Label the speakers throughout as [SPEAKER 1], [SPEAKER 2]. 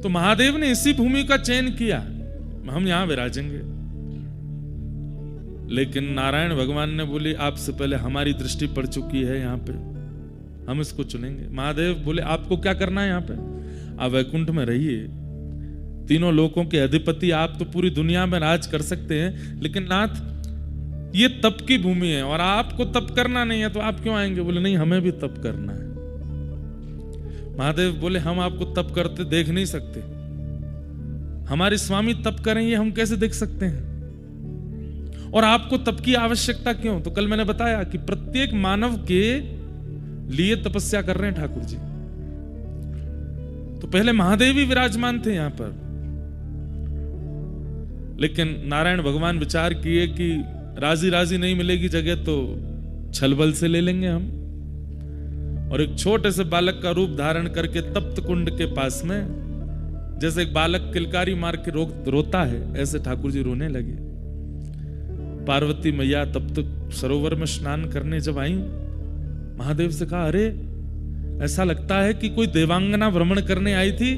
[SPEAKER 1] तो महादेव ने इसी भूमि का चयन किया, हम यहां विराजेंगे। लेकिन नारायण भगवान ने बोली आपसे पहले हमारी दृष्टि पड़ चुकी है यहाँ पे, हम इसको चुनेंगे। महादेव बोले आपको क्या करना है यहाँ पे? आप वैकुंठ में रहिए, तीनों लोकों के अधिपति आप, तो पूरी दुनिया में राज कर सकते हैं, लेकिन नाथ ये तप की भूमि है और आपको तप करना नहीं है, तो आप क्यों आएंगे? बोले नहीं, हमें भी तप करना है। महादेव बोले हम आपको तप करते देख नहीं सकते, हमारे स्वामी तप करें ये हम कैसे देख सकते हैं? और आपको तप की आवश्यकता क्यों? तो कल मैंने बताया कि प्रत्येक मानव के लिए तपस्या कर रहे हैं ठाकुर जी। तो पहले महादेव ही विराजमान थे यहां पर, लेकिन नारायण भगवान विचार किए कि राजी राजी नहीं मिलेगी जगह तो छल बल से ले लेंगे हम, और एक छोटे से बालक का रूप धारण करके तप्त कुंड के पास में, जैसे एक बालक किलकारी मार के रोता है, ऐसे ठाकुर जी रोने लगे। पार्वती मैया तप्त सरोवर में स्नान करने जब आई, महादेव से कहा अरे ऐसा लगता है कि कोई देवांगना भ्रमण करने आई थी।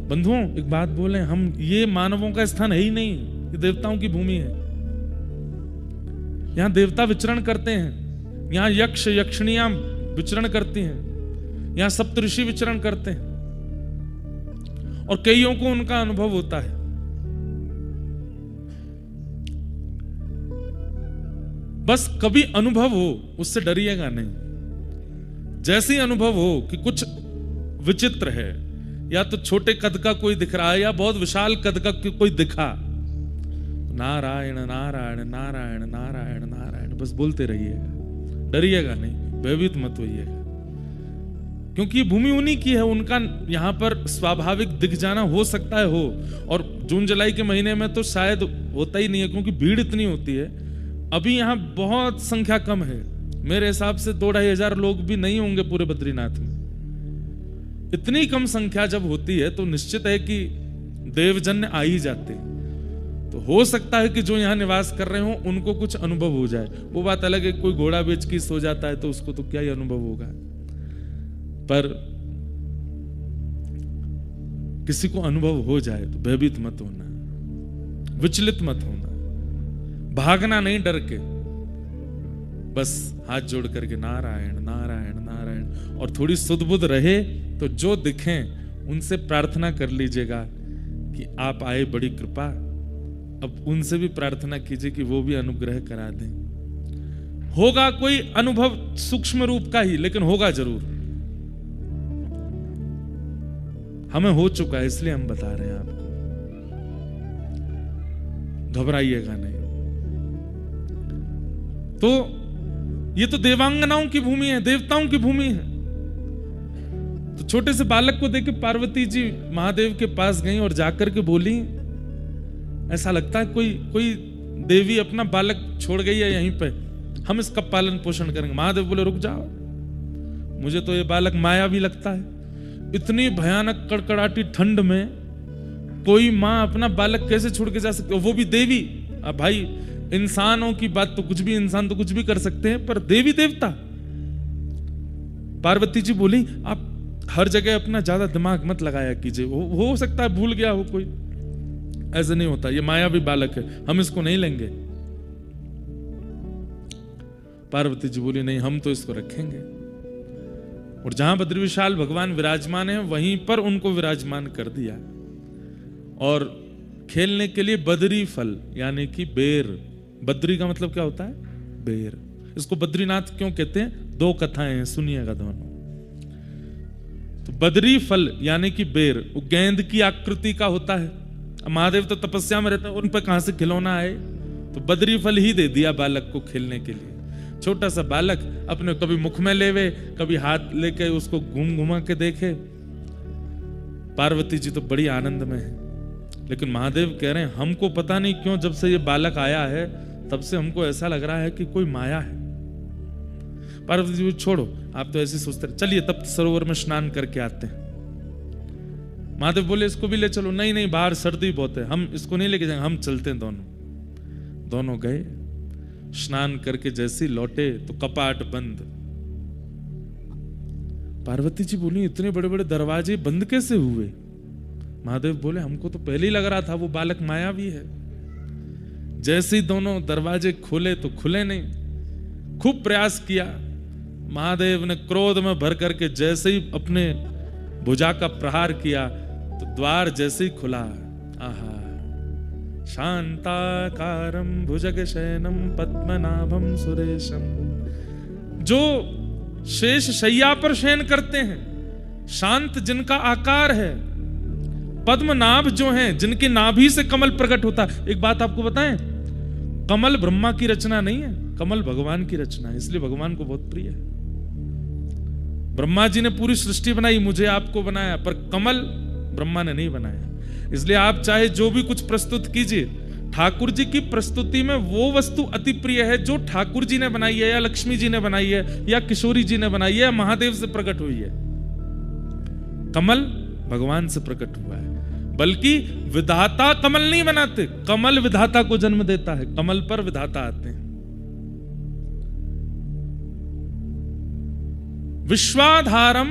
[SPEAKER 1] बंधुओं एक बात बोले, हम ये मानवों का स्थान है ही नहीं, ये देवताओं की भूमि है। यहां देवता विचरण करते हैं, यहां यक्ष यक्षिणियां विचरण करती हैं, यहां सप्तऋषि विचरण करते हैं, और कईयों को उनका अनुभव होता है। बस कभी अनुभव हो उससे डरिएगा नहीं। जैसे ही अनुभव हो कि कुछ विचित्र है, या तो छोटे कद का कोई दिख रहा है या बहुत विशाल कद का कोई दिखा, नारायण नारायण नारायण नारायण नारायण बस बोलते रहिएगा, डरिएगा नहीं, भयभीत मत होइएगा, क्योंकि ये भूमि उन्हीं की है, उनका यहां पर स्वाभाविक दिख जाना हो सकता है हो। और जून जुलाई के महीने में तो शायद होता ही नहीं है, क्योंकि भीड़ इतनी होती है। अभी यहां बहुत संख्या कम है, मेरे हिसाब से 2-2.5 हजार लोग भी नहीं होंगे पूरे बद्रीनाथ में। इतनी कम संख्या जब होती है तो निश्चित है कि देवजन्य आ ही जाते हैं। तो हो सकता है कि जो यहां निवास कर रहे हो उनको कुछ अनुभव हो जाए, वो बात अलग है। कोई घोड़ा बेच के सो जाता है तो उसको तो क्या ही अनुभव होगा, पर किसी को अनुभव हो जाए तो भयभीत मत होना, विचलित मत होना, भागना नहीं डर के, बस हाथ जोड़ करके नारायण नारायण नारायण, और थोड़ी सुध-बुध रहे तो जो दिखें उनसे प्रार्थना कर लीजिएगा कि आप आए, बड़ी कृपा। अब उनसे भी प्रार्थना कीजिए कि वो भी अनुग्रह करा दें। होगा कोई अनुभव सूक्ष्म रूप का ही, लेकिन होगा जरूर। हमें हो चुका है इसलिए हम बता रहे हैं आपको, घबराइएगा नहीं। तो ये तो देवांगनाओं की भूमि है, देवताओं की भूमि है। तो छोटे से बालक को देख के पार्वती जी महादेव के पास गई और जाकर के बोली, ऐसा लगता है कोई देवी अपना बालक छोड़ गई है यहीं पे, हम इसका पालन पोषण करेंगे। महादेव बोले रुक जाओ, मुझे तो ये बालक माया भी लगता है। इतनी भयानक कड़कड़ाटी ठंड में कोई माँ अपना बालक कैसे छोड़ के जा सकती है, वो भी देवी। अब भाई इंसानों की बात तो कुछ भी, इंसान तो कुछ भी कर सकते हैं, पर देवी देवता। पार्वती जी बोली आप हर जगह अपना ज्यादा दिमाग मत लगाया कीजिए, हो सकता है भूल गया हो कोई, ऐसे नहीं होता, ये माया भी बालक है, हम इसको नहीं लेंगे। पार्वती जी बोली नहीं, हम तो इसको रखेंगे। और जहां बद्री विशाल भगवान विराजमान है वहीं पर उनको विराजमान कर दिया, और खेलने के लिए बद्री फल यानी कि बेर, बद्री का मतलब क्या होता है? बेर। इसको बद्रीनाथ क्यों कहते हैं? 2 कथाएं हैं, सुनिएगा दोनों। तो बद्री फल यानी कि बेर, वो गेंद की आकृति का होता है। महादेव तो तपस्या में रहते हैं, उन पर कहां से खिलौना आए, तो बद्री फल ही दे दिया बालक को खेलने के लिए। छोटा सा बालक अपने कभी मुख में लेवे, कभी हाथ लेके उसको घूम घुमा के देखे। पार्वती जी तो बड़ी आनंद में है, लेकिन महादेव कह रहे हैं हमको पता नहीं क्यों जब से ये बालक आया है तब से हमको ऐसा लग रहा है कि कोई माया है। पार्वती जी छोड़ो, आप तो ऐसे सोचते रहे, चलिए तब सरोवर में स्नान करके आते हैं। महादेव बोले इसको भी ले चलो। नहीं नहीं, बाहर सर्दी बहुत है, हम इसको नहीं लेके जाएंगे, हम चलते हैं। दोनों गए, स्नान करके जैसे लौटे तो कपाट बंद। पार्वती जी बोली इतने बड़े बड़े दरवाजे बंद कैसे हुए? महादेव बोले हमको तो पहले ही लग रहा था वो बालक मायावी है। जैसे ही दोनों दरवाजे खोले तो खुले नहीं। खूब प्रयास किया, महादेव ने क्रोध में भर करके जैसे ही अपने भुजा का प्रहार किया तो द्वार जैसे ही खुला, आहा, शांताकारं भुजगशयनं पद्मनाभं सुरेशम। जो शेष शैया पर शयन करते हैं, शांत जिनका आकार है, पद्मनाभ जो हैं जिनके नाभि से कमल प्रकट होता है। एक बात आपको बताएं, कमल ब्रह्मा की रचना नहीं है, कमल भगवान की रचना है, इसलिए भगवान को बहुत प्रिय है। ब्रह्मा जी ने पूरी सृष्टि बनाई, मुझे आपको बनाया, पर कमल ब्रह्मा ने नहीं बनाया। इसलिए आप चाहे जो भी कुछ प्रस्तुत कीजिए, ठाकुर जी की प्रस्तुति में वो वस्तु अति प्रिय है जो ठाकुर जी ने बनाई है, या लक्ष्मी जी ने बनाई है, या किशोरी जी ने बनाई है, या महादेव से प्रकट हुई है। कमल भगवान से प्रकट हुआ है। बल्कि विधाता कमल नहीं बनाते, कमल विधाता को जन्म देता है, कमल पर विधाता आते हैं। विश्वाधारम,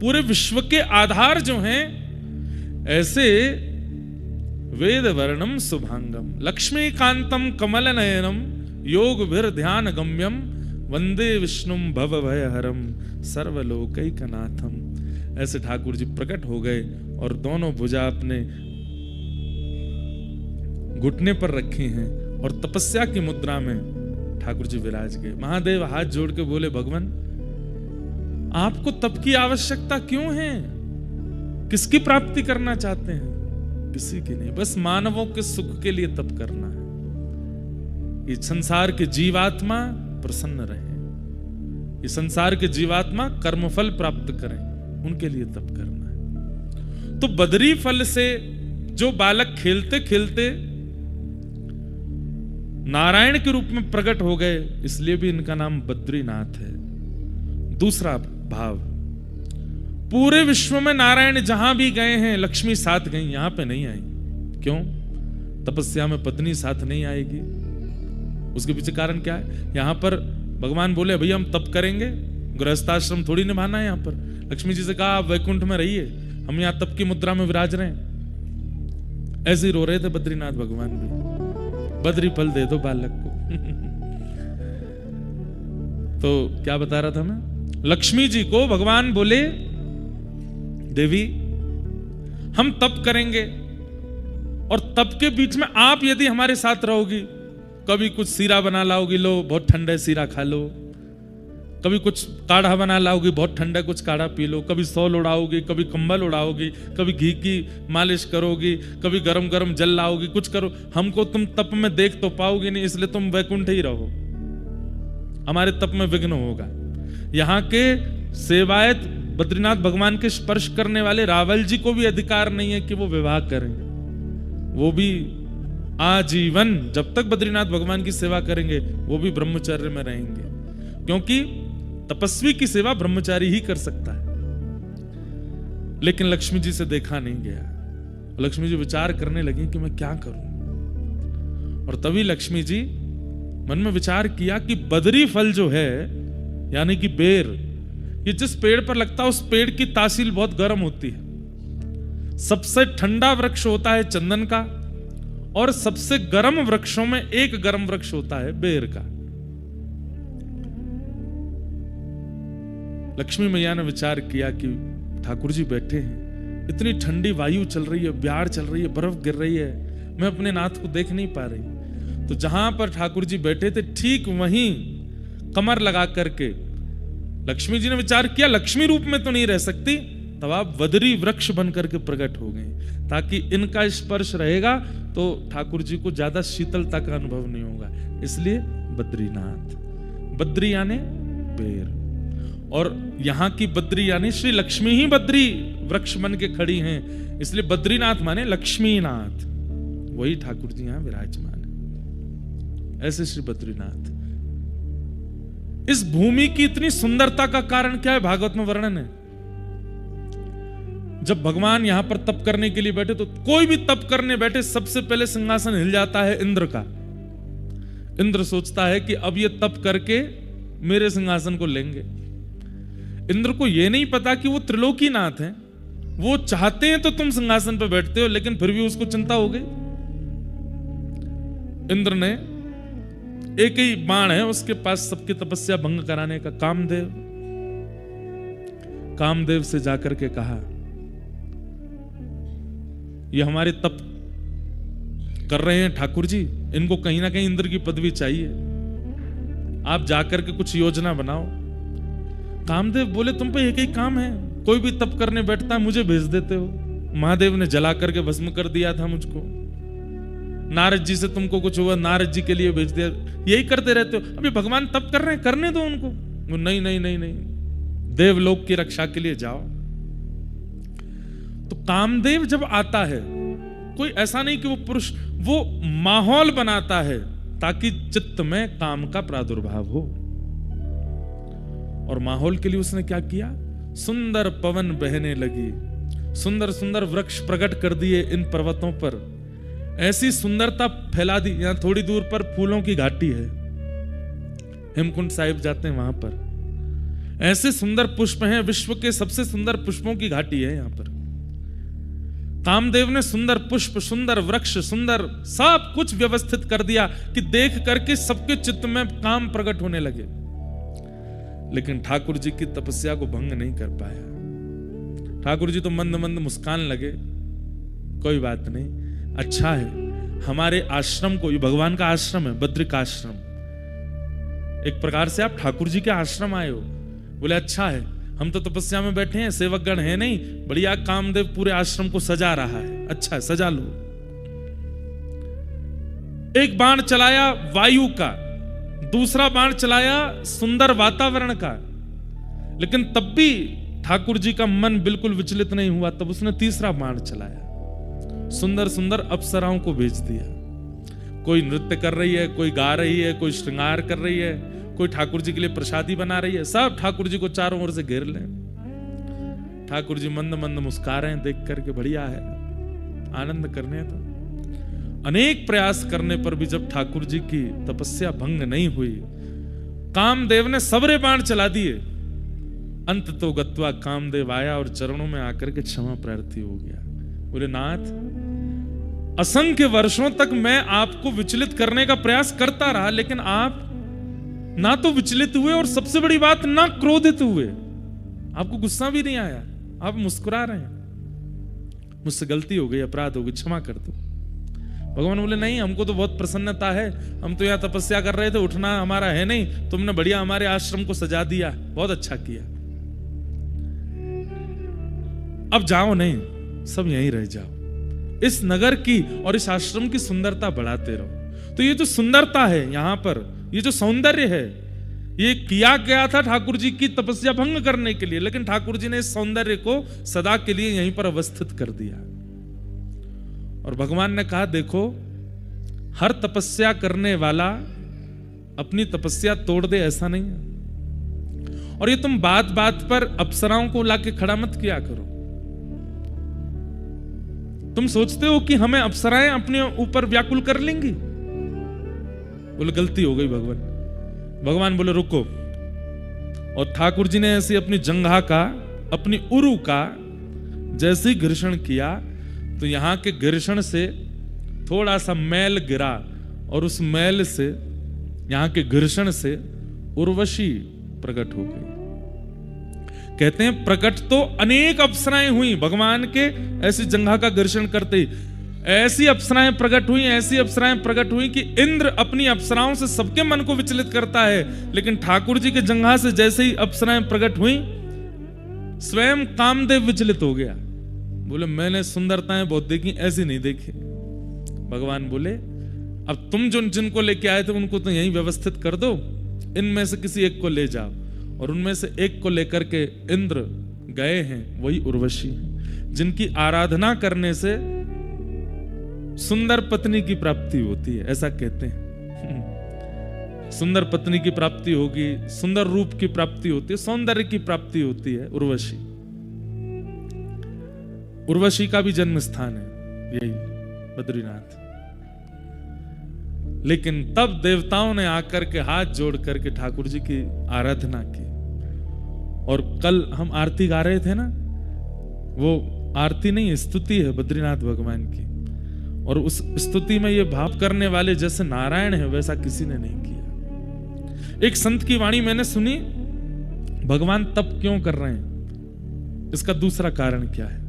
[SPEAKER 1] पूरे विश्व के आधार जो हैं, ऐसे वेद वर्णम शुभांगम, लक्ष्मीकांतम कमल नयनम, योग भीर ध्यान गम्यम, वंदे विष्णुम भव भयहरम सर्वलोकैकनाथम। ऐसे ठाकुर जी प्रकट हो गए और दोनों भुजा अपने घुटने पर रखी हैं और तपस्या की मुद्रा में ठाकुर जी विराज गए। महादेव हाथ जोड़ के बोले, भगवान आपको तप की आवश्यकता क्यों है? किसकी प्राप्ति करना चाहते हैं? किसी की नहीं, बस मानवों के सुख के लिए तप करना है। ये संसार के जीवात्मा प्रसन्न रहे, ये संसार के जीवात्मा कर्मफल प्राप्त करें, उनके लिए तप करना है। तो बदरी फल से जो बालक खेलते खेलते नारायण के रूप में प्रकट हो गए, इसलिए भी इनका नाम बद्रीनाथ है। दूसरा भाव, पूरे विश्व में नारायण जहां भी गए हैं लक्ष्मी साथ गई, यहां पे नहीं आई। क्यों? तपस्या में पत्नी साथ नहीं आएगी। उसके पीछे कारण क्या है? यहां पर भगवान बोले भैया हम तप करेंगे, गृहस्थाश्रम थोड़ी निभाना है। यहां पर लक्ष्मी जी से कहा आप वैकुंठ में रहिए, हम यहां तप की मुद्रा में विराज रहे हैं। ऐसे ही रो रहे थे बद्रीनाथ भगवान भी, बद्री फल दे दो बालक को। तो क्या बता रहा था मैं? लक्ष्मी जी को भगवान बोले देवी हम तप करेंगे और तप के बीच में आप यदि हमारे साथ रहोगी, कभी कुछ सीरा बना लाओगी, लो बहुत ठंडा सीरा खा लो, कभी कुछ काढ़ा बना लाओगी, बहुत ठंडा कुछ काढ़ा पी लो, कभी सौल उड़ाओगी, कभी कंबल उड़ाओगी, कभी घी की मालिश करोगी, कभी गरम गरम जल लाओगी, कुछ करो, हमको तुम तप में देख तो पाओगी नहीं, इसलिए तुम वैकुंठ ही रहो, हमारे तप में विघ्न होगा। यहाँ के सेवायत बद्रीनाथ भगवान के स्पर्श करने वाले रावल जी को भी अधिकार नहीं है कि वो विवाह करें। वो भी आजीवन जब तक बद्रीनाथ भगवान की सेवा करेंगे वो भी ब्रह्मचर्य में रहेंगे, क्योंकि तपस्वी की सेवा ब्रह्मचारी ही कर सकता है। लेकिन लक्ष्मी जी से देखा नहीं गया। लक्ष्मी जी विचार करने लगी कि मैं क्या करूं, और तभी लक्ष्मी जी मन में विचार किया कि बदरी फल जो है यानी कि बेर, ये जिस पेड़ पर लगता है उस पेड़ की तासील बहुत गर्म होती है। सबसे ठंडा वृक्ष होता है चंदन का, और सबसे गर्म वृक्षों में एक गर्म वृक्ष होता है बेर का। लक्ष्मी मैया ने विचार किया कि ठाकुर जी बैठे हैं, इतनी ठंडी वायु चल रही है, ब्यार चल रही है, बर्फ गिर रही है, मैं अपने नाथ को देख नहीं पा रही। तो जहां पर ठाकुर जी बैठे थे ठीक वहीं कमर लगा करके लक्ष्मी जी ने विचार किया लक्ष्मी रूप में तो नहीं रह सकती, तब आप बदरी वृक्ष बन करके प्रकट हो गए, ताकि इनका स्पर्श रहेगा तो ठाकुर जी को ज्यादा शीतलता का अनुभव नहीं होगा। इसलिए बद्रीनाथ, बद्री यानी बेर, और यहाँ की बद्री यानी श्री लक्ष्मी ही बद्री वृक्ष बन के खड़ी हैं, इसलिए बद्रीनाथ माने लक्ष्मीनाथ, वही ठाकुर जी यहाँ विराजमान है। ऐसे श्री बद्रीनाथ। इस भूमि की इतनी सुंदरता का कारण क्या है? भागवत में वर्णन है। जब भगवान यहां पर तप करने के लिए बैठे तो कोई भी तप करने बैठे सबसे पहले सिंहासन हिल जाता है इंद्र का। इंद्र सोचता है कि अब ये तप करके मेरे सिंहासन को लेंगे। इंद्र को यह नहीं पता कि वो त्रिलोकीनाथ हैं, वो चाहते हैं तो तुम सिंहासन पर बैठते हो, लेकिन फिर भी उसको चिंता हो गई। इंद्र ने एक ही बाण है उसके पास सबकी तपस्या भंग कराने का, कामदेव से जाकर के कहा, ये हमारे तप कर रहे हैं ठाकुर जी, इनको कहीं ना कहीं इंद्र की पदवी चाहिए, आप जाकर के कुछ योजना बनाओ। कामदेव बोले, तुम पे एक ही काम है, कोई भी तप करने बैठता है मुझे भेज देते हो। महादेव ने जला करके भस्म कर दिया था मुझको, नारद जी से तुमको कुछ हुआ, नारद जी के लिए भेज दिया, यही करते रहते हो। अभी भगवान तप कर रहे हैं, करने दो उनको। वो नहीं नहीं नहीं नहीं, देवलोक की रक्षा के लिए जाओ। तो कामदेव जब आता है, कोई ऐसा नहीं कि वो पुरुष, वो माहौल बनाता है ताकि चित्त में काम का प्रादुर्भाव हो। और माहौल के लिए उसने क्या किया, सुंदर पवन बहने लगी, सुंदर सुंदर वृक्ष प्रकट कर दिए इन पर्वतों पर, ऐसी सुंदरता फैला दी। यहां थोड़ी दूर पर फूलों की घाटी है, हेमकुंड साहिब जाते हैं वहां पर, ऐसे सुंदर पुष्प हैं, विश्व के सबसे सुंदर पुष्पों की घाटी है यहां पर। कामदेव ने सुंदर पुष्प, सुंदर वृक्ष, सुंदर सब कुछ व्यवस्थित कर दिया कि देख करके सबके चित्त में काम प्रकट होने लगे। लेकिन ठाकुर जी की तपस्या को भंग नहीं कर पाया। ठाकुर जी तो मंद मंद मुस्कान लगे, कोई बात नहीं, अच्छा है हमारे आश्रम को, ये भगवान का आश्रम है, बद्रिक आश्रम, एक प्रकार से आप ठाकुर जी के आश्रम आए हो। बोले अच्छा है, हम तो तपस्या में बैठे हैं, सेवकगण है नहीं, बढ़िया कामदेव पूरे आश्रम को सजा रहा है, अच्छा है सजा लो। एक बाण चलाया वायु का, दूसरा बाण चलाया सुंदर वातावरण का, लेकिन तब भी ठाकुर जी का मन बिल्कुल विचलित नहीं हुआ। तब उसने तीसरा बाण चलाया, सुंदर सुंदर अप्सराओं को भेज दिया। कोई नृत्य कर रही है, कोई गा रही है, कोई श्रृंगार कर रही है, कोई ठाकुर जी के लिए प्रसादी बना रही है, सब ठाकुर जी को चारों ओर से घेर लें। ठाकुर जी मंद मंद मुस्कुरा रहे हैं देख करके, बढ़िया है, आनंद करने तो। अनेक प्रयास करने पर भी जब ठाकुर जी की तपस्या भंग नहीं हुई, कामदेव ने सबरे बाण चला दिए। अंत तो गत्वा कामदेव आया और चरणों में आकर के क्षमा प्रार्थी हो गया। बोले नाथ, असंख्य वर्षों तक मैं आपको विचलित करने का प्रयास करता रहा, लेकिन आप ना तो विचलित हुए और सबसे बड़ी बात ना क्रोधित हुए, आपको गुस्सा भी नहीं आया, आप मुस्कुरा रहे हैं। मुझसे गलती हो गई, अपराध हो गई, क्षमा कर दो। भगवान बोले नहीं, हमको तो बहुत प्रसन्नता है, हम तो यहां तपस्या कर रहे थे, उठना हमारा है नहीं, तुमने बढ़िया हमारे आश्रम को सजा दिया, बहुत अच्छा किया, अब जाओ, नहीं सब यहीं रह जाओ, इस नगर की और इस आश्रम की सुंदरता बढ़ाते रहो। तो ये जो सुंदरता है यहां पर, ये जो सौंदर्य है, ये किया गया था ठाकुर जी की तपस्या भंग करने के लिए, लेकिन ठाकुर जी ने इस सौंदर्य को सदा के लिए यहीं पर अवस्थित कर दिया। और भगवान ने कहा देखो, हर तपस्या करने वाला अपनी तपस्या तोड़ दे ऐसा नहीं है। और ये तुम बात बात पर अप्सराओं को लाके खड़ा मत किया करो। तुम सोचते हो कि हमें अप्सराएं अपने ऊपर व्याकुल कर लेंगी, बोले गलती हो गई भगवान बोले रुको। और ठाकुर जी ने ऐसे अपनी जंघा का, अपनी उरु का जैसे ही घर्षण किया, तो यहां के घर्षण से थोड़ा सा मैल गिरा, और उस मैल से, यहां के घर्षण से उर्वशी प्रकट हो गई। कहते हैं प्रकट तो अनेक अप्सराएं हुई भगवान के ऐसी जंघा का घर्षण करते ही, ऐसी अप्सराएं प्रकट हुई, ऐसी अप्सराएं प्रकट हुई कि इंद्र अपनी अप्सराओं से सबके मन को विचलित करता है, लेकिन ठाकुर जी के जंघा से जैसे ही अप्सराएं प्रकट हुई, स्वयं कामदेव विचलित हो गया। बोले मैंने सुंदरताएं बहुत देखी, ऐसी नहीं देखी। भगवान बोले अब तुम जो जिनको लेके आए थे उनको तो यहीं व्यवस्थित कर दो, इनमें से किसी एक को ले जाओ। और उनमें से एक को लेकर के इंद्र गए हैं, वही उर्वशी हैं, जिनकी आराधना करने से सुंदर पत्नी की प्राप्ति होती है, ऐसा कहते हैं। सुंदर पत्नी की प्राप्ति होगी, सुंदर रूप की प्राप्ति होती है, सौंदर्य की प्राप्ति होती है उर्वशी। उर्वशी का भी जन्म स्थान है यही बद्रीनाथ। लेकिन तब देवताओं ने आकर के हाथ जोड़ करके ठाकुर जी की आराधना की। और कल हम आरती गा रहे थे ना, वो आरती नहीं, स्तुति है बद्रीनाथ भगवान की। और उस स्तुति में ये भाव करने वाले जैसे नारायण है वैसा किसी ने नहीं किया। एक संत की वाणी मैंने सुनी, भगवान तप क्यों कर रहे हैं, इसका दूसरा कारण क्या है।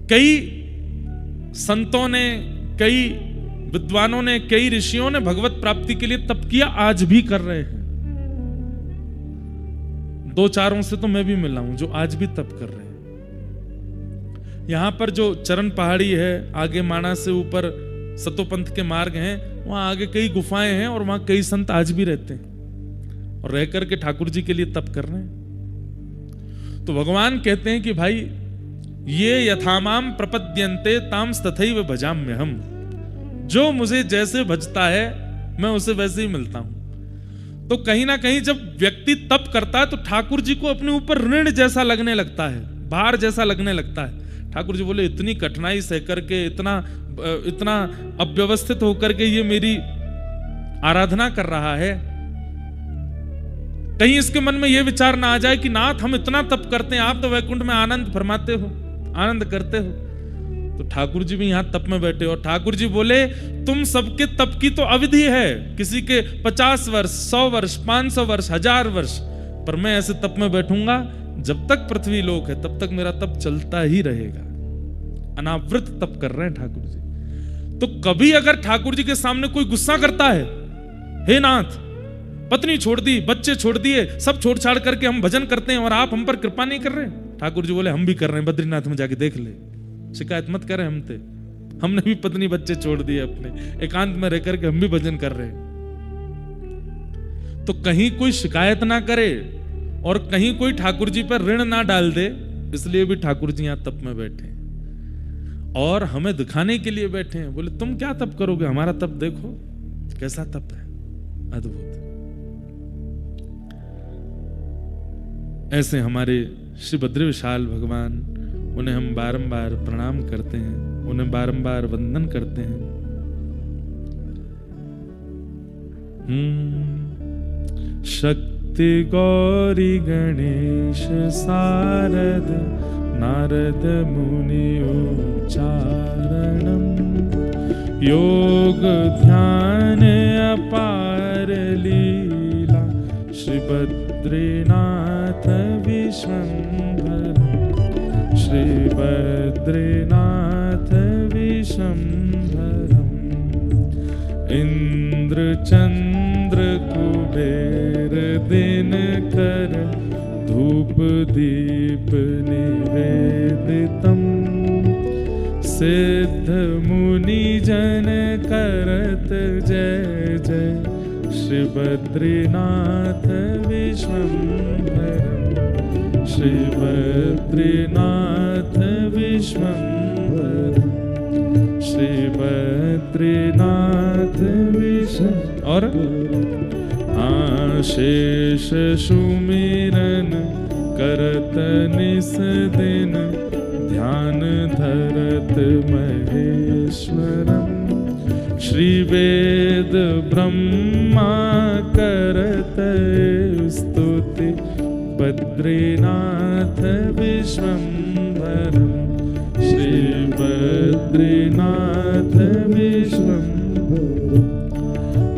[SPEAKER 1] कई संतों ने, कई विद्वानों ने, कई ऋषियों ने भगवत प्राप्ति के लिए तप किया, आज भी कर रहे हैं। दो चारों से तो मैं भी मिला हूं जो आज भी तप कर रहे हैं। यहां पर जो चरण पहाड़ी है, आगे माणा से ऊपर सतोपंथ के मार्ग हैं, वहां आगे कई गुफाएं हैं और वहां कई संत आज भी रहते हैं और रह करके ठाकुर जी के लिए तप कर रहे हैं। तो भगवान कहते हैं कि भाई ये यथामाम प्रपद्यन्ते ताम्स तथैव भजाम्य हम, जो मुझे जैसे भजता है मैं उसे वैसे ही मिलता हूं। तो कहीं ना कहीं जब व्यक्ति तप करता है तो ठाकुर जी को अपने ऊपर ऋण जैसा लगने लगता है, भार जैसा लगने लगता है। ठाकुर जी बोले इतनी कठिनाई सह करके, इतना अव्यवस्थित होकर के ये मेरी आराधना कर रहा है, कहीं इसके मन में यह विचार ना आ जाए कि नाथ हम इतना तप करते हैं, आप तो वैकुंठ में आनंद फरमाते हो, आनंद करते हो। तो ठाकुर जी भी यहां तप में बैठे और ठाकुर जी बोले तुम सबके तप की तो अवधि है, किसी के 50 वर्ष, 100 वर्ष, 500 वर्ष, 1000 वर्ष, पर मैं ऐसे तप में बैठूंगा जब तक पृथ्वी लोक है, तब तक मेरा तप चलता ही रहेगा। अनावृत तप कर रहे हैं ठाकुर जी। तो कभी अगर ठाकुर जी के सामने कोई गुस्सा करता है, हे नाथ पत्नी छोड़ दी, बच्चे छोड़ दिए, सब छोड़ छाड़ करके हम भजन करते हैं और आप हम पर कृपा नहीं कर रहे, ठाकुर जी बोले हम भी कर रहे हैं, बद्रीनाथ में जाके देख ले, शिकायत मत करें हमसे, हमने भी पत्नी बच्चे छोड़ दिए, अपने एकांत में रह करके हम भी भजन कर रहे हैं। तो कहीं कोई शिकायत ना करे और कहीं कोई ठाकुर जी पर ऋण ना डाल दे, इसलिए भी ठाकुर जी यहां तप में बैठे और हमें दिखाने के लिए बैठे हैं। बोले तुम क्या तप करोगे, हमारा तप देखो कैसा तप है, अद्भुत। ऐसे हमारे श्री बद्री विशाल भगवान, उन्हें हम बारंबार प्रणाम करते हैं, उन्हें बारंबार वंदन करते हैं। शक्ति गौरी गणेश सारद नारद मुनि उच्चारणम, योग ध्यान अपार लीला श्री बद्रीनाथ विश्वंभर, श्री बद्रीनाथ विश्वंभरम। इंद्र चंद्र कुबेर दिनकर धूप दीप निवेदितम, सिद्ध मुनि जन करत जय जय श्री बद्रीनाथ विश्वंभरम, श्री बद्रीनाथ विश्वंभरम, श्री बद्रीनाथ विश्व। और आशेष सुमिरन करत निस दिन, ध्यान धरत महेश्वरम, श्री वेद ब्रह्मा करत स्तुति बद्रीनाथ विश्वंभरम, श्री बद्रीनाथ विश्वंभरम।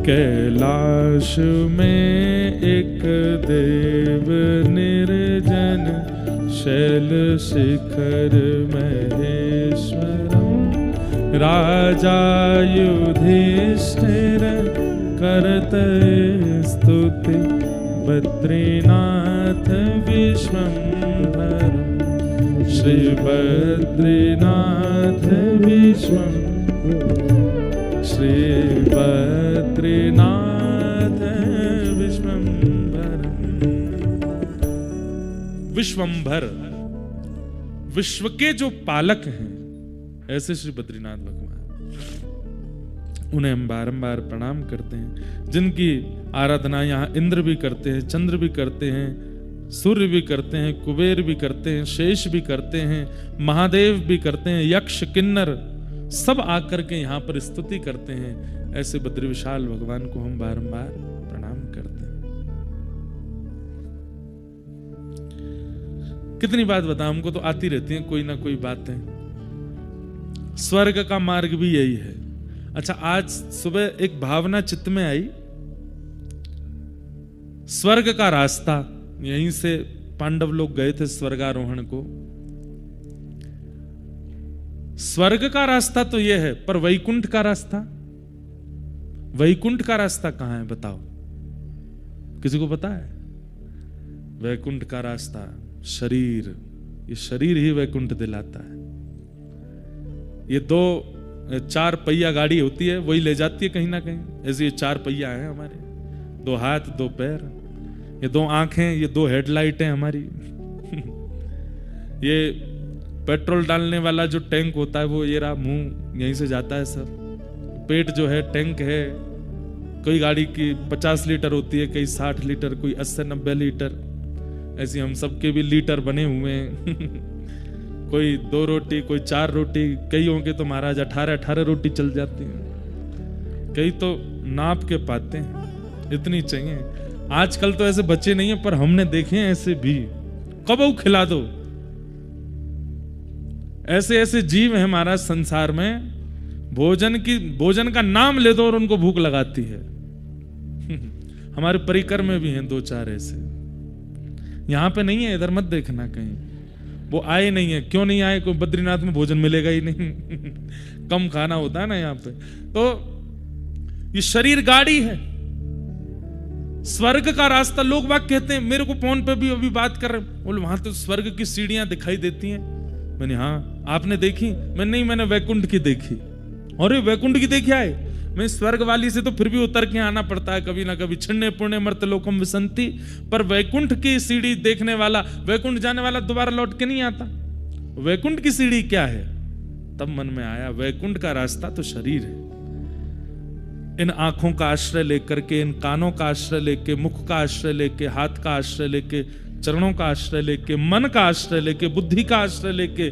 [SPEAKER 1] कैलाश में एक देव निर्जन, शैल शिखर महेश्वरम, राजा युधिष्ठिर करत स्तुति बद्रीनाथ विश्वंभरम, श्री बद्रीनाथ विश्वंभरम, श्री बद्रीनाथ विश्वंभरम। विश्वंभर, विश्व के जो पालक हैं ऐसे श्री बद्रीनाथ भगवान, उन्हें हम बारंबार प्रणाम करते हैं। जिनकी आराधना यहाँ इंद्र भी करते हैं, चंद्र भी करते हैं, सूर्य भी करते हैं, कुबेर भी करते हैं, शेष भी करते हैं, महादेव भी करते हैं, यक्ष किन्नर सब आकर के यहाँ पर स्तुति करते हैं। ऐसे बद्री विशाल भगवान को हम बारंबार प्रणाम करते हैं। कितनी बात बताऊं, हमको तो आती रहती है कोई ना कोई बातें। स्वर्ग का मार्ग भी यही है। अच्छा, आज सुबह एक भावना चित्त में आई, स्वर्ग का रास्ता, यहीं से पांडव लोग गए थे स्वर्गारोहण को। स्वर्ग का रास्ता तो यह है, पर वैकुंठ का रास्ता, वैकुंठ का रास्ता कहां है बताओ, किसी को पता है? वैकुंठ का रास्ता शरीर, ये शरीर ही वैकुंठ दिलाता है। ये 4 पहिया गाड़ी होती है, वही ले जाती है कहीं ना कहीं। ऐसे ये 4 पहिया है हमारे, 2 हाथ 2 पैर, ये 2 आंखें, ये 2 हेडलाइट हैं हमारी। ये पेट्रोल डालने वाला जो टैंक होता है वो ये रहा, मुंह यहीं से जाता है सब। पेट जो है टैंक है, कोई गाड़ी की 50 लीटर होती है, कई 60 लीटर, कोई 80-90 लीटर, ऐसी हम सबके भी लीटर बने हुए हैं। कोई 2 रोटी, कोई 4 रोटी, कई होंगे तो महाराज 18 रोटी चल जाती है, कई तो नाप के पाते हैं, इतनी चाहिए। आजकल तो ऐसे बच्चे नहीं है, पर हमने देखे हैं ऐसे भी, कब खिला दो। ऐसे ऐसे जीव हैं महाराज संसार में, भोजन का नाम ले दो और उनको भूख लगाती है। हमारे परिकर में भी हैं 2-4 ऐसे। यहां पे नहीं है, इधर मत देखना कहीं, वो आए नहीं है। क्यों नहीं आए? कोई बद्रीनाथ में भोजन मिलेगा ही नहीं। कम खाना होता है ना यहाँ पे। तो ये शरीर गाड़ी है, स्वर्ग का रास्ता। लोग बाग कहते हैं, मेरे को फोन पे भी अभी बात कर रहे, बोले वहां तो स्वर्ग की सीढ़ियां दिखाई देती हैं। मैंने, हाँ आपने देखी? नहीं, मैंने वैकुंठ की देखी। अरे वैकुंठ की देखी आए? मैं स्वर्ग वाली से तो फिर भी उतर के आना पड़ता है कभी ना कभी, छिन्ने पुण्य मर्त लोकम विसंति। पर वैकुंठ की सीढ़ी देखने वाला, वैकुंठ जाने वाला दोबारा लौट के नहीं आता। वैकुंठ की सीढ़ी क्या है? तब मन में आया, वैकुंठ का रास्ता तो शरीर है। इन आंखों का आश्रय लेकर के, इन कानों का आश्रय लेके, मुख का आश्रय लेके, हाथ का आश्रय लेके, चरणों का आश्रय लेके, मन का आश्रय लेके, बुद्धि का आश्रय लेके,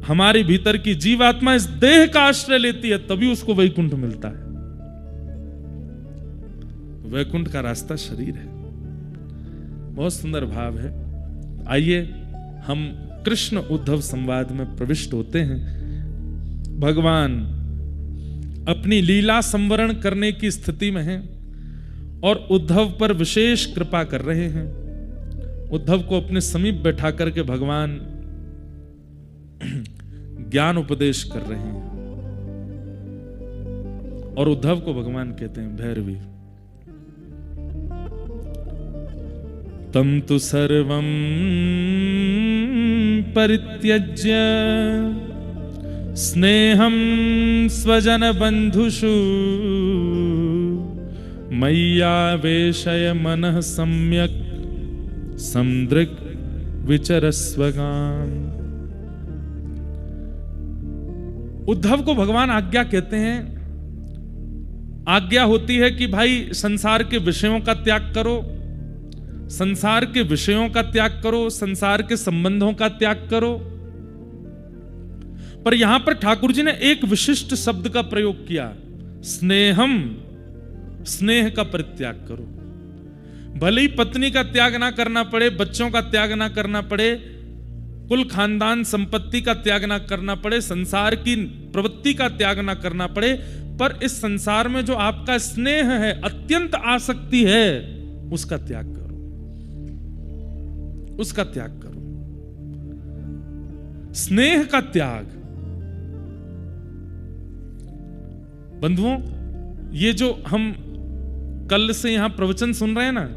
[SPEAKER 1] हमारे भीतर की जीवात्मा इस देह का आश्रय लेती है, तभी उसको वैकुंठ मिलता है। वैकुंठ का रास्ता शरीर है। बहुत सुंदर भाव है। आइए हम कृष्ण उद्धव संवाद में प्रविष्ट होते हैं। भगवान अपनी लीला संवरण करने की स्थिति में हैं और उद्धव पर विशेष कृपा कर रहे हैं। उद्धव को अपने समीप बैठा करके भगवान ज्ञान उपदेश कर रहे हैं और उद्धव को भगवान कहते हैं भैरवी। तम तु सर्वं परित्यज्य स्नेहं स्वजन बंधुषु मय्यावेशय मनः सम्यक् समदृक् विचरस्वगाम। उद्धव को भगवान आज्ञा कहते हैं। आज्ञा होती है कि भाई संसार के विषयों का त्याग करो, संसार के विषयों का त्याग करो, संसार के संबंधों का त्याग करो। पर यहां पर ठाकुर जी ने एक विशिष्ट शब्द का प्रयोग किया, स्नेहम। स्नेह का परित्याग करो। भले ही पत्नी का त्याग ना करना पड़े, बच्चों का त्याग ना करना पड़े, कुल खानदान संपत्ति का त्याग ना करना पड़े, संसार की प्रवृत्ति का त्याग ना करना पड़े, पर इस संसार में जो आपका स्नेह है, अत्यंत आसक्ति है, उसका त्याग करो, उसका त्याग करो। स्नेह का त्याग। बंधुओं, ये जो हम कल से यहां प्रवचन सुन रहे हैं ना,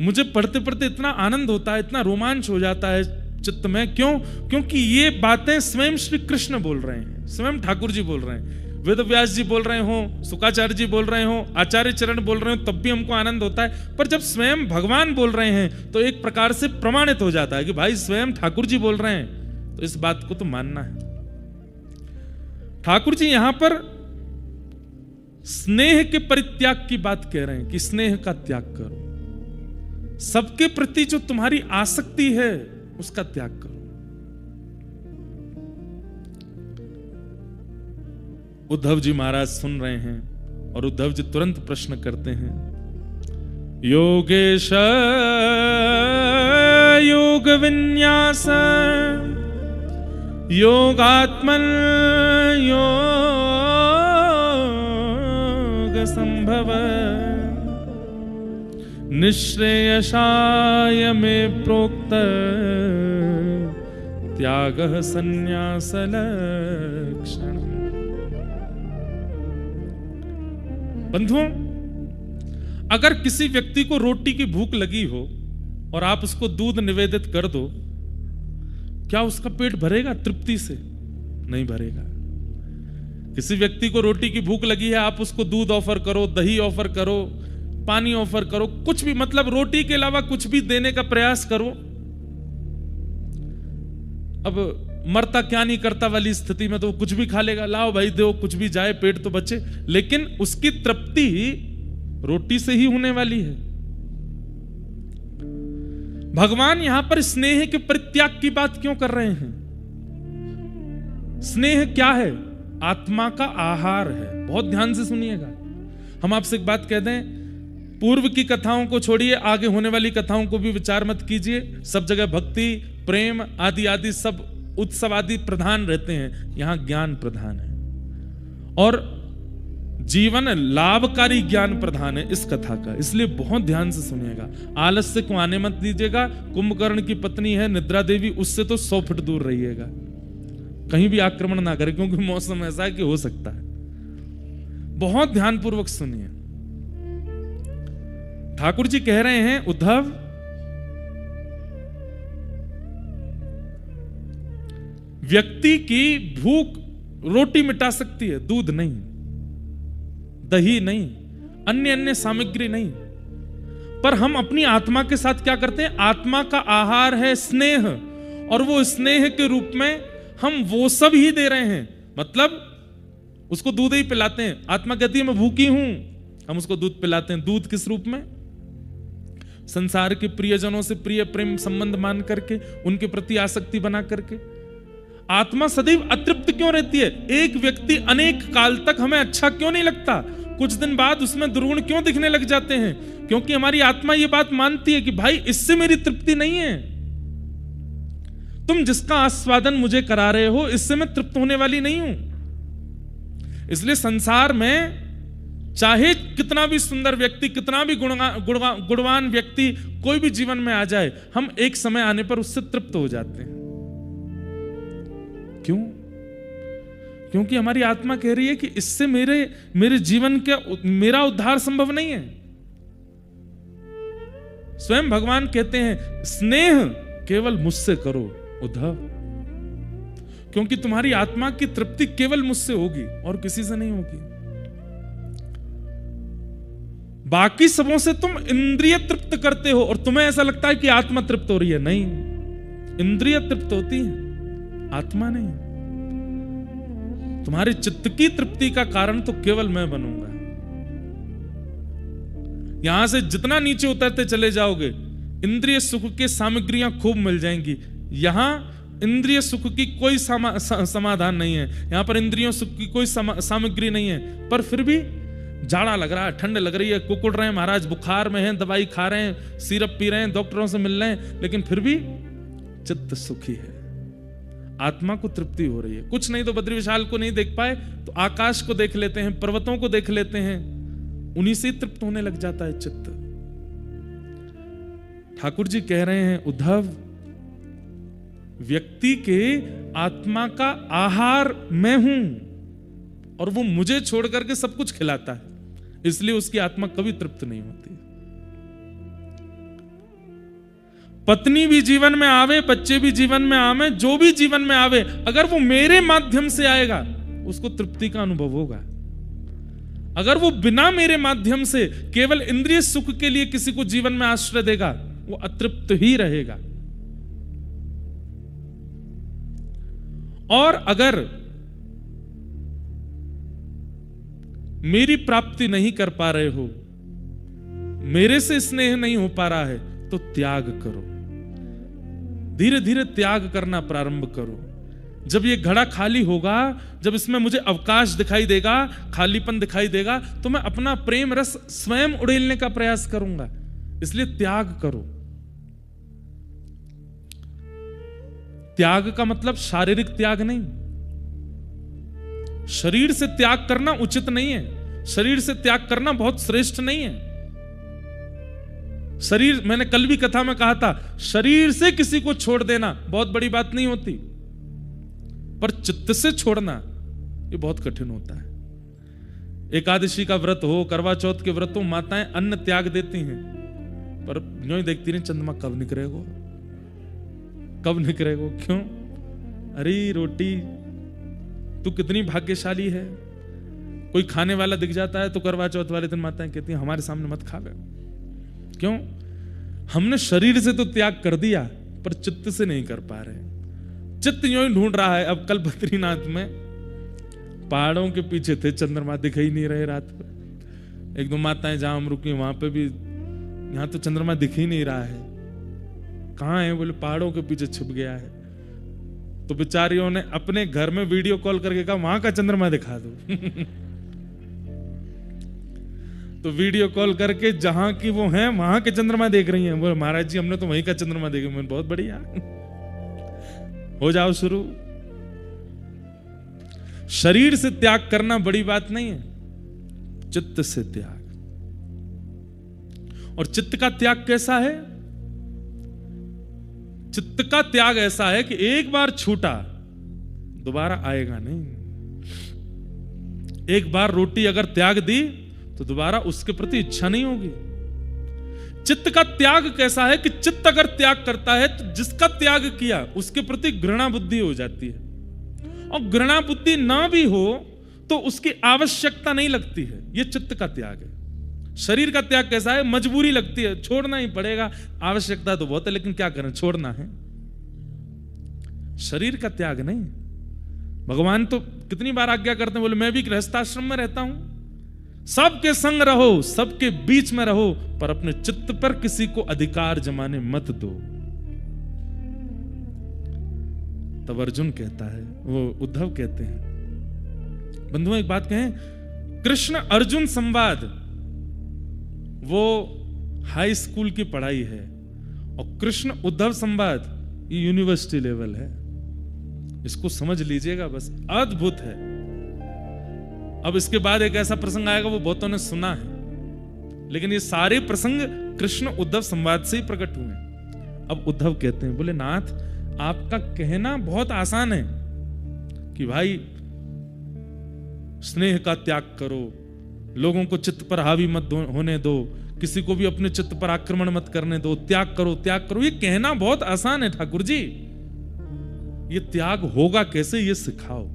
[SPEAKER 1] मुझे पढ़ते पढ़ते इतना आनंद होता है, इतना रोमांच हो जाता है चित्त में। क्यों? क्योंकि ये बातें स्वयं श्री कृष्ण बोल रहे हैं, स्वयं ठाकुर जी बोल रहे हैं। वेद व्यास जी बोल रहे हो, शुकाचार्य जी बोल रहे हो, आचार्य चरण बोल रहे हो, तब भी हमको आनंद होता है। पर जब स्वयं भगवान बोल रहे हैं तो एक प्रकार से प्रमाणित हो जाता है कि भाई स्वयं ठाकुर जी बोल रहे हैं, तो इस बात को तो मानना है। ठाकुर जी यहां पर स्नेह के परित्याग की बात कह रहे हैं कि स्नेह का त्याग करो। सबके प्रति जो तुम्हारी आसक्ति है उसका त्याग करो। उद्धव जी महाराज सुन रहे हैं और उद्धव जी तुरंत प्रश्न करते हैं, योगेश योग विन्यास योगात्मन योग संभव निश्रेयसाय में प्रोक्त त्यागः संन्यास लक्षण। बंधुओं, अगर किसी व्यक्ति को रोटी की भूख लगी हो और आप उसको दूध निवेदित कर दो, क्या उसका पेट भरेगा तृप्ति से? नहीं भरेगा। किसी व्यक्ति को रोटी की भूख लगी है, आप उसको दूध ऑफर करो, दही ऑफर करो, पानी ऑफर करो, कुछ भी, मतलब रोटी के अलावा कुछ भी देने का प्रयास करो। अब मरता क्या नहीं करता वाली स्थिति में तो वो कुछ भी खा लेगा, लाओ भाई दो, कुछ भी जाए, पेट तो बचे। लेकिन उसकी तृप्ति रोटी से ही होने वाली है। भगवान यहां पर स्नेह के परित्याग की बात क्यों कर रहे हैं? स्नेह क्या है? आत्मा का आहार है। बहुत ध्यान से सुनिएगा। हम आपसे एक बात कह दें, पूर्व की कथाओं को छोड़िए, आगे होने वाली कथाओं को भी विचार मत कीजिए। सब जगह भक्ति, प्रेम आदि आदि सब उत्सव आदि प्रधान रहते हैं, यहां ज्ञान प्रधान है और जीवन लाभकारी ज्ञान प्रधान है इस कथा का। इसलिए बहुत ध्यान से सुनिएगा। आलस्य को आने मत दीजिएगा। कुंभकर्ण की पत्नी है निद्रा देवी, उससे तो 100 फुट दूर रहिएगा, कहीं भी आक्रमण ना करे, क्योंकि मौसम ऐसा है कि हो सकता है। बहुत ध्यानपूर्वक सुनिए। ठाकुर जी कह रहे हैं, उद्धव, व्यक्ति की भूख रोटी मिटा सकती है, दूध नहीं, दही नहीं, अन्य अन्य सामग्री नहीं। पर हम अपनी आत्मा के साथ क्या करते हैं? आत्मा का आहार है स्नेह, और वो स्नेह के रूप में हम वो सब ही दे रहे हैं। मतलब उसको दूध ही पिलाते हैं। आत्मा कहती है मैं भूखी हूं, हम उसको दूध पिलाते हैं। दूध किस रूप में? संसार के प्रियजनों से प्रिय प्रेम संबंध मान करके, उनके प्रति आसक्ति बना करके। आत्मा सदैव अतृप्त क्यों रहती है? एक व्यक्ति अनेक काल तक हमें अच्छा क्यों नहीं लगता? कुछ दिन बाद उसमें दुर्गुण क्यों दिखने लग जाते हैं? क्योंकि हमारी आत्मा ये बात मानती है कि भाई इससे मेरी तृप्ति नहीं है। तुम जिसका आस्वादन मुझे करा रहे हो, इससे मैं तृप्त होने वाली नहीं हूं। इसलिए संसार में चाहे कितना भी सुंदर व्यक्ति, कितना भी गुणवान व्यक्ति कोई भी जीवन में आ जाए, हम एक समय आने पर उससे तृप्त हो जाते हैं। क्यों? क्योंकि हमारी आत्मा कह रही है कि इससे मेरे जीवन का मेरा उद्धार संभव नहीं है। स्वयं भगवान कहते हैं, स्नेह केवल मुझसे करो उद्धव, क्योंकि तुम्हारी आत्मा की तृप्ति केवल मुझसे होगी और किसी से नहीं होगी। बाकी सबों से तुम इंद्रिय तृप्त करते हो और तुम्हें ऐसा लगता है कि आत्मा तृप्त हो रही है। नहीं, इंद्रिय तृप्त होती है, आत्मा नहीं। तुम्हारे चित्त की तृप्ति का कारण तो केवल मैं बनूंगा। यहां से जितना नीचे उतरते चले जाओगे, इंद्रिय सुख के सामग्रियां खूब मिल जाएंगी। यहां इंद्रिय सुख की कोई समाधान नहीं है, यहां पर इंद्रियों सुख की कोई सामग्री नहीं है। पर फिर भी जाड़ा लग रहा है, ठंड लग रही है, कुकुड़ रहे हैं महाराज, बुखार में हैं, दवाई खा रहे हैं, सिरप पी रहे हैं, डॉक्टरों से मिल रहे हैं, लेकिन फिर भी चित्त सुखी है, आत्मा को तृप्ति हो रही है। कुछ नहीं तो बद्री विशाल को नहीं देख पाए तो आकाश को देख लेते हैं, पर्वतों को देख लेते हैं, उन्हीं से तृप्त होने लग जाता है चित्त। ठाकुर जी कह रहे हैं, उद्धव, व्यक्ति के आत्मा का आहार मैं हूं और वो मुझे छोड़ करके सब कुछ खिलाता है, इसलिए उसकी आत्मा कभी तृप्त नहीं होती। पत्नी भी जीवन में आवे, बच्चे भी जीवन में आवे, जो भी जीवन में आवे, अगर वो मेरे माध्यम से आएगा उसको तृप्ति का अनुभव होगा। अगर वो बिना मेरे माध्यम से केवल इंद्रिय सुख के लिए किसी को जीवन में आश्रय देगा, वो अतृप्त ही रहेगा। और अगर मेरी प्राप्ति नहीं कर पा रहे हो, मेरे से स्नेह नहीं हो पा रहा है, तो त्याग करो, धीरे धीरे त्याग करना प्रारंभ करो। जब ये घड़ा खाली होगा, जब इसमें मुझे अवकाश दिखाई देगा, खालीपन दिखाई देगा, तो मैं अपना प्रेम रस स्वयं उड़ेलने का प्रयास करूंगा। इसलिए त्याग करो। त्याग का मतलब शारीरिक त्याग नहीं, शरीर से त्याग करना उचित नहीं है, शरीर से त्याग करना बहुत श्रेष्ठ नहीं है। शरीर, मैंने कल भी कथा में कहा था, शरीर से किसी को छोड़ देना बहुत बड़ी बात नहीं होती, पर चित्त से छोड़ना ये बहुत कठिन होता है। एकादशी का व्रत हो, करवा चौथ के व्रत हो, माताएं अन्न त्याग देती हैं, पर यूं ही देखती नहीं चंद्रमा कब निकलेगो, कब निकलेगो। क्यों? अरे रोटी, तू कितनी भाग्यशाली है। कोई खाने वाला दिख जाता है तो करवा चौथ वाले दिन माताएं कहती हैं हमारे सामने मत खा गए। क्यों? हमने शरीर से तो त्याग कर दिया, पर चित्त से नहीं कर पा रहे। चित्त यूं ही ढूंढ रहा है। अब कल बद्रीनाथ में पहाड़ों के पीछे थे, चंद्रमा दिखाई नहीं रहे रात में। एक दो माताएं जहां हम रुकी वहां पे भी, यहां तो चंद्रमा दिख ही नहीं रहा है, कहां है? बोले पहाड़ों के पीछे छिप गया है। तो बेचारियों ने अपने घर में वीडियो कॉल करके कहा वहां का चंद्रमा दिखा दो। तो वीडियो कॉल करके जहां की वो हैं वहां के चंद्रमा देख रही हैं। बोले महाराज जी हमने तो वहीं का चंद्रमा देखा। मैंने बहुत बढ़िया, हो जाओ शुरू। शरीर से त्याग करना बड़ी बात नहीं है, चित्त से त्याग। और चित्त का त्याग कैसा है? चित्त का त्याग ऐसा है कि एक बार छूटा दोबारा आएगा नहीं। एक बार रोटी अगर त्याग दी तो दोबारा उसके प्रति इच्छा नहीं होगी। चित्त का त्याग कैसा है कि चित्त अगर त्याग करता है तो जिसका त्याग किया उसके प्रति घृणा बुद्धि हो जाती है, और घृणा बुद्धि ना भी हो तो उसकी आवश्यकता नहीं लगती है। यह चित्त का त्याग है। शरीर का त्याग कैसा है? मजबूरी लगती है, छोड़ना ही पड़ेगा, आवश्यकता तो बहुत है लेकिन क्या करें, छोड़ना है। शरीर का त्याग नहीं। भगवान तो कितनी बार आज्ञा करते हैं, बोले मैं भी गृहस्थाश्रम में रहता हूं, सबके संग रहो, सबके बीच में रहो, पर अपने चित्त पर किसी को अधिकार जमाने मत दो। तब अर्जुन कहता है, वो उद्धव कहते हैं, बंधुओं एक बात कहें, कृष्ण अर्जुन संवाद वो हाई स्कूल की पढ़ाई है, और कृष्ण उद्धव संवाद ये यूनिवर्सिटी लेवल है। इसको समझ लीजिएगा, बस अद्भुत है। अब इसके बाद एक ऐसा प्रसंग आएगा वो बहुतों ने सुना है, लेकिन ये सारे प्रसंग कृष्ण उद्धव संवाद से ही प्रकट हुए। अब उद्धव कहते हैं, बोले नाथ आपका कहना बहुत आसान है कि भाई स्नेह का त्याग करो, लोगों को चित्त पर हावी मत होने दो, किसी को भी अपने चित्त पर आक्रमण मत करने दो, त्याग करो त्याग करो। ये कहना बहुत आसान है ठाकुर जी, ये त्याग होगा कैसे ये सिखाओ।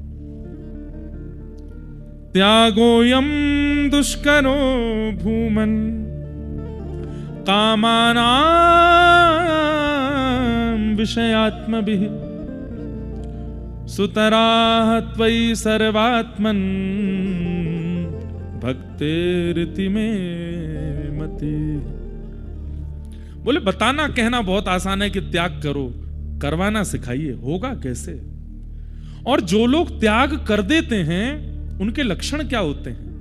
[SPEAKER 1] त्यागोयम दुष्करो भूमन कामानां विषयात्मभिः सुतराः त्वयि सर्वात्मन् भक्तेरिति मे मति। बोले बताना कहना बहुत आसान है कि त्याग करो, करवाना सिखाइए, होगा कैसे। और जो लोग त्याग कर देते हैं उनके लक्षण क्या होते हैं?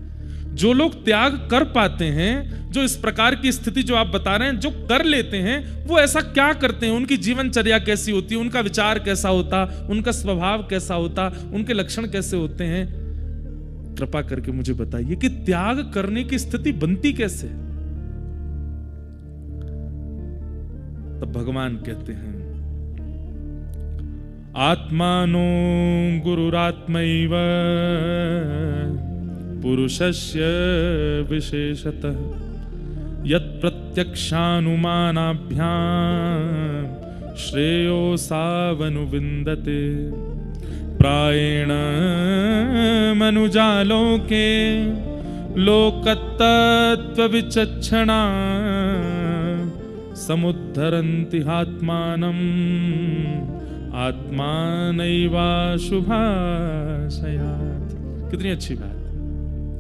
[SPEAKER 1] जो लोग त्याग कर पाते हैं, जो इस प्रकार की स्थिति जो आप बता रहे हैं, जो कर लेते हैं, वो ऐसा क्या करते हैं? उनकी जीवनचर्या कैसी होती है, उनका विचार कैसा होता, उनका स्वभाव कैसा होता, उनके लक्षण कैसे होते हैं? कृपा करके मुझे बताइए कि त्याग करने की स्थिति बनती कैसे? तब भगवान कहते हैं, आत्मानो गुरुरात्मैव पुरुषस्य विशेषतः यत् प्रत्यक्षानुमानाभ्यां श्रेयो सावनुविन्दते प्रायेण मनुजालोके लोकतत्त्वविचक्षणा समुद्धरन्ति आत्मानम् आत्मानैवाशुभाशयात्। कितनी अच्छी बात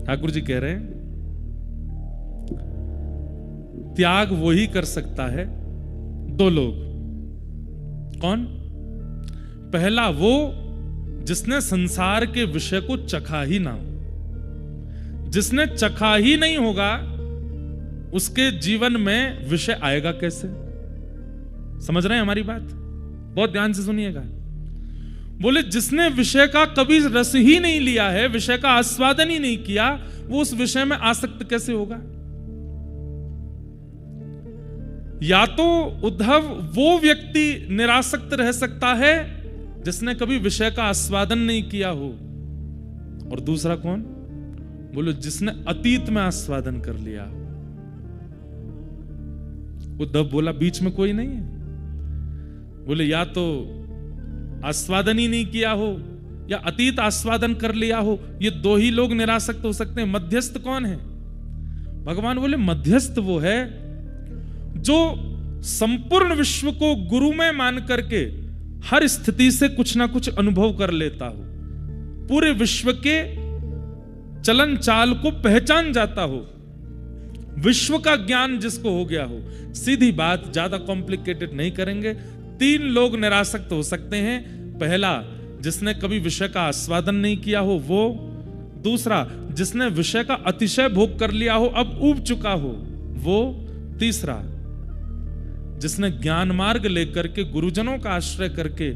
[SPEAKER 1] ठाकुर जी कह रहे हैं। त्याग वो ही कर सकता है, दो लोग। कौन? पहला वो जिसने संसार के विषय को चखा ही ना हो। जिसने चखा ही नहीं होगा उसके जीवन में विषय आएगा कैसे? समझ रहे हैं हमारी बात? बहुत ध्यान से सुनिएगा। बोले जिसने विषय का कभी रस ही नहीं लिया है, विषय का आस्वादन ही नहीं किया, वो उस विषय में आसक्त कैसे होगा? या तो उद्धव वो व्यक्ति निरासक्त रह सकता है जिसने कभी विषय का आस्वादन नहीं किया हो, और दूसरा कौन? बोलो जिसने अतीत में आस्वादन कर लिया हो। उद्धव बोला बीच में कोई नहीं है। बोले या तो आस्वादन ही नहीं किया हो या अतीत आस्वादन कर लिया हो, ये दो ही लोग निरासक्त हो सकते हैं। मध्यस्थ कौन है? भगवान बोले मध्यस्थ वो है जो संपूर्ण विश्व को गुरु में मान करके हर स्थिति से कुछ ना कुछ अनुभव कर लेता हो, पूरे विश्व के चलन चाल को पहचान जाता हो, विश्व का ज्ञान जिसको हो गया हो। सीधी बात, ज्यादा कॉम्प्लिकेटेड नहीं करेंगे। 3 लोग निरासक्त हो सकते हैं। पहला, जिसने कभी विषय का आस्वादन नहीं किया हो वो। दूसरा, जिसने विषय का अतिशय भोग कर लिया हो, अब ऊब चुका हो वो। तीसरा, जिसने ज्ञान मार्ग लेकर के गुरुजनों का आश्रय करके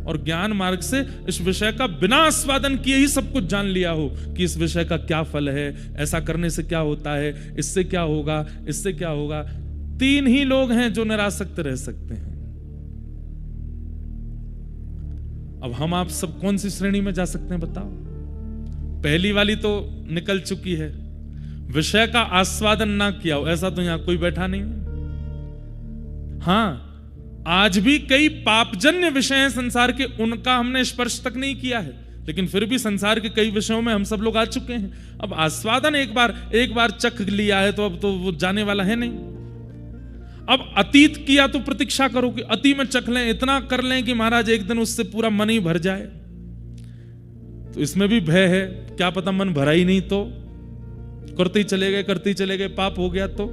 [SPEAKER 1] और ज्ञान मार्ग से इस विषय का बिना आस्वादन किए ही सब कुछ जान लिया हो कि इस विषय का क्या फल है, ऐसा करने से क्या होता है, इससे क्या होगा, इससे क्या होगा। 3 ही लोग हैं जो निरासक्त रह सकते हैं। अब हम आप सब कौन सी श्रेणी में जा सकते हैं बताओ? पहली वाली तो निकल चुकी है, विषय का आस्वादन ना किया हो, ऐसा तो यहां कोई बैठा नहीं है। हाँ, आज भी कई पापजन्य विषय हैं संसार के, उनका हमने स्पर्श तक नहीं किया है, लेकिन फिर भी संसार के कई विषयों में हम सब लोग आ चुके हैं। अब आस्वादन एक बार चख लिया है तो अब तो वो जाने वाला है नहीं। अब अतीत किया तो प्रतीक्षा करो कि अति में चख लें, इतना कर लें कि महाराज एक दिन उससे पूरा मन ही भर जाए। तो इसमें भी भय है, क्या पता मन भरा ही नहीं तो करते ही चले गए, पाप हो गया। तो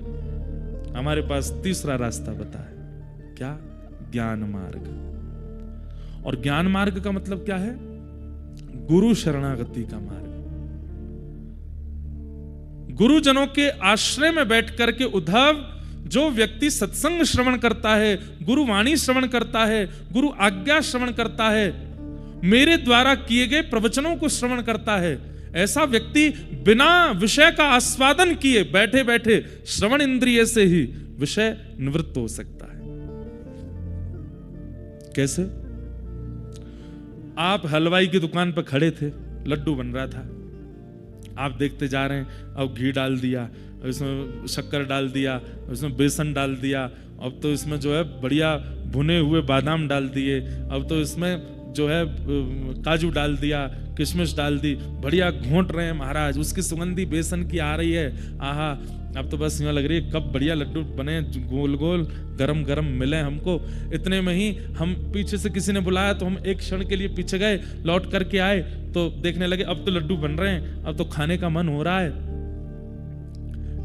[SPEAKER 1] हमारे पास तीसरा रास्ता बताया, क्या? ज्ञान मार्ग। और ज्ञान मार्ग का मतलब क्या है? गुरु शरणागति का मार्ग। गुरुजनों के आश्रय में बैठ करके उद्धव, जो व्यक्ति सत्संग श्रवण करता है, गुरु वाणी श्रवण करता है, गुरु आज्ञा श्रवण करता है, मेरे द्वारा किए गए प्रवचनों को श्रवण करता है, ऐसा व्यक्ति बिना विषय का आस्वादन किए बैठे बैठे श्रवण इंद्रिय से ही विषय निवृत्त हो सकता है। कैसे? आप हलवाई की दुकान पर खड़े थे, लड्डू बन रहा था, आप देखते जा रहे हैं, अब घी डाल दिया, इसमें शक्कर डाल दिया, इसमें बेसन डाल दिया, अब तो इसमें जो है बढ़िया भुने हुए बादाम डाल दिए, अब तो इसमें जो है काजू डाल दिया, किशमिश डाल दी, बढ़िया घोंट रहे हैं महाराज, उसकी सुगंधी बेसन की आ रही है। आहा, अब तो बस यूं लग रही है कब बढ़िया लड्डू बने, गोल गोल गरम गरम मिले हमको। इतने में ही हम पीछे से किसी ने बुलाया तो हम एक क्षण के लिए पीछे गए, लौट करके आए तो देखने लगे अब तो लड्डू बन रहे हैं, अब तो खाने का मन हो रहा है।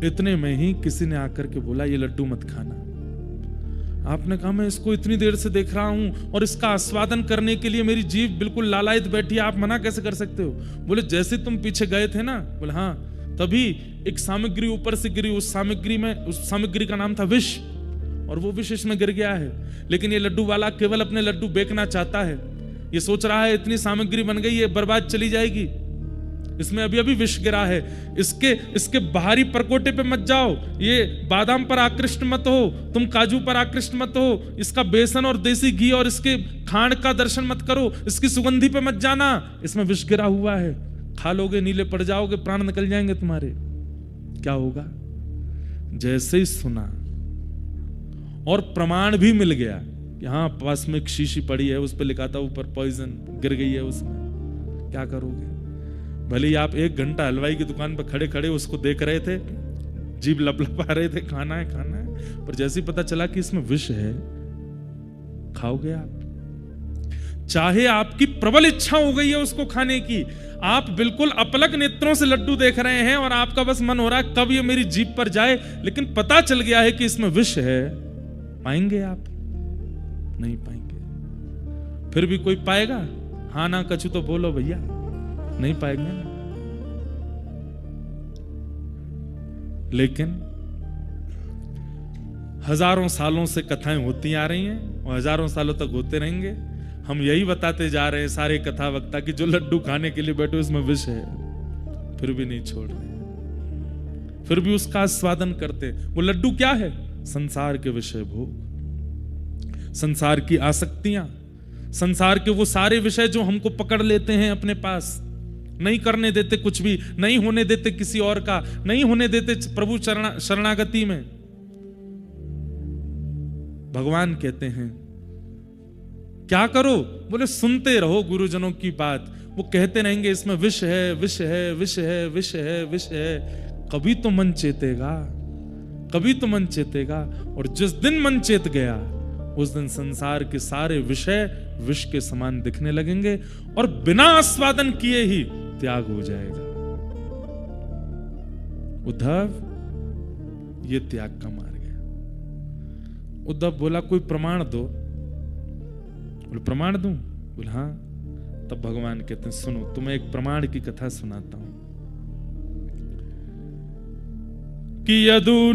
[SPEAKER 1] इतने में ही किसी ने आकर के बोला ये लड्डू मत खाना। आपने कहा मैं इसको इतनी देर से देख रहा हूं और इसका आस्वादन करने के लिए मेरी जीभ बिल्कुल लालायित बैठी है, आप मना कैसे कर सकते हो? बोले जैसे तुम पीछे गए थे ना, बोले हाँ, तभी एक सामग्री ऊपर से गिरी, उस सामग्री का नाम था विष, और वो विष इसमें गिर गया है। लेकिन ये लड्डू वाला केवल अपने लड्डू बेचना चाहता है, ये सोच रहा है इतनी सामग्री बन गई है बर्बाद चली जाएगी, इसमें अभी अभी विष गिरा है, इसके बाहरी परकोटे पे मत जाओ, ये बादाम पर आकृष्ट मत हो, तुम काजू पर आकृष्ट मत हो, इसका बेसन और देसी घी और इसके खांड का दर्शन मत करो, इसकी सुगंधी पे मत जाना, इसमें विष गिरा हुआ है, खा लोगे नीले पड़ जाओगे, प्राण निकल जाएंगे तुम्हारे। क्या होगा? जैसे ही सुना और प्रमाण भी मिल गया कि हाँ पास में एक शीशी पड़ी है, उस पर लिखा था ऊपर पॉइजन गिर गई है उसमें, क्या करोगे? भले ही आप 1 घंटा हलवाई की दुकान पर खड़े खड़े उसको देख रहे थे, जीभ लपलपा रहे थे, खाना है खाना है, पर जैसे ही पता चला कि इसमें विष है, खाओगे आप? चाहे आपकी प्रबल इच्छा हो गई है उसको खाने की, आप बिल्कुल अपलक नेत्रों से लड्डू देख रहे हैं और आपका बस मन हो रहा है कब ये मेरी जीभ पर जाए, लेकिन पता चल गया है कि इसमें विष है, पाएंगे आप? नहीं पाएंगे। फिर भी कोई पाएगा? हाँ ना कछु तो बोलो भैया, नहीं पाएंगे ना। लेकिन हजारों सालों से कथाएं होती आ रही हैं और हजारों सालों तक होते रहेंगे। हम यही बताते जा रहे हैं सारे कथा वक्ता कि जो लड्डू खाने के लिए बैठे इसमें विष है, फिर भी नहीं छोड़ रहे, फिर भी उसका आस्वादन करते। वो लड्डू क्या है? संसार के विषय भोग, संसार की आसक्तियां, संसार के वो सारे विषय जो हमको पकड़ लेते हैं अपने पास, नहीं करने देते कुछ भी, नहीं होने देते किसी और का, नहीं होने देते प्रभु शरणागति में। भगवान कहते हैं क्या करो? बोले सुनते रहो गुरुजनों की बात। वो कहते रहेंगे इसमें विष है, विष है, विष है, विष है, विष है। कभी तो मन चेतेगा, कभी तो मन चेतेगा। और जिस दिन मन चेत गया उस दिन संसार के सारे विषय विष के समान दिखने लगेंगे और बिना आस्वादन किए ही त्याग हो जाएगा। उद्धव, ये त्याग का मार्ग है। उद्धव बोला कोई प्रमाण दो। बोले प्रमाण दूं? बोले हाँ। तब भगवान कहते हैं सुनो, तुम्हें एक प्रमाण की कथा सुनाता हूं कि यदुनैव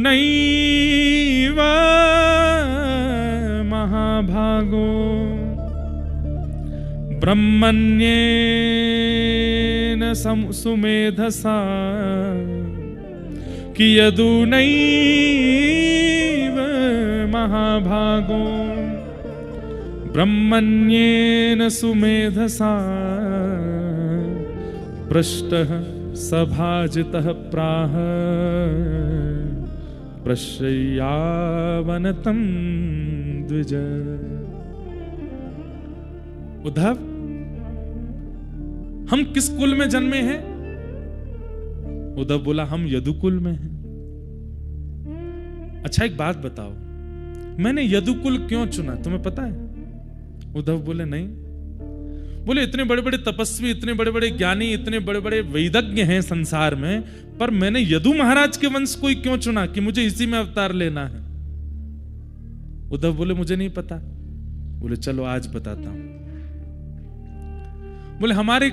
[SPEAKER 1] महाभागो ब्रह्मण्येन सुमेधसा, कि यदुनैव महाभागो ब्रह्मण्येन सुमेधसा, पृष्टः सभाजितः प्राह प्रश्रयावनतं द्विज। उद्धव, हम किस कुल में जन्मे हैं? उद्धव बोला हम यदुकुल में हैं। अच्छा एक बात बताओ, मैंने यदुकुल क्यों चुना, तुम्हें पता है? उद्धव बोले नहीं। बोले इतने बड़े बड़े तपस्वी, इतने बड़े बड़े ज्ञानी, इतने बड़े बड़े वैदज्ञ हैं संसार में, पर मैंने यदु महाराज के वंश को ही क्यों चुना कि मुझे इसी में अवतार लेना है? उद्धव बोले मुझे नहीं पता। बोले चलो आज बताता हूं। बोले हमारे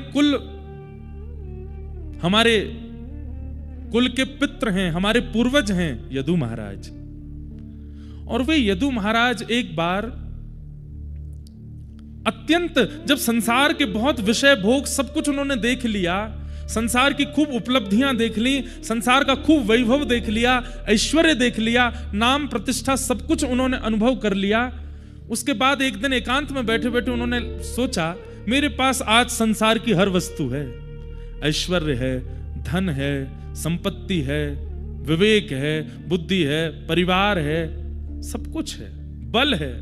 [SPEAKER 1] कुल के पित्र हैं, हमारे पूर्वज हैं यदु महाराज। और वे यदु महाराज एक बार अत्यंत, जब संसार के बहुत विषय भोग सब कुछ उन्होंने देख लिया, संसार की खूब उपलब्धियां देख ली, संसार का खूब वैभव देख लिया, ऐश्वर्य देख लिया, नाम प्रतिष्ठा सब कुछ उन्होंने अनुभव कर लिया। उसके बाद एक दिन एकांत में बैठे बैठे उन्होंने सोचा मेरे पास आज संसार की हर वस्तु है, ऐश्वर्य है, धन है, संपत्ति है, विवेक है, बुद्धि है, परिवार है, सब कुछ है, बल है।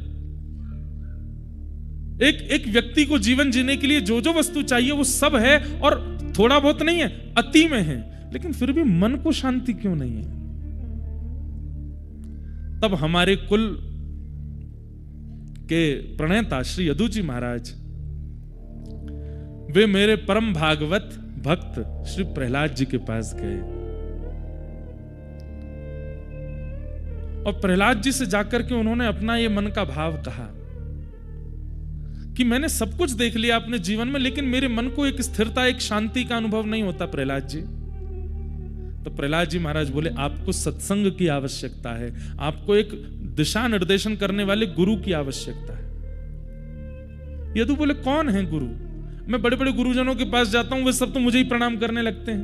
[SPEAKER 1] एक व्यक्ति को जीवन जीने के लिए जो जो वस्तु चाहिए वो सब है, और थोड़ा बहुत नहीं है, अति में है, लेकिन फिर भी मन को शांति क्यों नहीं है? तब हमारे कुल के प्रणेता श्री यदु जी महाराज, वे मेरे परम भागवत भक्त श्री प्रहलाद जी के पास गए और प्रहलाद जी से जाकर के उन्होंने अपना ये मन का भाव कहा कि मैंने सब कुछ देख लिया अपने जीवन में, लेकिन मेरे मन को एक स्थिरता, एक शांति का अनुभव नहीं होता प्रहलाद जी। तो प्रहलाद जी महाराज बोले आपको सत्संग की आवश्यकता है, आपको एक दिशा निर्देशन करने वाले गुरु की आवश्यकता है। यदु बोले कौन है गुरु? मैं बड़े बड़े गुरुजनों के पास जाता हूं, वे सब तो मुझे ही प्रणाम करने लगते हैं,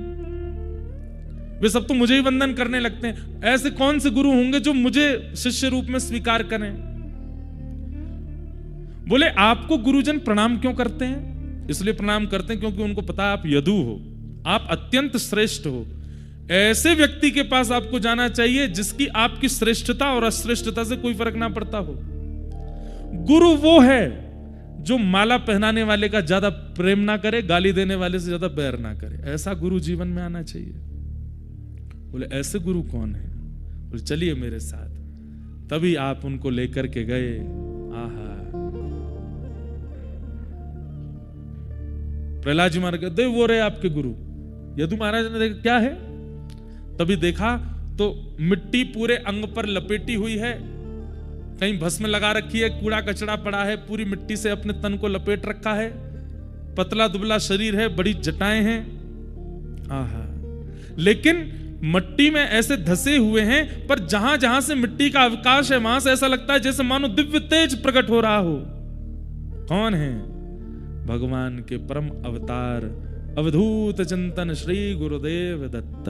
[SPEAKER 1] वे सब तो मुझे ही वंदन करने लगते हैं। ऐसे कौन से गुरु होंगे जो मुझे शिष्य रूप में स्वीकार करें? बोले आपको गुरुजन प्रणाम क्यों करते हैं? इसलिए प्रणाम करते हैं क्योंकि उनको पता है आप यदु हो, आप अत्यंत श्रेष्ठ हो। ऐसे व्यक्ति के पास आपको जाना चाहिए जिसकी आपकी श्रेष्ठता और अश्रेष्ठता से कोई फर्क ना पड़ता हो। गुरु वो है जो माला पहनाने वाले का ज्यादा प्रेम ना करे, गाली देने वाले से ज्यादा बैर ना करे। ऐसा गुरु जीवन में आना चाहिए। बोले ऐसे गुरु कौन है? बोले चलिए मेरे साथ। तभी आप उनको लेकर के गए। आहा, प्रहलाद जी महाराज कहते वो रहे आपके गुरु। यदु महाराज ने देखा क्या है, तभी देखा तो मिट्टी पूरे अंग पर लपेटी हुई है, कहीं भस्म लगा रखी है, कूड़ा कचड़ा पड़ा है, पूरी मिट्टी से अपने तन को लपेट रखा है, पतला दुबला शरीर है, बड़ी जटाएं हैं। आहा, लेकिन मिट्टी में ऐसे धसे हुए हैं, पर जहां जहां से मिट्टी का अवकाश है वहां से ऐसा लगता है जैसे मानो दिव्य तेज प्रकट हो रहा हो। कौन है? भगवान के परम अवतार अवधूत चिंतन श्री गुरुदेव दत्त,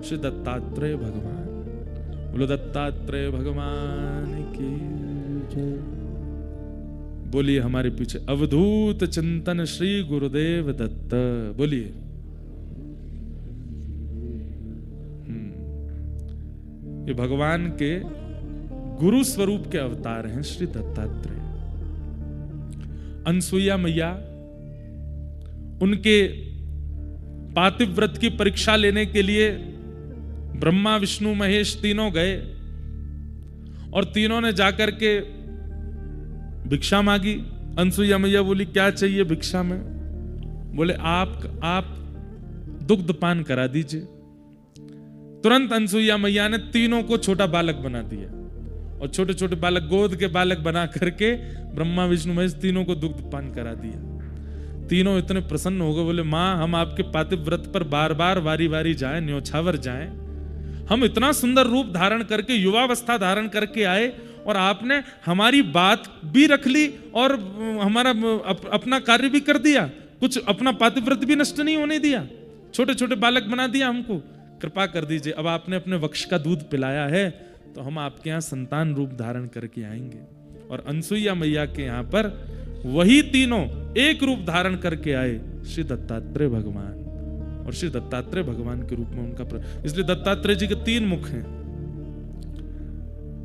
[SPEAKER 1] श्री दत्तात्रेय भगवान। बोलो दत्तात्रेय भगवान की जय। बोलिए हमारे पीछे अवधूत चिंतन श्री गुरुदेव दत्त, बोलिए। ये भगवान के गुरु स्वरूप के अवतार हैं श्री दत्तात्रेय। अनसुईया मैया उनके पातिव्रत की परीक्षा लेने के लिए ब्रह्मा विष्णु महेश तीनों गए और तीनों ने जाकर के भिक्षा मांगी। अनसुईया मैया बोली क्या चाहिए भिक्षा में? बोले आप दुग्ध पान करा दीजिए। तुरंत अनसुईया मैया ने तीनों को छोटा बालक बना दिया और छोटे छोटे बालक, गोद के बालक बना करके ब्रह्मा विष्णु महेश तीनों को दुग्ध पान करा दिया। तीनों इतने प्रसन्न हो गए, बोले मां हम आपके पातिव्रत पर बार बार वारी वारी जाएं, न्योछावर जाएं। हम इतना सुंदर रूप धारण करके, युवावस्था धारण करके आए और आपने हमारी बात भी रख ली और हमारा अपना कार्य भी कर दिया, कुछ अपना पातिव्रत भी नष्ट नहीं होने दिया, छोटे छोटे बालक बना दिया हमको। कृपा कर दीजिए, अब आपने अपने वक्ष का दूध पिलाया है तो हम आपके यहाँ संतान रूप धारण करके आएंगे। और अनसुईया मैया के यहाँ पर वही तीनों एक रूप धारण करके आए, श्री दत्तात्रेय भगवान। और श्री दत्तात्रेय भगवान के रूप में उनका इसलिए दत्तात्रेय जी के 3 मुख हैं,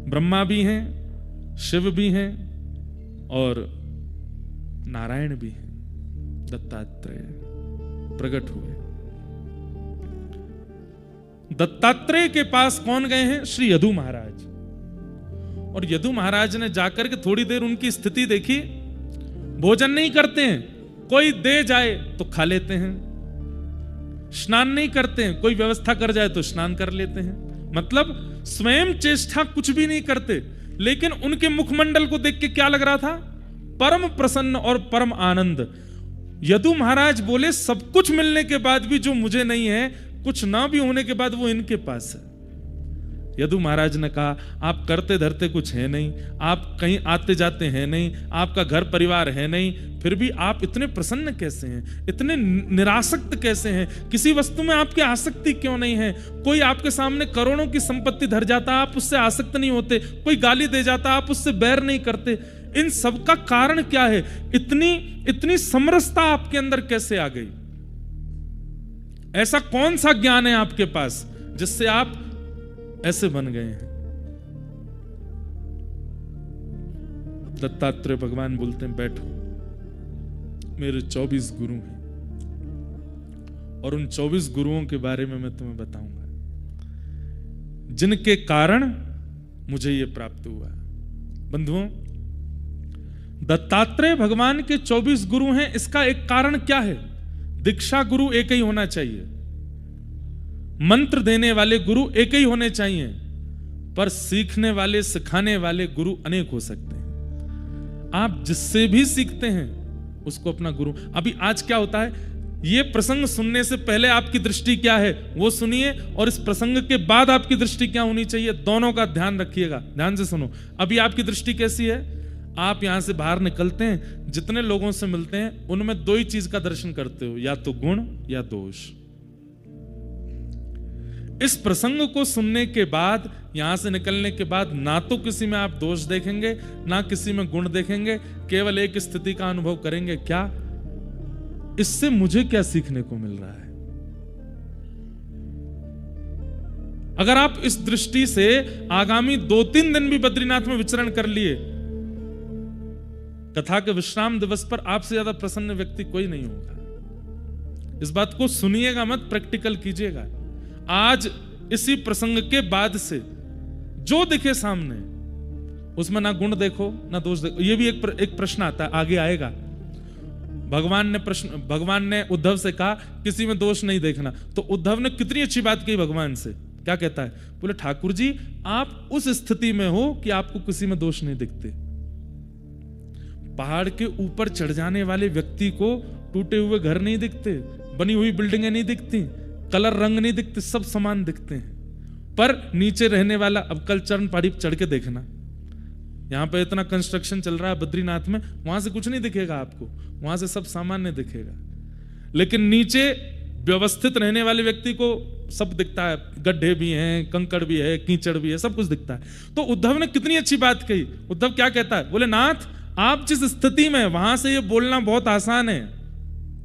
[SPEAKER 1] ब्रह्मा भी हैं, शिव भी हैं और नारायण भी हैं। दत्तात्रेय प्रकट हुए। दत्तात्रेय के पास कौन गए हैं? श्री यदु महाराज। और यदु महाराज ने जाकर के थोड़ी देर उनकी स्थिति देखी। भोजन नहीं करते हैं, कोई दे जाए तो खा लेते हैं। स्नान नहीं करते हैं, कोई व्यवस्था कर जाए तो स्नान कर लेते हैं। मतलब स्वयं चेष्टा कुछ भी नहीं करते। लेकिन उनके मुखमंडल को देख के क्या लग रहा था? परम प्रसन्न और परम आनंद। यदु महाराज बोले सब कुछ मिलने के बाद भी जो मुझे नहीं है, कुछ ना भी होने के बाद वो इनके पास है। यदु महाराज ने कहा आप करते धरते कुछ है नहीं, आप कहीं आते जाते हैं नहीं, आपका घर परिवार है नहीं, फिर भी आप इतने प्रसन्न कैसे हैं, इतने निरासक्त कैसे हैं? किसी वस्तु में आपकी आसक्ति क्यों नहीं है? कोई आपके सामने करोड़ों की संपत्ति धर जाता, आप उससे आसक्त नहीं होते। कोई गाली दे जाता, आप उससे बैर नहीं करते। इन सब का कारण क्या है? इतनी समरसता आपके अंदर कैसे आ गई? ऐसा कौन सा ज्ञान है आपके पास जिससे आप ऐसे बन गए हैं? दत्तात्रेय भगवान बोलते हैं बैठो, मेरे 24 गुरु हैं और उन 24 गुरुओं के बारे में मैं तुम्हें बताऊंगा जिनके कारण मुझे यह प्राप्त हुआ। बंधुओं, दत्तात्रेय भगवान के 24 गुरु हैं। इसका एक कारण क्या है? दीक्षा गुरु एक ही होना चाहिए, मंत्र देने वाले गुरु एक ही होने चाहिए, पर सीखने वाले सिखाने वाले गुरु अनेक हो सकते हैं। आप जिससे भी सीखते हैं उसको अपना गुरु। अभी आज क्या होता है, ये प्रसंग सुनने से पहले आपकी दृष्टि क्या है वो सुनिए, और इस प्रसंग के बाद आपकी दृष्टि क्या होनी चाहिए, दोनों का ध्यान रखिएगा। ध्यान से सुनो। अभी आपकी दृष्टि कैसी है? आप यहां से बाहर निकलते हैं, जितने लोगों से मिलते हैं उनमें 2 ही चीज का दर्शन करते हो, या तो गुण या दोष। इस प्रसंग को सुनने के बाद, यहां से निकलने के बाद, ना तो किसी में आप दोष देखेंगे ना किसी में गुण देखेंगे, केवल एक स्थिति का अनुभव करेंगे, क्या इससे मुझे क्या सीखने को मिल रहा है। अगर आप इस दृष्टि से आगामी 2-3 दिन भी बद्रीनाथ में विचरण कर लिए, कथा के विश्राम दिवस पर आपसे ज्यादा प्रसन्न व्यक्ति कोई नहीं होगा। इस बात को सुनिएगा मत, प्रैक्टिकल कीजिएगा। आज इसी प्रसंग के बाद से जो दिखे सामने, उसमें ना गुण देखो ना दोष देखो। ये भी एक प्रश्न आता है, आगे आएगा। भगवान ने उद्धव से कहा किसी में दोष नहीं देखना, तो उद्धव ने कितनी अच्छी बात कही भगवान से। क्या कहता है? बोले ठाकुर जी आप उस स्थिति में हो कि आपको किसी में दोष नहीं दिखते। पहाड़ के ऊपर चढ़ जाने वाले व्यक्ति को टूटे हुए घर नहीं दिखते, बनी हुई बिल्डिंगें नहीं दिखती, कलर रंग नहीं दिखते, सब समान दिखते हैं। पर नीचे रहने वाला, अब कल चरण पहाड़ी चढ़ के देखना, यहाँ पे इतना कंस्ट्रक्शन चल रहा है बद्रीनाथ में, वहां से कुछ नहीं दिखेगा आपको, वहां से सब सामान्य दिखेगा, लेकिन नीचे व्यवस्थित रहने वाले व्यक्ति को सब दिखता है, गड्ढे भी हैं, कंकड़ भी है, कीचड़ भी है, सब कुछ दिखता है। तो उद्धव ने कितनी अच्छी बात कही। उद्धव क्या कहता है, बोले नाथ आप जिस स्थिति में, वहां से ये बोलना बहुत आसान है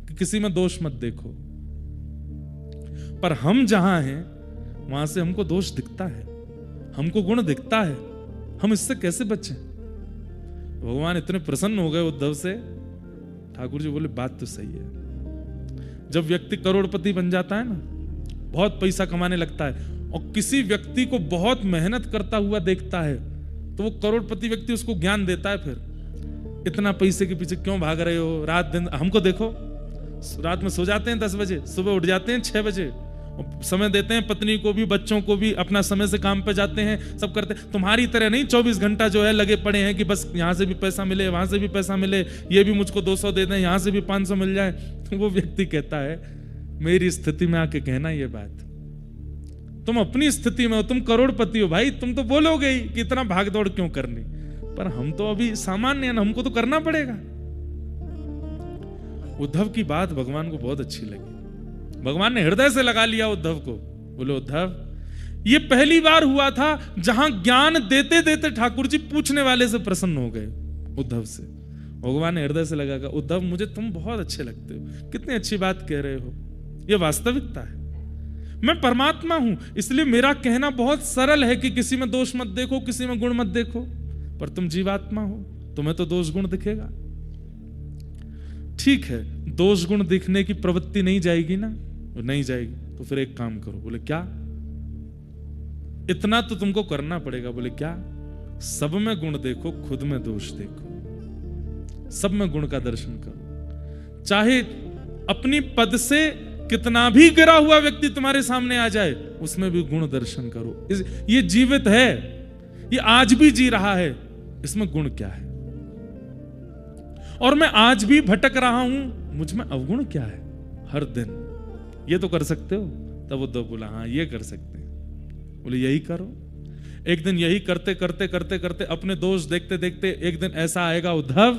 [SPEAKER 1] कि किसी में दोष मत देखो, पर हम जहां हैं वहां से हमको दोष दिखता है, हमको गुण दिखता है, हम इससे कैसे बचें। भगवान इतने प्रसन्न हो गए उद्धव से, ठाकुर जी बोले बात तो सही है। जब व्यक्ति करोड़पति बन जाता है ना, बहुत पैसा कमाने लगता है, और किसी व्यक्ति को बहुत मेहनत करता हुआ देखता है, तो वो करोड़पति व्यक्ति उसको ज्ञान देता है, फिर इतना पैसे के पीछे क्यों भाग रहे हो, रात दिन हमको देखो, रात में सो जाते हैं 10 बजे, सुबह उठ जाते हैं 6 बजे, समय देते हैं पत्नी को भी, बच्चों को भी, अपना समय से काम पे जाते हैं, सब करते हैं। तुम्हारी तरह नहीं 24 घंटा जो है लगे पड़े हैं कि बस यहां से भी पैसा मिले, वहां से भी पैसा मिले, ये भी मुझको 200 दे दें, यहां से भी 500 मिल जाए। तो वो व्यक्ति कहता है मेरी स्थिति में आके कहना ये बात, तुम अपनी स्थिति में हो, तुम करोड़पति हो भाई, तुम तो बोलोगे ही कि इतना भागदौड़ क्यों करनी, पर हम तो अभी सामान्य हैं, हमको तो करना पड़ेगा। उद्धव की बात भगवान को बहुत अच्छी लगी, भगवान ने हृदय से लगा लिया उद्धव को। बोले उद्धव, ये पहली बार हुआ था जहां ज्ञान देते देते ठाकुर जी पूछने वाले से प्रसन्न हो गए उद्धव से। भगवान ने हृदय से लगा, उद्धव मुझे तुम बहुत अच्छे लगते हो, कितनी अच्छी बात कह रहे हो, ये वास्तविकता है। मैं परमात्मा हूं, इसलिए मेरा कहना बहुत सरल है कि किसी में दोष मत देखो, किसी में गुण मत देखो, पर तुम जीवात्मा हो, तुम्हें तो दोष गुण दिखेगा। ठीक है, दोष गुण दिखने की प्रवृत्ति नहीं जाएगी ना, नहीं जाएगी तो फिर एक काम करो। बोले क्या, इतना तो तुमको करना पड़ेगा। बोले क्या, सब में गुण देखो, खुद में दोष देखो, सब में गुण का दर्शन करो। चाहे अपनी पद से कितना भी गिरा हुआ व्यक्ति तुम्हारे सामने आ जाए, उसमें भी गुण दर्शन करो। ये जीवित है, ये आज भी जी रहा है, इसमें गुण क्या है। और मैं आज भी भटक रहा हूं, मुझ में अवगुण क्या है हर दिन, ये तो कर सकते हो। तब उद्धव बोला हाँ ये कर सकते हैं। बोले यही करो। एक दिन यही करते करते करते करते अपने दोष देखते देखते एक दिन ऐसा आएगा उद्धव,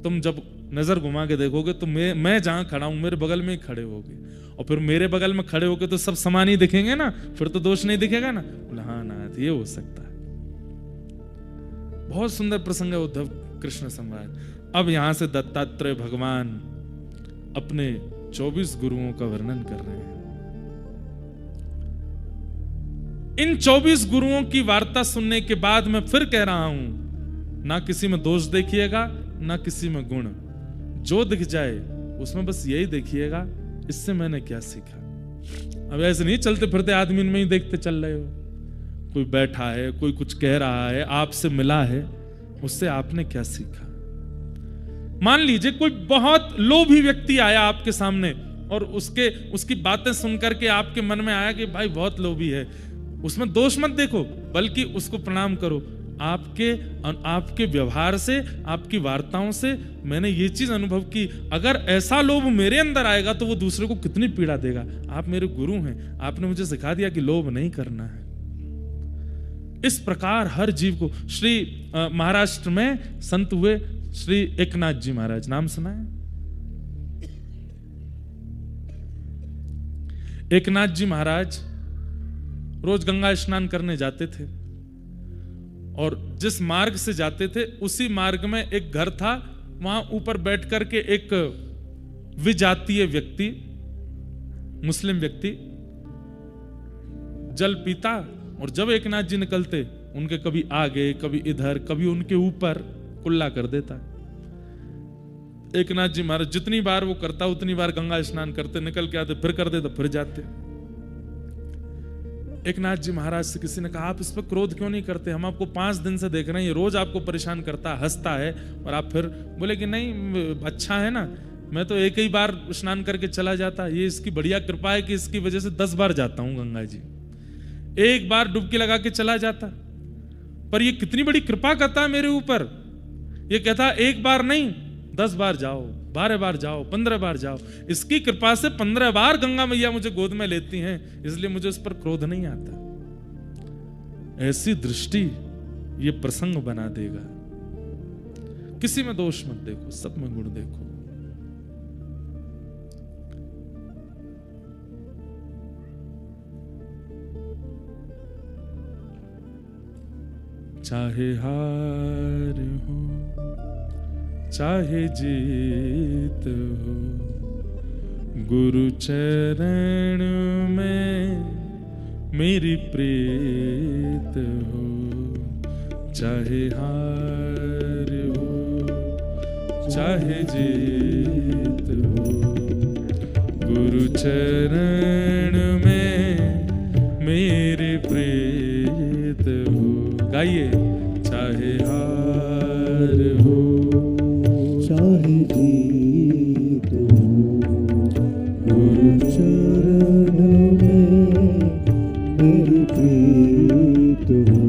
[SPEAKER 1] तुम जब नजर घुमा के देखोगे तो मैं जहां खड़ा हूं मेरे बगल में ही खड़े होगे, और फिर मेरे बगल में खड़े होगे तो सब समान ही दिखेंगे ना, फिर तो दोष नहीं दिखेगा ना। बोला हाँ ना, ये हो सकता है। बहुत सुंदर प्रसंग है उद्धव कृष्ण संवाद। अब यहां से दत्तात्रेय भगवान अपने 24 गुरुओं का वर्णन कर रहे हैं। इन 24 गुरुओं की वार्ता सुनने के बाद मैं फिर कह रहा हूं, ना किसी में दोष देखिएगा ना किसी में गुण, जो दिख जाए उसमें बस यही देखिएगा इससे मैंने क्या सीखा। अब ऐसे नहीं चलते फिरते आदमी में ही देखते चल रहे हो, कोई बैठा है, कोई कुछ कह रहा है, आपसे मिला है, उससे आपने क्या सीखा। मान लीजिए कोई बहुत लोभी व्यक्ति आया आपके सामने और उसकी बातें सुनकर के आपके मन में आया कि भाई बहुत लोभी है, उसमें दोष मत देखो, बल्कि उसको प्रणाम करो। आपके व्यवहार से, आपकी वार्ताओं से मैंने ये चीज अनुभव की, अगर ऐसा लोभ मेरे अंदर आएगा तो वो दूसरे को कितनी पीड़ा देगा। आप मेरे गुरु हैं, आपने मुझे सिखा दिया कि लोभ नहीं करना है। इस प्रकार हर जीव को, श्री महाराष्ट्र में संत हुए श्री एकनाथ जी महाराज, नाम सुना है? एकनाथ जी महाराज रोज गंगा स्नान करने जाते थे, और जिस मार्ग से जाते थे उसी मार्ग में एक घर था, वहां ऊपर बैठ करके एक विजातीय व्यक्ति, मुस्लिम व्यक्ति जल पीता, और जब एकनाथ जी निकलते उनके कभी आगे कभी इधर कभी उनके ऊपर कुल्ला कर देता। एकनाथ जी महाराज जितनी बार वो करता उतनी बार गंगा स्नान करते, निकल के आते, फिर कर देते, फिर जाते। एकनाथ जी महाराज से किसी ने कहा आप इस पर क्रोध क्यों नहीं करते, हम आपको 5 दिन से देख रहे हैं, ये रोज आपको परेशान करता, हंसता है, और आप फिर बोले कि नहीं अच्छा है ना, मैं तो एक ही बार स्नान करके चला जाता, ये इसकी बढ़िया कृपा है कि इसकी वजह से 10 बार जाता हूं गंगा जी, एक बार डुबकी लगा के चला जाता, पर ये कितनी बड़ी कृपा करता है मेरे ऊपर। ये कहता एक बार नहीं 10 बार जाओ, 12 बार जाओ, 15 बार जाओ, इसकी कृपा से 15 बार गंगा मैया मुझे गोद में लेती हैं, इसलिए मुझे उस पर क्रोध नहीं आता। ऐसी दृष्टि ये प्रसंग बना देगा। किसी में दोष मत देखो, सब में गुण देखो। चाहे हार हो चाहे जीत हो, गुरु चरण में मेरी प्रीत हो। चाहे हार हो चाहे जीत हो, गुरु चरण में मेरी प्रीत हो। गाइए। चाहे हार हो
[SPEAKER 2] चाहे जीत हो, गुरु चरण में मेरी प्रीत हो।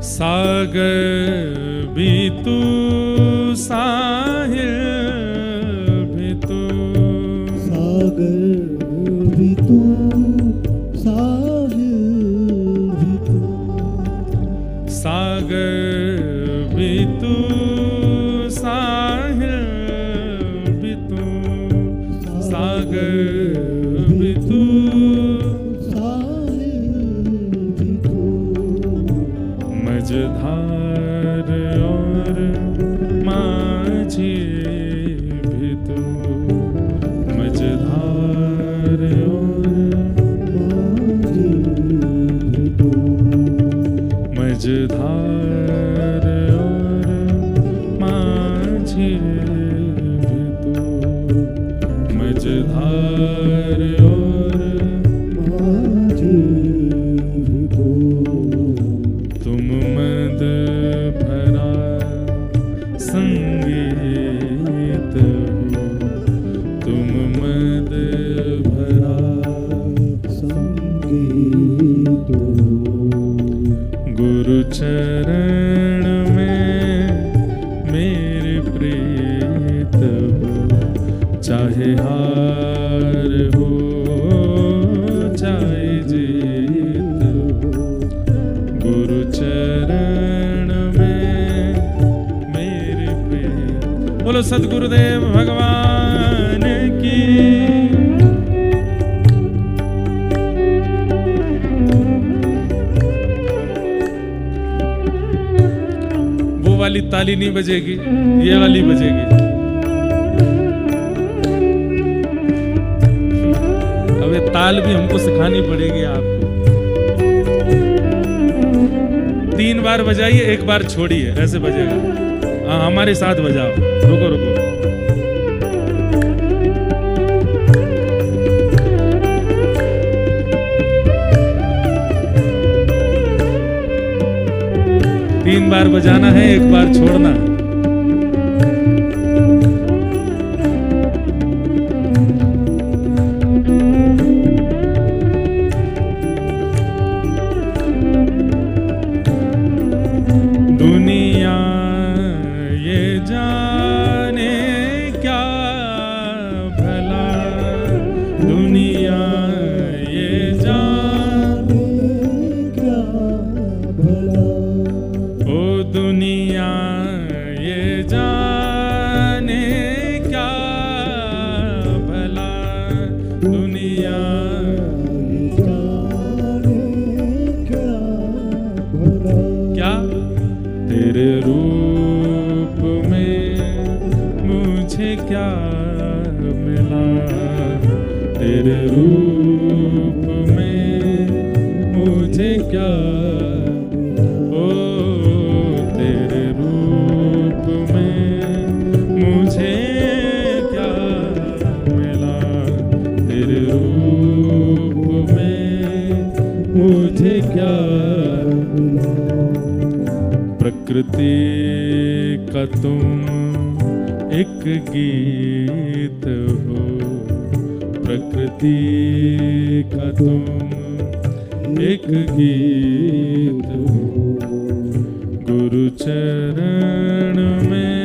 [SPEAKER 1] सागर भी तू साहिल भी तू,
[SPEAKER 2] सागर भी तू साहिल भी तू,
[SPEAKER 1] सागर भी तू साहिल भी तू, सागर भी तू
[SPEAKER 2] साहिल भी तू।
[SPEAKER 1] मझधार और माझी भी तू, मझधार और
[SPEAKER 2] माझी भी तू,
[SPEAKER 1] मझधार और माझी भी तू, मझधार और
[SPEAKER 2] माझी भी तू।
[SPEAKER 1] तुम मद भरा संगीत हो, तुम मद भरा
[SPEAKER 2] संगीत हो।
[SPEAKER 1] गुरु चरण में मेरी प्रीत हो। चाहे हार हो चाहे जीत हो, गुरु चरण में मेरी प्रीत। बोलो सद्गुरुदेव भगवान की। वो वाली ताली नहीं बजेगी, ये वाली बजेगी। अब ये ताल भी हमको सिखानी पड़ेगी आपको। 3 बार बजाइए, 1 बार छोड़िए, ऐसे बजेगा। हाँ, हमारे साथ बजाओ। रुको रुको। तीन बार बजाना है, 1 बार छोड़ना है। दुनिया ये जाने क्या भला, दुनिया ये जाने
[SPEAKER 2] क्या भला,
[SPEAKER 1] ओ दुनिया ये जाने क्या भला, दुनिया
[SPEAKER 2] जाने क्या भला।
[SPEAKER 1] क्या तेरे रूप में मुझे क्या मिला, तेरे रूप में मुझे क्या, ओ तेरे रूप में मुझे क्या मिला, तेरे रूप में मुझे क्या मिला। प्रकृति का तुम एक गीत हो, प्रकृति का तुम एक गीत हो, गुरु चरण में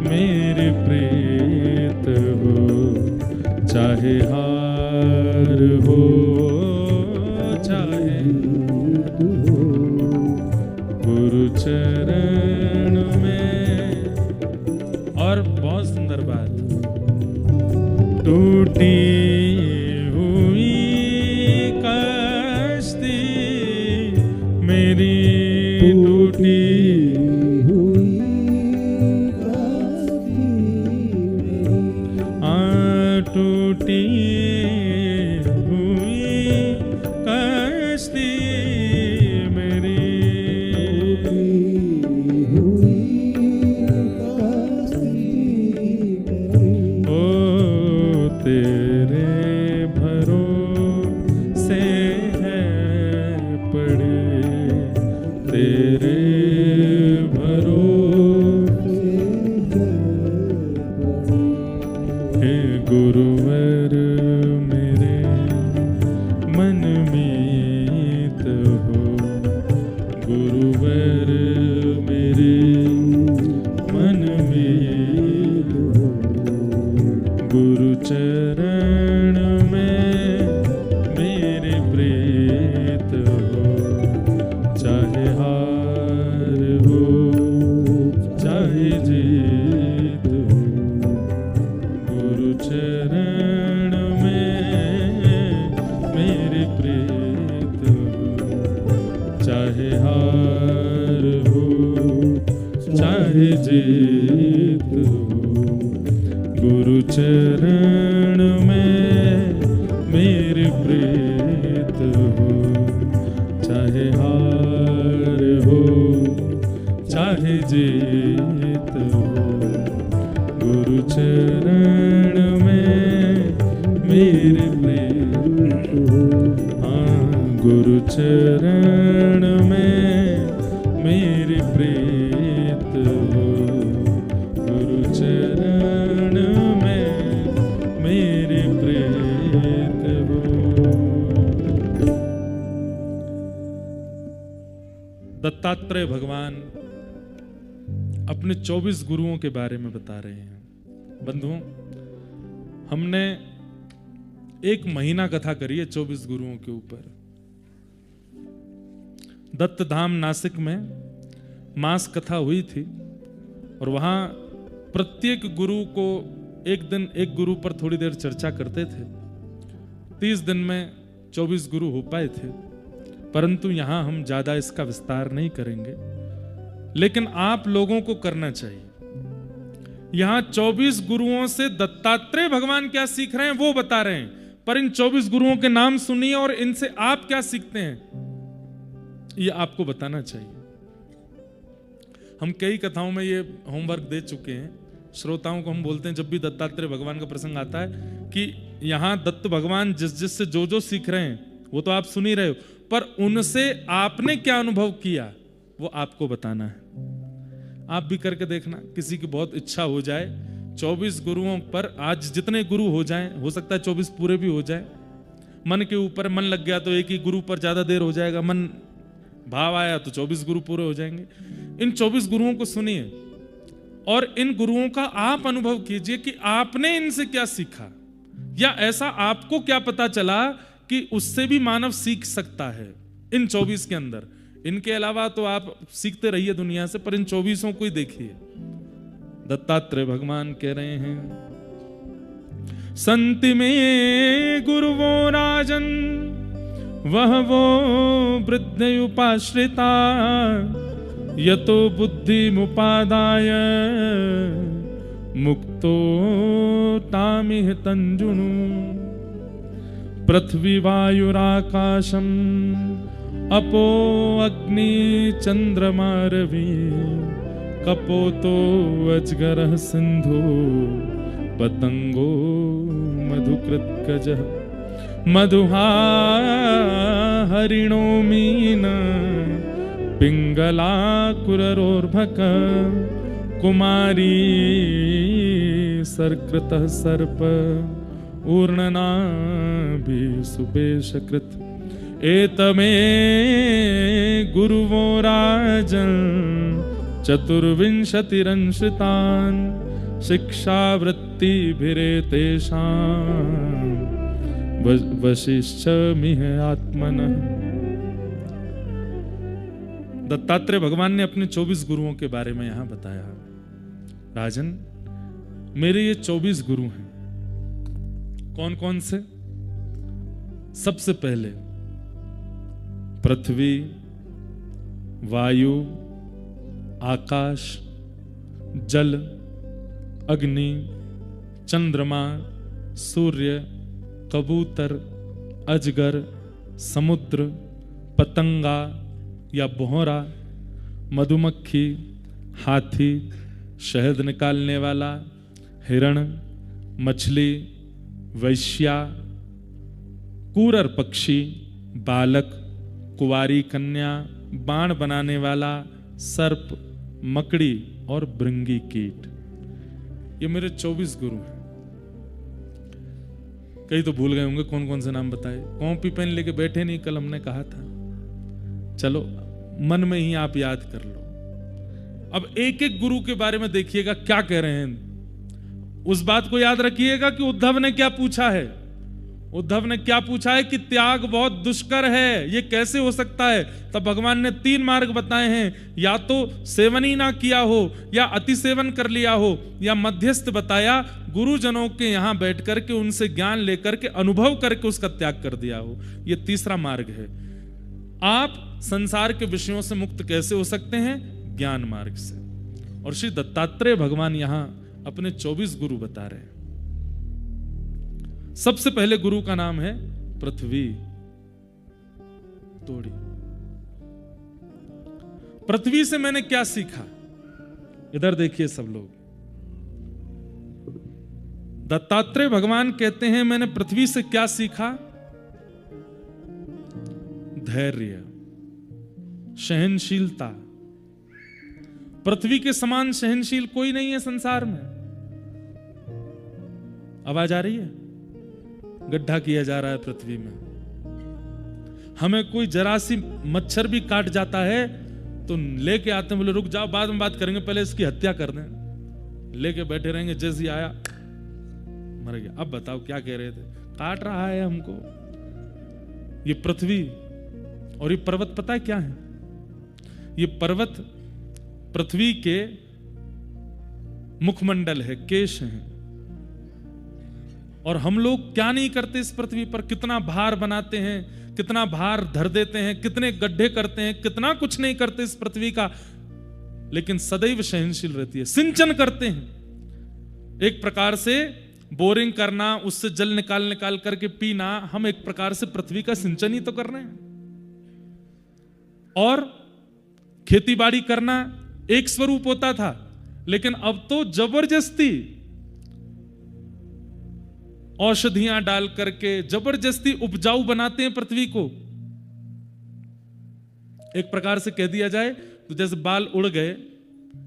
[SPEAKER 1] मेरी प्रीत हो। चाहे हार हो चाहे बात। टूटी हुई कश्ती मेरी, टूटी
[SPEAKER 2] हुई कश्ती मेरी,
[SPEAKER 1] टूटी हुई कश्ती मेरी,
[SPEAKER 2] हुई कश्ती मेरी,
[SPEAKER 1] ओ तेरे भरोसे है पड़े, तेरे भरोसे हे गुरुवर मेरे मन मीत हो, गुरुवर मेरे मन मीत हो, गुरु चरण में मेरे प्रीत हो, चाहे हार हो चाहे जीत हो, गुरु चरण में मेरे प्रीत हो, चाहे हार हो चाहे जीत हो, गुरु चरण में मेरे प्रीत हो, चाहे हार हो चाहे जीत हो, गुरु चरण में मेरे प्रीत हो, हाँ गुरु चरण में मेरे प्रीत हो, गुरु चरण में मेरे प्रीत हो। दत्तात्रेय भगवान अपने 24 गुरुओं के बारे में बता रहे हैं। बंधुओं, हमने एक महीना कथा करी है 24 गुरुओं के ऊपर। दत्त धाम नासिक में मास कथा हुई थी और वहां प्रत्येक गुरु को एक दिन एक गुरु पर थोड़ी देर चर्चा करते थे। 30 दिन में 24 गुरु हो पाए थे, परंतु यहां हम ज्यादा इसका विस्तार नहीं करेंगे, लेकिन आप लोगों को करना चाहिए। यहां 24 गुरुओं से दत्तात्रेय भगवान क्या सीख रहे हैं वो बता रहे हैं, पर इन 24 गुरुओं के नाम सुनिए और इनसे आप क्या सीखते हैं ये आपको बताना चाहिए। हम कई कथाओं में ये होमवर्क दे चुके हैं श्रोताओं को। हम बोलते हैं जब भी दत्तात्रेय भगवान का प्रसंग आता है कि यहां दत्त भगवान जिससे जो सीख रहे हैं वो तो आप सुन ही रहे हो, पर उनसे आपने क्या अनुभव किया वो आपको बताना है। आप भी करके देखना, किसी की बहुत इच्छा हो जाए 24 गुरुओं पर, आज जितने गुरु हो जाएं, हो सकता है 24 पूरे भी हो जाए। मन के ऊपर मन लग गया तो एक ही गुरु पर ज्यादा देर हो जाएगा, मन भाव आया तो 24 गुरु पूरे हो जाएंगे। इन 24 गुरुओं को सुनिए और इन गुरुओं का आप अनुभव कीजिए कि आपने इनसे क्या सीखा, या ऐसा आपको क्या पता चला कि उससे भी मानव सीख सकता है इन 24 के अंदर। इनके अलावा तो आप सीखते रहिए दुनिया से, पर इन 24 को ही देखिए। दत्तात्रेय भगवान कह रहे हैं, संति में गुरु वो राजन, वह वो वृद्ध उपाश्रिता, यतो बुद्धि मुपादाय मुक्तो तामिह तंजुनु, पृथ्वी वायुराकाशम अपो अग्नि चंद्रमा रवि, कपोतो अजगरः सिंधु पतंगो मधुकृत गजः, मधुहा हरिणो मीन पिंगला कुररोर्भक, कुमारी सर्कृतः सर्प ऊर्णनाभि सुपेशकृत, एतमे गुरुवो राजन चतुर्विंशतिरंशितान् शिक्षावृत्तिभिरेतेषां वशिष्ठमिह आत्मनः। दत्तात्रेय भगवान ने अपने 24 गुरुओं के बारे में यहां बताया। राजन, मेरे ये 24 गुरु हैं। कौन कौन से? सबसे पहले पृथ्वी, वायु, आकाश, जल, अग्नि, चंद्रमा, सूर्य, कबूतर, अजगर, समुद्र, पतंगा या भौरा, मधुमक्खी, हाथी, शहद निकालने वाला, हिरण, मछली, वैश्या, कूरर पक्षी, बालक, कुंवारी कन्या, बाण बनाने वाला, सर्प, मकड़ी और भृंगी कीट। ये मेरे 24 गुरु हैं। कई तो भूल गए होंगे कौन कौन से नाम बताए। कॉपी पेन लेके बैठे नहीं, कल हमने कहा था। चलो मन में ही आप याद कर लो। अब एक एक गुरु के बारे में देखिएगा क्या कह रहे हैं। उस बात को याद रखिएगा कि उद्धव ने क्या पूछा है। उद्धव ने क्या पूछा है कि त्याग बहुत दुष्कर है, ये कैसे हो सकता है। तब भगवान ने 3 मार्ग बताए हैं, या तो सेवन ही ना किया हो, या अति सेवन कर लिया हो, या मध्यस्थ बताया, गुरुजनों के यहां बैठ करके उनसे ज्ञान लेकर के अनुभव करके उसका त्याग कर दिया हो। ये तीसरा मार्ग है। आप संसार के विषयों से मुक्त कैसे हो सकते हैं? ज्ञान मार्ग से। और श्री दत्तात्रेय भगवान यहां अपने 24 गुरु बता रहे हैं। सबसे पहले गुरु का नाम है पृथ्वी। तोड़ी। पृथ्वी से मैंने क्या सीखा? इधर देखिए सब लोग। दत्तात्रेय भगवान कहते हैं मैंने पृथ्वी से क्या सीखा? धैर्य, सहनशीलता। पृथ्वी के समान सहनशील कोई नहीं है संसार में। आवाज आ रही है? गड्ढा किया जा रहा है पृथ्वी में। हमें कोई जरा सी मच्छर भी काट जाता है तो लेके आते हैं, बोले रुक जाओ बाद में बात करेंगे, पहले इसकी हत्या कर दें। लेके बैठे रहेंगे, जैसे आया मर गया। अब बताओ क्या कह रहे थे? काट रहा है हमको। ये पृथ्वी और ये पर्वत पता है क्या है? ये पर्वत पृथ्वी के मुखमंडल है, केश हैं। और हम लोग क्या नहीं करते इस पृथ्वी पर? कितना भार बनाते हैं, कितना भार धर देते हैं, कितने गड्ढे करते हैं, कितना कुछ नहीं करते इस पृथ्वी का, लेकिन सदैव सहनशील रहती है। सिंचन करते हैं, एक प्रकार से बोरिंग करना, उससे जल निकाल करके पीना, हम एक प्रकार से पृथ्वी का सिंचन ही तो कर रहे हैं। और खेतीबाड़ी करना एक स्वरूप होता था, लेकिन अब तो जबरदस्ती औषधियां डाल करके जबरदस्ती उपजाऊ बनाते हैं पृथ्वी को। एक प्रकार से कह दिया जाए तो जैसे बाल उड़ गए,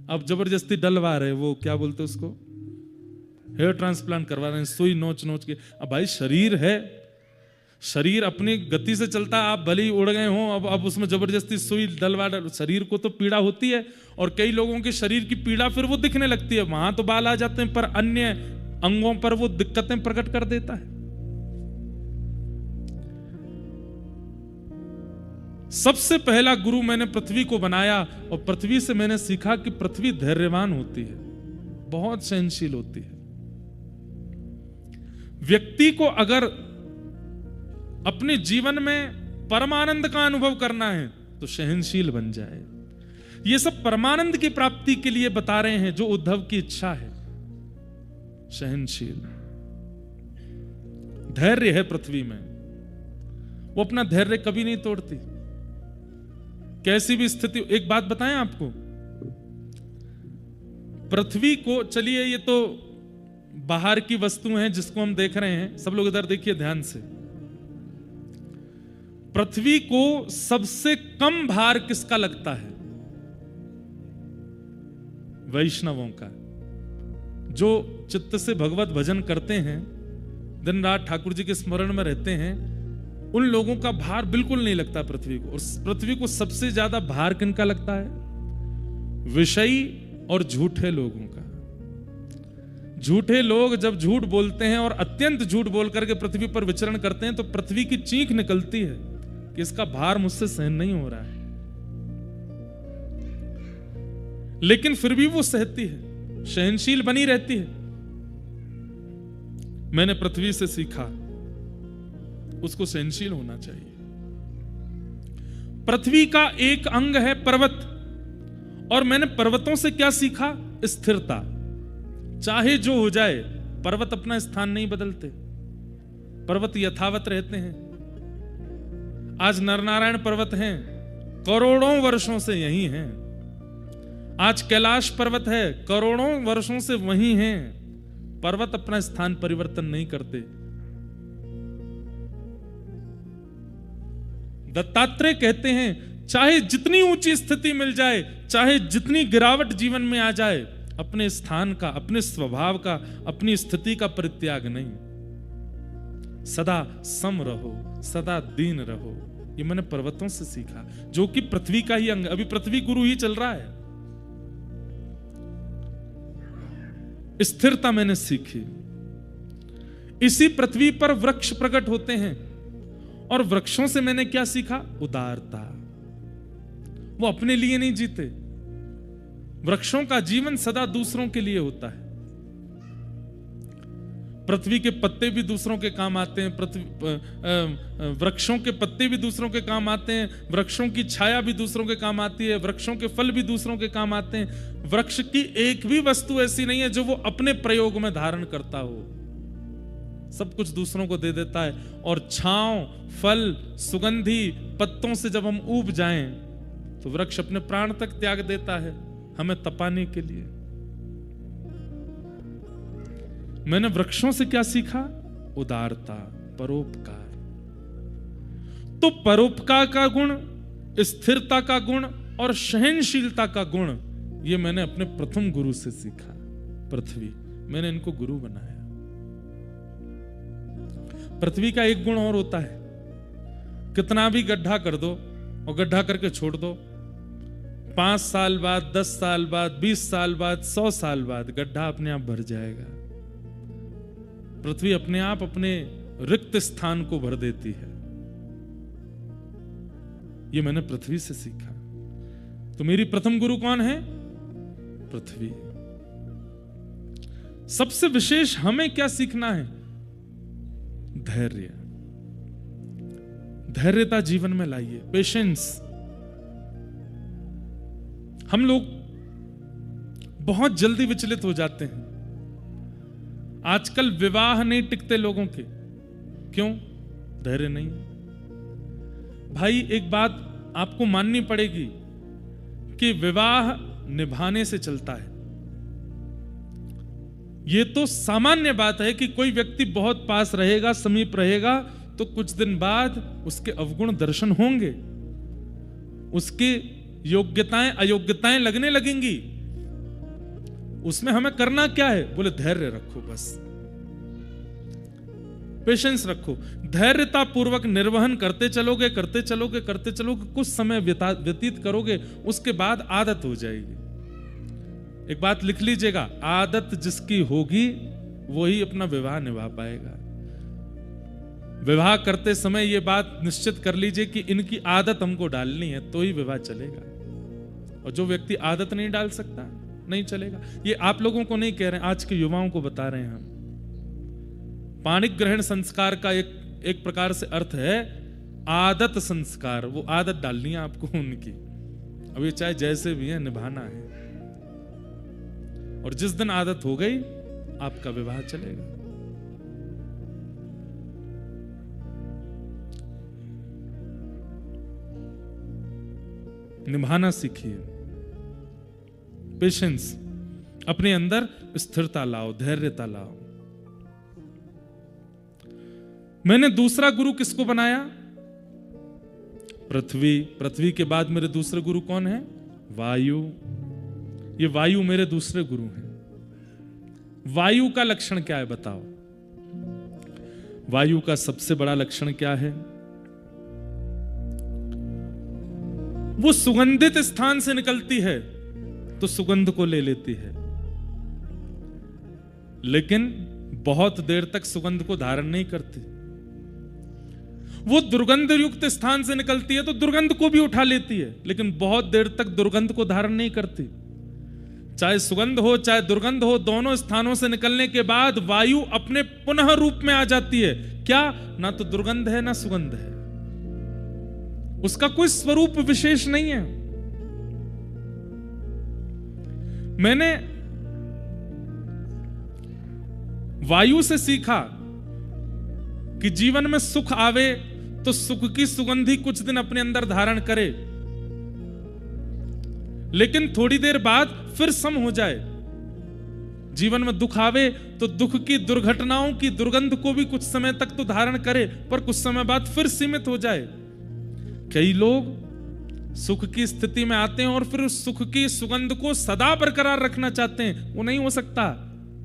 [SPEAKER 1] अब जबरदस्ती डलवा रहे, वो क्या बोलते उसको, हेयर ट्रांसप्लांट करवा रहे हैं, सुई नोच नोच के। अब भाई शरीर है, शरीर अपनी गति से चलता है, आप भले ही उड़ गए हो, अब उसमें जबरदस्ती सुई डलवा, शरीर को तो पीड़ा होती है। और कई लोगों के शरीर की पीड़ा फिर वो दिखने लगती है, वहां तो बाल आ जाते हैं, पर अन्य अंगों पर वो दिक्कतें प्रकट कर देता है। सबसे पहला गुरु मैंने पृथ्वी को बनाया, और पृथ्वी से मैंने सीखा कि पृथ्वी धैर्यवान होती है, बहुत सहनशील होती है। व्यक्ति को अगर अपने जीवन में परमानंद का अनुभव करना है तो सहनशील बन जाए। ये सब परमानंद की प्राप्ति के लिए बता रहे हैं, जो उद्धव की इच्छा है। सहनशील, धैर्य है पृथ्वी में, वो अपना धैर्य कभी नहीं तोड़ती, कैसी भी स्थिति। एक बात बताएं आपको, पृथ्वी को, चलिए ये तो बाहर की वस्तु हैं जिसको हम देख रहे हैं, सब लोग इधर देखिए ध्यान से। पृथ्वी को सबसे कम भार किसका लगता है? वैष्णवों का, जो चित्त से भगवत भजन करते हैं, दिन रात ठाकुर जी के स्मरण में रहते हैं, उन लोगों का भार बिल्कुल नहीं लगता पृथ्वी को। और पृथ्वी को सबसे ज्यादा भार किनका लगता है? विषयी और झूठे लोगों का। झूठे लोग जब झूठ बोलते हैं और अत्यंत झूठ बोल करके पृथ्वी पर विचरण करते हैं, तो पृथ्वी की चीख निकलती है कि इसका भार मुझसे सहन नहीं हो रहा है, लेकिन फिर भी वो सहती है, सहनशील बनी रहती है। मैंने पृथ्वी से सीखा उसको सहनशील होना चाहिए। पृथ्वी का एक अंग है पर्वत, और मैंने पर्वतों से क्या सीखा? स्थिरता। चाहे जो हो जाए, पर्वत अपना स्थान नहीं बदलते, पर्वत यथावत रहते हैं। आज नरनारायण पर्वत हैं, करोड़ों वर्षों से यही हैं। आज कैलाश पर्वत है, करोड़ों वर्षों से वही हैं। पर्वत अपना स्थान परिवर्तन नहीं करते। दत्तात्रेय कहते हैं, चाहे जितनी ऊंची स्थिति मिल जाए, चाहे जितनी गिरावट जीवन में आ जाए, अपने स्थान का, अपने स्वभाव का, अपनी स्थिति का परित्याग नहीं। सदा सम रहो, सदा दीन रहो। ये मैंने पर्वतों से सीखा, जो कि पृथ्वी का ही अंग। अभी पृथ्वी गुरु ही चल रहा है। स्थिरता मैंने सीखी। इसी पृथ्वी पर वृक्ष प्रकट होते हैं, और वृक्षों से मैंने क्या सीखा? उदारता। वो अपने लिए नहीं जीते। वृक्षों का जीवन सदा दूसरों के लिए होता है। पृथ्वी के पत्ते भी दूसरों के काम आते हैं, वृक्षों के पत्ते भी दूसरों के काम आते हैं, वृक्षों की छाया भी दूसरों के काम आती है, वृक्षों के फल भी दूसरों के काम आते हैं। वृक्ष की एक भी वस्तु ऐसी नहीं है जो वो अपने प्रयोग में धारण करता हो। सब कुछ दूसरों को दे देता है। और छांव, फल, सुगंधी पत्तों से जब हम ऊब जाएं, तो वृक्ष अपने प्राण तक त्याग देता है हमें तपाने के लिए। मैंने वृक्षों से क्या सीखा? उदारता, परोपकार। तो परोपकार का गुण, स्थिरता का गुण और सहनशीलता का गुण, ये मैंने अपने प्रथम गुरु से सीखा, पृथ्वी। मैंने इनको गुरु बनाया। पृथ्वी का एक गुण और होता है, कितना भी गड्ढा कर दो और गड्ढा करके छोड़ दो, 5 साल बाद, 10 साल बाद, 20 साल बाद, 100 साल बाद गड्ढा अपने आप भर जाएगा। पृथ्वी अपने आप अपने रिक्त स्थान को भर देती है। ये मैंने पृथ्वी से सीखा। तो मेरी प्रथम गुरु कौन है? पृथ्वी। सबसे विशेष हमें क्या सीखना है? धैर्य। धैर्यता जीवन में लाइए, पेशेंस। हम लोग बहुत जल्दी विचलित हो जाते हैं। आजकल विवाह नहीं टिकते लोगों के। क्यों? धैर्य नहीं। भाई एक बात आपको माननी पड़ेगी कि विवाह निभाने से चलता है। यह तो सामान्य बात है कि कोई व्यक्ति बहुत पास रहेगा, समीप रहेगा, तो कुछ दिन बाद उसके अवगुण दर्शन होंगे, उसके योग्यताएं अयोग्यताएं लगने लगेंगी। उसमें हमें करना क्या है? बोले धैर्य रखो, बस पेशेंस रखो। धैर्यता पूर्वक निर्वहन करते चलोगे, करते चलोगे, करते चलोगे, कुछ समय व्यतीत करोगे, उसके बाद आदत हो जाएगी। एक बात लिख लीजिएगा, आदत जिसकी होगी वही अपना विवाह निभा पाएगा। विवाह करते समय यह बात निश्चित कर लीजिए कि इनकी आदत हमको डालनी है, तो ही विवाह चलेगा। और जो व्यक्ति आदत नहीं डाल सकता, नहीं चलेगा। ये आप लोगों को नहीं कह रहे हैं, आज के युवाओं को बता रहे हैं हम। पाणिक ग्रहण संस्कार का एक प्रकार से अर्थ है आदत संस्कार। वो आदत डालनी है आपको उनकी। अब ये चाहे जैसे भी है, निभाना है। और जिस दिन आदत हो गई, आपका विवाह चलेगा। निभाना सीखिए, पेशेंस। अपने अंदर स्थिरता लाओ, धैर्यता लाओ। मैंने दूसरा गुरु किसको बनाया? पृथ्वी। पृथ्वी के बाद मेरे दूसरे गुरु कौन है? वायु। ये वायु मेरे दूसरे गुरु हैं। वायु का लक्षण क्या है बताओ? वायु का सबसे बड़ा लक्षण क्या है? वो सुगंधित स्थान से निकलती है तो सुगंध को ले लेती है, लेकिन बहुत देर तक सुगंध को धारण नहीं करती। वो दुर्गंध युक्त स्थान से निकलती है तो दुर्गंध को भी उठा लेती है, लेकिन बहुत देर तक दुर्गंध को धारण नहीं करती। चाहे सुगंध हो चाहे दुर्गंध हो, दोनों स्थानों से निकलने के बाद वायु अपने पुनः रूप में आ जाती है। क्या? ना तो दुर्गंध है ना सुगंध है, उसका कोई स्वरूप विशेष नहीं है। मैंने वायु से सीखा कि जीवन में सुख आवे तो सुख की सुगंधी कुछ दिन अपने अंदर धारण करे, लेकिन थोड़ी देर बाद फिर सम हो जाए। जीवन में दुख आवे तो दुख की दुर्घटनाओं की दुर्गंध को भी कुछ समय तक तो धारण करे, पर कुछ समय बाद फिर सीमित हो जाए। कई लोग सुख की स्थिति में आते हैं और फिर उस सुख की सुगंध को सदा बरकरार रखना चाहते हैं, वो नहीं हो सकता।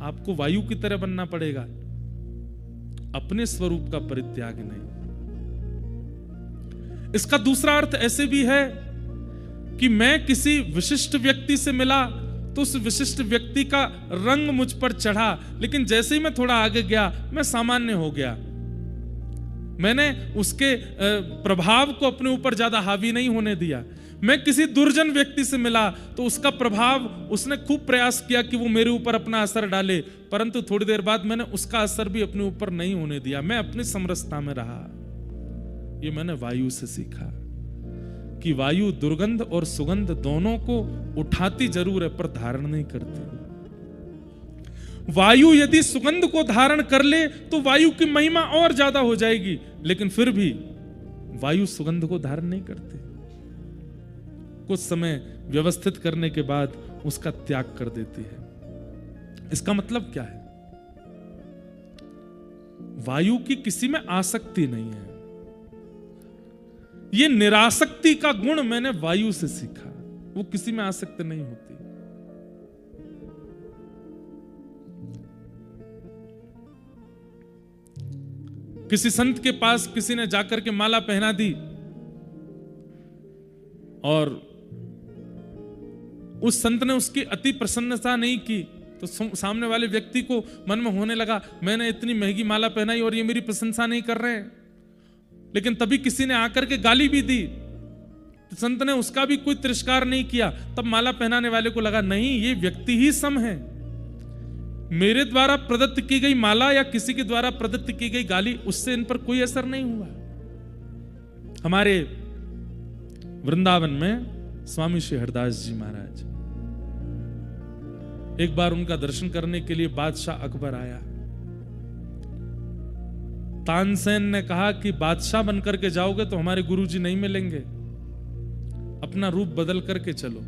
[SPEAKER 1] आपको वायु की तरह बनना पड़ेगा, अपने स्वरूप का परित्याग नहीं। इसका दूसरा अर्थ ऐसे भी है कि मैं किसी विशिष्ट व्यक्ति से मिला तो उस विशिष्ट व्यक्ति का रंग मुझ पर चढ़ा, लेकिन जैसे ही मैं थोड़ा आगे गया मैं सामान्य हो गया। मैंने उसके प्रभाव को अपने ऊपर ज्यादा हावी नहीं होने दिया। मैं किसी दुर्जन व्यक्ति से मिला तो उसका प्रभाव, उसने खूब प्रयास किया कि वो मेरे ऊपर अपना असर डाले, परंतु थोड़ी देर बाद मैंने उसका असर भी अपने ऊपर नहीं होने दिया, मैं अपनी समरसता में रहा। ये मैंने वायु से सीखा कि वायु दुर्गंध और सुगंध दोनों को उठाती जरूर है पर धारण नहीं करती। वायु यदि सुगंध को धारण कर ले तो वायु की महिमा और ज्यादा हो जाएगी, लेकिन फिर भी वायु सुगंध को धारण नहीं करती। कुछ समय व्यवस्थित करने के बाद उसका त्याग कर देती है। इसका मतलब क्या है? वायु की किसी में आसक्ति नहीं है। ये निरासक्ति का गुण मैंने वायु से सीखा, वो किसी में आसक्त नहीं होती। किसी संत के पास किसी ने जाकर के माला पहना दी और उस संत ने उसकी अति प्रसन्नता नहीं की, तो सामने वाले व्यक्ति को मन में होने लगा मैंने इतनी महंगी माला पहनाई और ये मेरी प्रशंसा नहीं कर रहे हैं। लेकिन तभी किसी ने आकर के गाली भी दी, तो संत ने उसका भी कोई तिरस्कार नहीं किया। तब माला पहनाने वाले को लगा नहीं, ये व्यक्ति ही सम है। मेरे द्वारा प्रदत्त की गई माला या किसी के द्वारा प्रदत्त की गई गाली, उससे इन पर कोई असर नहीं हुआ। हमारे वृंदावन में स्वामी श्री हरदास जी महाराज, एक बार उनका दर्शन करने के लिए बादशाह अकबर आया। तानसेन ने कहा कि बादशाह बनकर के जाओगे तो हमारे गुरुजी नहीं मिलेंगे, अपना रूप बदल करके चलो।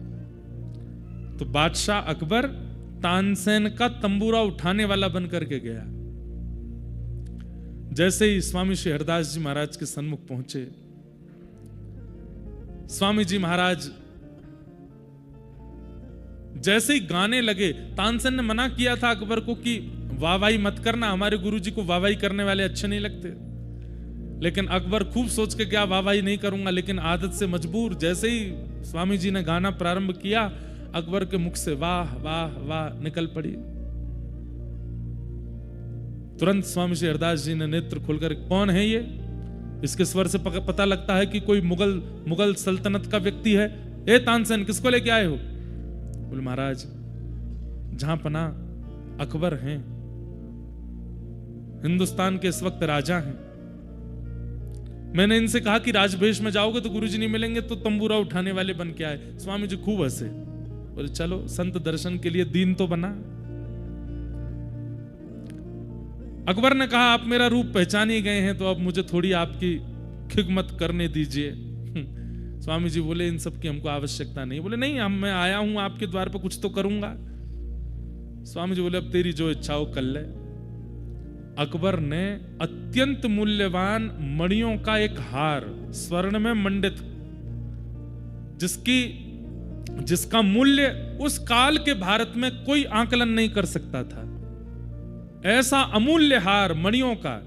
[SPEAKER 1] तो बादशाह अकबर तानसेन का तंबूरा उठाने वाला बनकर के गया। जैसे ही स्वामी श्री हरदास जी महाराज के सन्मुख पहुंचे, स्वामी जी महाराज जैसे ही गाने लगे, तानसेन ने मना किया था अकबर को कि वाहवाही मत करना, हमारे गुरुजी को वाहवाही करने वाले अच्छे नहीं लगते। लेकिन अकबर खूब सोच के क्या वाहवाही नहीं करूंगा, लेकिन आदत से मजबूर। जैसे ही स्वामी जी ने गाना प्रारंभ किया, अकबर के मुख से वाह वाह वाह निकल पड़ी। तुरंत स्वामी श्री हरदास जी ने नेत्र खोलकर, कौन है ये? इसके स्वर से पता लगता है कि कोई मुगल सल्तनत का व्यक्ति है। ए तानसेन, किसको लेके आए हो? बोले महाराज, जहां पना अकबर हैं, हिंदुस्तान के इस वक्त राजा हैं। मैंने इनसे कहा कि राजवेश में जाओगे तो गुरुजी नहीं मिलेंगे, तो तंबूरा उठाने वाले बन के आए। स्वामी जी खूब हंसे, बोले चलो संत दर्शन के लिए दीन तो बना। अकबर ने कहा आप मेरा रूप पहचान ही गए हैं, तो अब मुझे थोड़ी आपकी खिदमत करने दीजिए। स्वामी जी बोले इन सब की हमको आवश्यकता नहीं। बोले नहीं, मैं आया हूं आपके द्वार पर, कुछ तो करूंगा। स्वामी जी बोले अब तेरी जो इच्छा हो कर ले। अकबर ने अत्यंत मूल्यवान मणियों का एक हार, स्वर्ण में मंडित, जिसका मूल्य उस काल के भारत में कोई आकलन नहीं कर सकता था, ऐसा अमूल्य हार मणियों का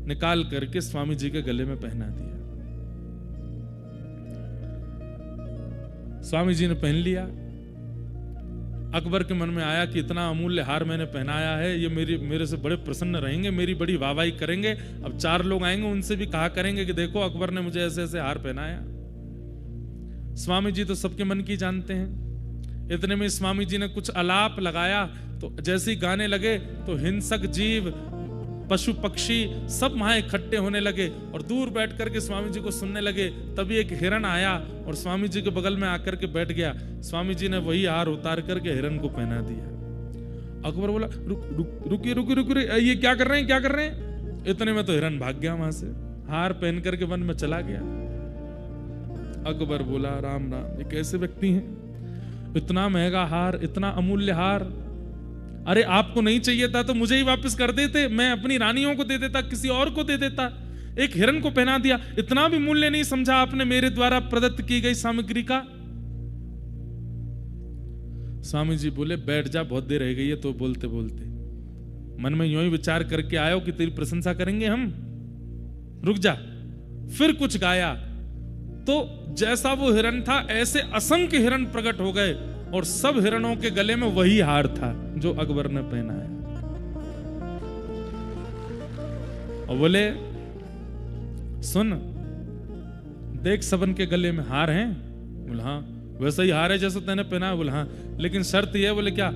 [SPEAKER 1] निकाल करके स्वामी जी के गले में पहना दिया। स्वामी जी ने पहन लिया। अकबर के मन में आया कि इतना अमूल्य हार मैंने पहनाया है, ये मेरे से बड़े प्रसन्न रहेंगे, मेरी बड़ी वाहवाही करेंगे। अब 4 लोग आएंगे, उनसे भी कहा करेंगे कि देखो अकबर ने मुझे ऐसे ऐसे हार पहनाया। स्वामी जी तो सबके मन की जानते हैं। इतने में स्वामी जी ने कुछ अलाप लगाया, तो जैसे ही गाने लगे तो हिंसक जीव, पशु पक्षी सब वहां इकट्ठे होने लगे और दूर बैठ करके स्वामी जी को सुनने लगे। तभी एक हिरण आया और स्वामी जी के बगल में आकर के बैठ गया। स्वामी जी ने वही हार उतार करके हिरण को पहना दिया। अकबर बोला, रुकिए रुकिए रुकिए, ये क्या कर रहे हैं, क्या कर रहे हैं? इतने में तो हिरण भाग गया वहां से, हार पहन करके वन में चला गया। अकबर बोला, राम राम, ये कैसे व्यक्ति हैं? इतना महंगा हार, इतना अमूल्य हार, अरे आपको नहीं चाहिए था तो मुझे ही वापस कर देते, मैं अपनी रानियों को दे देता, किसी और को दे देता, एक हिरण को पहना दिया। इतना भी मूल्य नहीं समझा आपने मेरे द्वारा प्रदत्त की गई सामग्री का? स्वामी जी बोले, बैठ जा, बहुत देर रह गई है तो बोलते बोलते मन में यूं ही विचार करके आयो कि तेरी प्रशंसा करेंगे हम, रुक जा। फिर कुछ गाया तो जैसा वो हिरण था ऐसे असंख्य हिरण प्रकट हो गए और सब हिरणों के गले में वही हार था जो अकबर ने पहना है। और बोले, सुन देख सबन के गले में हार हैं? बोले हाँ। वैसा ही हार है जैसा तैने पहना है? बोले हाँ, लेकिन शर्त ये है। बोले क्या?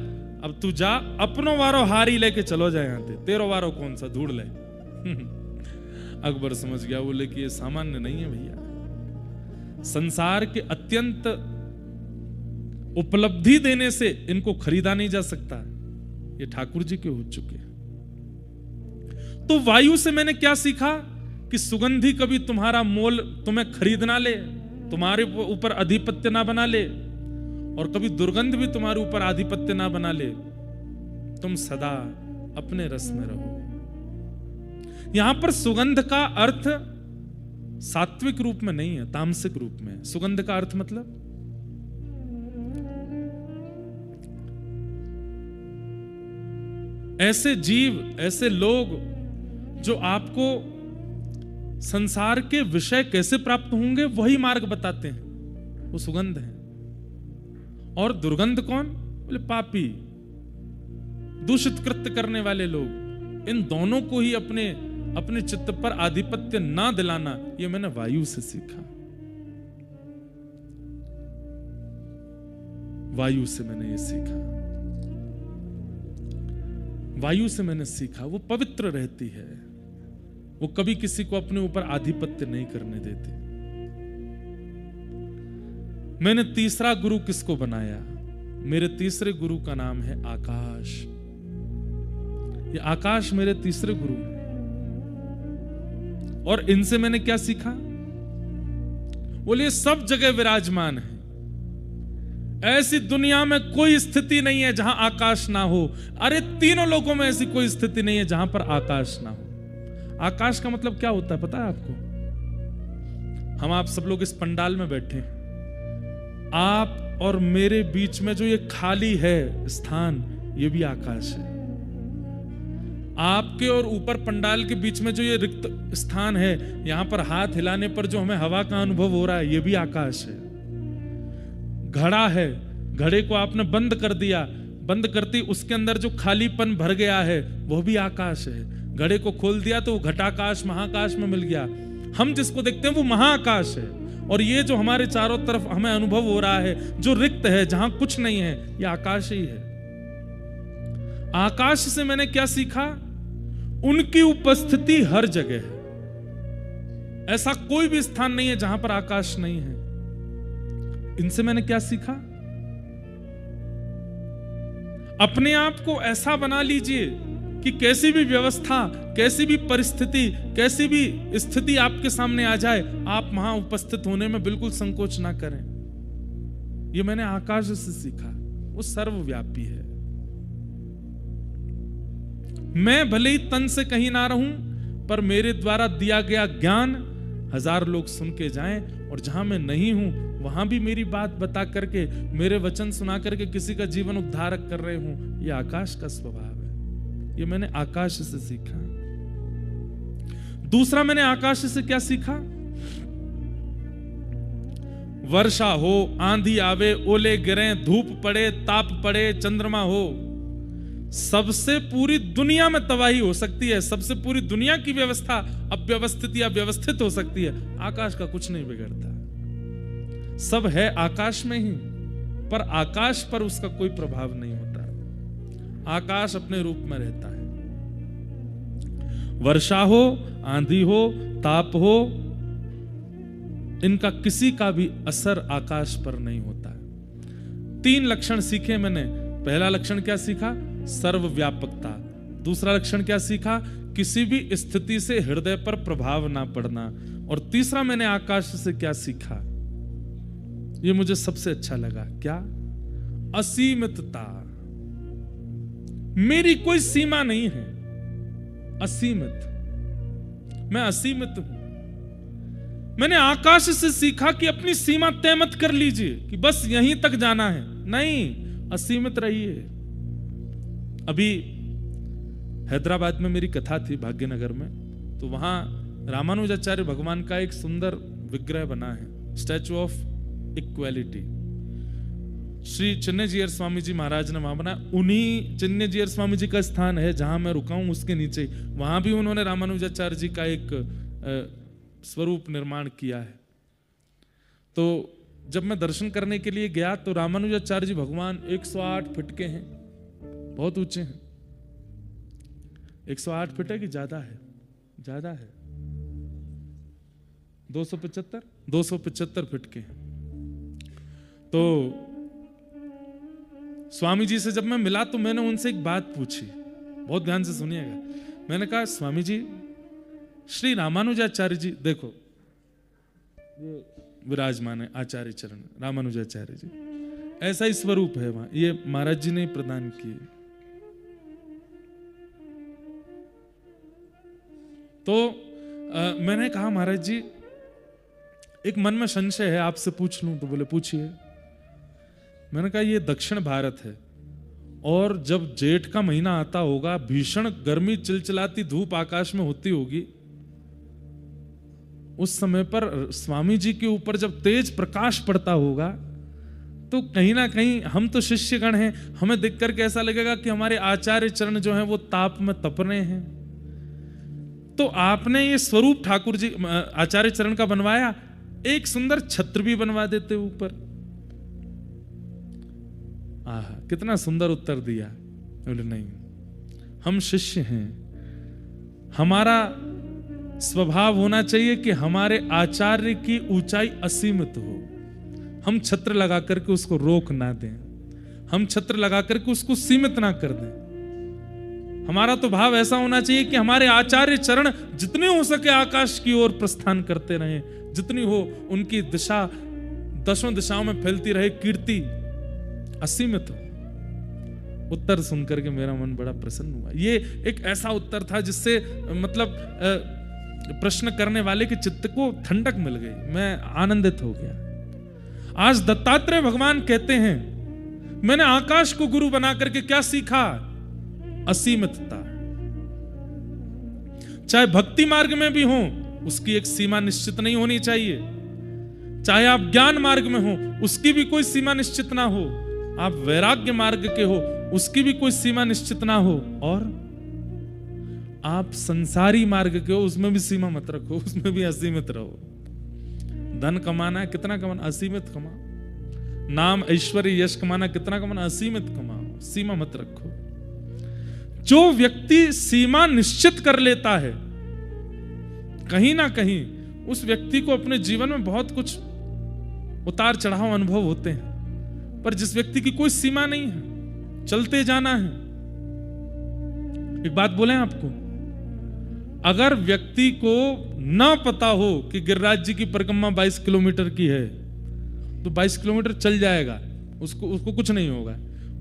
[SPEAKER 1] अब तू जा, अपनो वारो हार ही लेके चलो जाए, यहां से तेरो वारो कौन सा, ढूंढ ले। अकबर समझ गया, बोले कि ये सामान्य नहीं है भैया, संसार के अत्यंत उपलब्धि देने से इनको खरीदा नहीं जा सकता, ये ठाकुर जी के हो चुके। तो वायु से मैंने क्या सीखा कि सुगंधी कभी तुम्हारा मोल तुम्हें खरीद ना ले, तुम्हारे ऊपर आधिपत्य ना बना ले, और कभी दुर्गंध भी तुम्हारे ऊपर आधिपत्य ना बना ले। तुम सदा अपने रस में रहो। यहां पर सुगंध का अर्थ सात्विक रूप में नहीं है, तामसिक रूप में। सुगंध का अर्थ मतलब ऐसे जीव, ऐसे लोग जो आपको संसार के विषय कैसे प्राप्त होंगे वही मार्ग बताते हैं, वो सुगंध है। और दुर्गंध कौन? बोले पापी, दूषित कृत्य करने वाले लोग। इन दोनों को ही अपने चित्त पर आधिपत्य ना दिलाना, ये मैंने वायु से सीखा। वायु से मैंने ये सीखा, वायु से मैंने सीखा वो पवित्र रहती है, वो कभी किसी को अपने ऊपर आधिपत्य नहीं करने देती। मैंने तीसरा गुरु किसको बनाया? मेरे तीसरे गुरु का नाम है आकाश। ये आकाश मेरे तीसरे गुरु हैं। और इनसे मैंने क्या सीखा? बोले सब जगह विराजमान है, ऐसी दुनिया में कोई स्थिति नहीं है जहां आकाश ना हो। अरे तीनों लोगों में ऐसी कोई स्थिति नहीं है जहां पर आकाश ना हो। आकाश का मतलब क्या होता है पता है आपको? हम आप सब लोग इस पंडाल में बैठे हैं, आप और मेरे बीच में जो ये खाली है स्थान, ये भी आकाश है। आपके और ऊपर पंडाल के बीच में जो ये रिक्त स्थान है, यहां पर हाथ हिलाने पर जो हमें हवा का अनुभव हो रहा है, ये भी आकाश है। घड़ा है, घड़े को आपने बंद कर दिया, बंद करती उसके अंदर जो खालीपन भर गया है वो भी आकाश है। घड़े को खोल दिया तो वो घटाकाश महाकाश में मिल गया। हम जिसको देखते हैं वो महाआकाश है। और ये जो हमारे चारों तरफ हमें अनुभव हो रहा है, जो रिक्त है, जहां कुछ नहीं है, ये आकाश ही है। आकाश से मैंने क्या सीखा? उनकी उपस्थिति हर जगह है। ऐसा कोई भी स्थान नहीं है जहां पर आकाश नहीं है। इनसे मैंने क्या सीखा? अपने आप को ऐसा बना लीजिए कि कैसी भी व्यवस्था, कैसी भी परिस्थिति, कैसी भी स्थिति आपके सामने आ जाए, आप वहां उपस्थित होने में बिल्कुल संकोच ना करें। यह मैंने आकाश से सीखा। वो सर्वव्यापी है। मैं भले ही तन से कहीं ना रहूं, पर मेरे द्वारा दिया गया ज्ञान हजार लोग सुन के जाएं, और जहां मैं नहीं हूं वहां भी मेरी बात बता करके, मेरे वचन सुना करके किसी का जीवन उद्धारक कर रहे हूं। यह आकाश का स्वभाव है। यह मैंने आकाश से सीखा। दूसरा मैंने आकाश से क्या सीखा? वर्षा हो, आंधी आवे, ओले गिरें, धूप पड़े, ताप पड़े, चंद्रमा हो, सबसे पूरी दुनिया में तबाही हो सकती है, सबसे पूरी दुनिया की व्यवस्था अव्यवस्थित या व्यवस्थित हो सकती है, आकाश का कुछ नहीं बिगड़ता। सब है आकाश में ही, पर आकाश पर उसका कोई प्रभाव नहीं होता। आकाश अपने रूप में रहता है। वर्षा हो, आंधी हो, ताप हो, इनका किसी का भी असर आकाश पर नहीं होता है। 3 लक्षण सीखे मैंने। पहला लक्षण क्या सीखा? सर्वव्यापकता। दूसरा लक्षण क्या सीखा? किसी भी स्थिति से हृदय पर प्रभाव ना पड़ना। और तीसरा मैंने आकाश से क्या सीखा, ये मुझे सबसे अच्छा लगा। क्या? असीमितता। मेरी कोई सीमा नहीं है, असीमित। मैं असीमित हूं। मैंने आकाश से सीखा कि अपनी सीमा तय मत कर लीजिए कि बस यहीं तक जाना है। नहीं, असीमित रहिए। अभी हैदराबाद में मेरी कथा थी, भाग्यनगर में, तो वहां रामानुजाचार्य भगवान का एक सुंदर विग्रह बना है, statue of equality. Shri चिन्नयजीयर Swami ji महाराज ने वहां बना। उन्हीं चिन्नयजीयर स्वामी जी का स्थान है जहां मैं रुका हूं, उसके नीचे। वहां भी उन्होंने रामानुजाचार्य जी का एक स्वरूप निर्माण किया है। तो जब मैं दर्शन करने के लिए गया तो रामानुजाचार्य जी भगवान 108 फीट के हैं, बहुत ऊंचे हैं। 108 फीट है कि ज्यादा है? ज्यादा है, 275 फीट के हैं। तो स्वामी जी से जब मैं मिला तो मैंने उनसे एक बात पूछी, बहुत ध्यान से सुनिएगा। मैंने कहा, स्वामी जी, श्री रामानुजाचार्य जी, देखो ये विराजमान है आचार्य चरण रामानुजाचार्य जी, ऐसा ही स्वरूप है वहां, ये महाराज जी ने प्रदान किए। तो मैंने कहा, महाराज जी एक मन में संशय है, आपसे पूछ लूं? तो बोले पूछिए। मैंने कहा, ये दक्षिण भारत है और जब जेठ का महीना आता होगा, भीषण गर्मी, चिलचिलाती धूप आकाश में होती होगी, उस समय पर स्वामी जी के ऊपर जब तेज प्रकाश पड़ता होगा तो कहीं ना कहीं हम तो शिष्यगण हैं, हमें देख करके ऐसा लगेगा कि हमारे आचार्य चरण जो हैं वो ताप में तप रहे हैं। तो आपने ये स्वरूप ठाकुर जी आचार्य चरण का बनवाया, एक सुंदर छत्र भी बनवा देते ऊपर। आहा, कितना सुंदर उत्तर दिया। बोले नहीं, हम शिष्य हैं, हमारा स्वभाव होना चाहिए कि हमारे आचार्य की ऊंचाई असीमित हो। हम छत्र लगा करके उसको रोक ना दें, हम छत्र लगा करके उसको सीमित ना कर दें। हमारा तो भाव ऐसा होना चाहिए कि हमारे आचार्य चरण जितने हो सके आकाश की ओर प्रस्थान करते रहें, जितनी हो उनकी दिशा 10 दिशाओं में फैलती रहे, कीर्ति असीमित हो। उत्तर सुनकर के मेरा मन बड़ा प्रसन्न हुआ। ये एक ऐसा उत्तर था जिससे मतलब प्रश्न करने वाले के चित्त को ठंडक मिल गई, मैं आनंदित हो गया। आज दत्तात्रेय भगवान कहते हैं, मैंने आकाश को गुरु बना करके क्या सीखा? असीमितता। चाहे भक्ति मार्ग में भी हो, उसकी एक सीमा निश्चित नहीं होनी चाहिए। चाहे आप ज्ञान मार्ग में हो, उसकी भी कोई सीमा निश्चित ना हो। आप वैराग्य मार्ग के हो, उसकी भी कोई सीमा निश्चित ना हो। और आप संसारी मार्ग के हो, उसमें भी सीमा मत रखो, उसमें भी असीमित रहो। धन कमाना है, कितना कमाना? असीमित कमाओ। नाम ऐश्वर्य यश कमाना, कितना कमाना? असीमित कमाओ, सीमा मत रखो। जो व्यक्ति सीमा निश्चित कर लेता है, कहीं ना कहीं उस व्यक्ति को अपने जीवन में बहुत कुछ उतार चढ़ाव अनुभव होते हैं। पर जिस व्यक्ति की कोई सीमा नहीं है, चलते जाना है। एक बात बोले आपको, अगर व्यक्ति को ना पता हो कि गिरिराज जी की परिक्रमा 22 किलोमीटर की है, तो 22 किलोमीटर चल जाएगा, उसको कुछ नहीं होगा।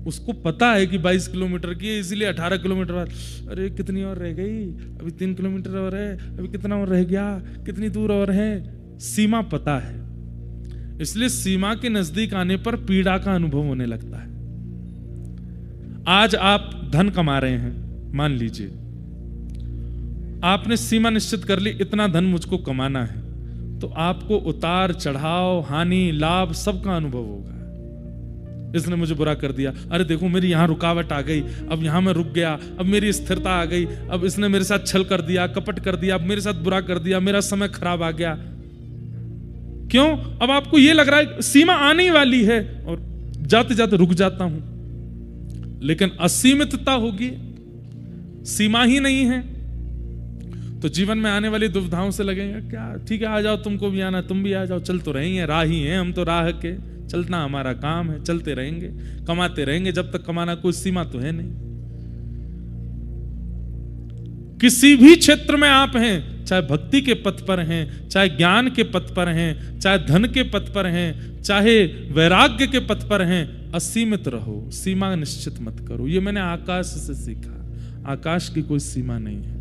[SPEAKER 1] उसको पता है कि 22 किलोमीटर की है, इसीलिए 18 किलोमीटर बाद, अरे कितनी और रह गई, अभी 3 किलोमीटर और है, अभी कितना और रह गया, कितनी दूर और है। सीमा पता है, इसलिए सीमा के नजदीक आने पर पीड़ा का अनुभव होने लगता है। आज आप धन कमा रहे हैं, मान लीजिए आपने सीमा निश्चित कर ली, इतना धन मुझको कमाना है, तो आपको उतार चढ़ाव, हानि, लाभ सबका अनुभव होगा। इसने मुझे बुरा कर दिया, अरे देखो मेरी यहां रुकावट आ गई, अब यहां मैं रुक गया, अब मेरी स्थिरता आ गई, अब इसने मेरे साथ छल कर दिया, कपट कर दिया, अब मेरे साथ बुरा कर दिया, मेरा समय खराब आ गया। क्यों? अब आपको यह लग रहा है सीमा आने वाली है, और जाते जाते रुक जाता हूं, लेकिन असीमितता होगी, सीमा ही नहीं है, तो जीवन में आने वाली दुविधाओं से लगेगा क्या, ठीक है आ जाओ, तुमको भी आना, तुम भी आ जाओ, चल तो रहेंगे, राह ही है, हम तो राह के चलना हमारा काम है, चलते रहेंगे, कमाते रहेंगे जब तक कमाना, कोई सीमा तो है नहीं। किसी भी क्षेत्र में आप हैं, चाहे भक्ति के पथ पर हैं, चाहे ज्ञान के पथ पर हैं, चाहे धन के पथ पर हैं, चाहे वैराग्य के पथ पर हैं, असीमित रहो, सीमा निश्चित मत करो। ये मैंने आकाश से सीखा, आकाश की कोई सीमा नहीं है।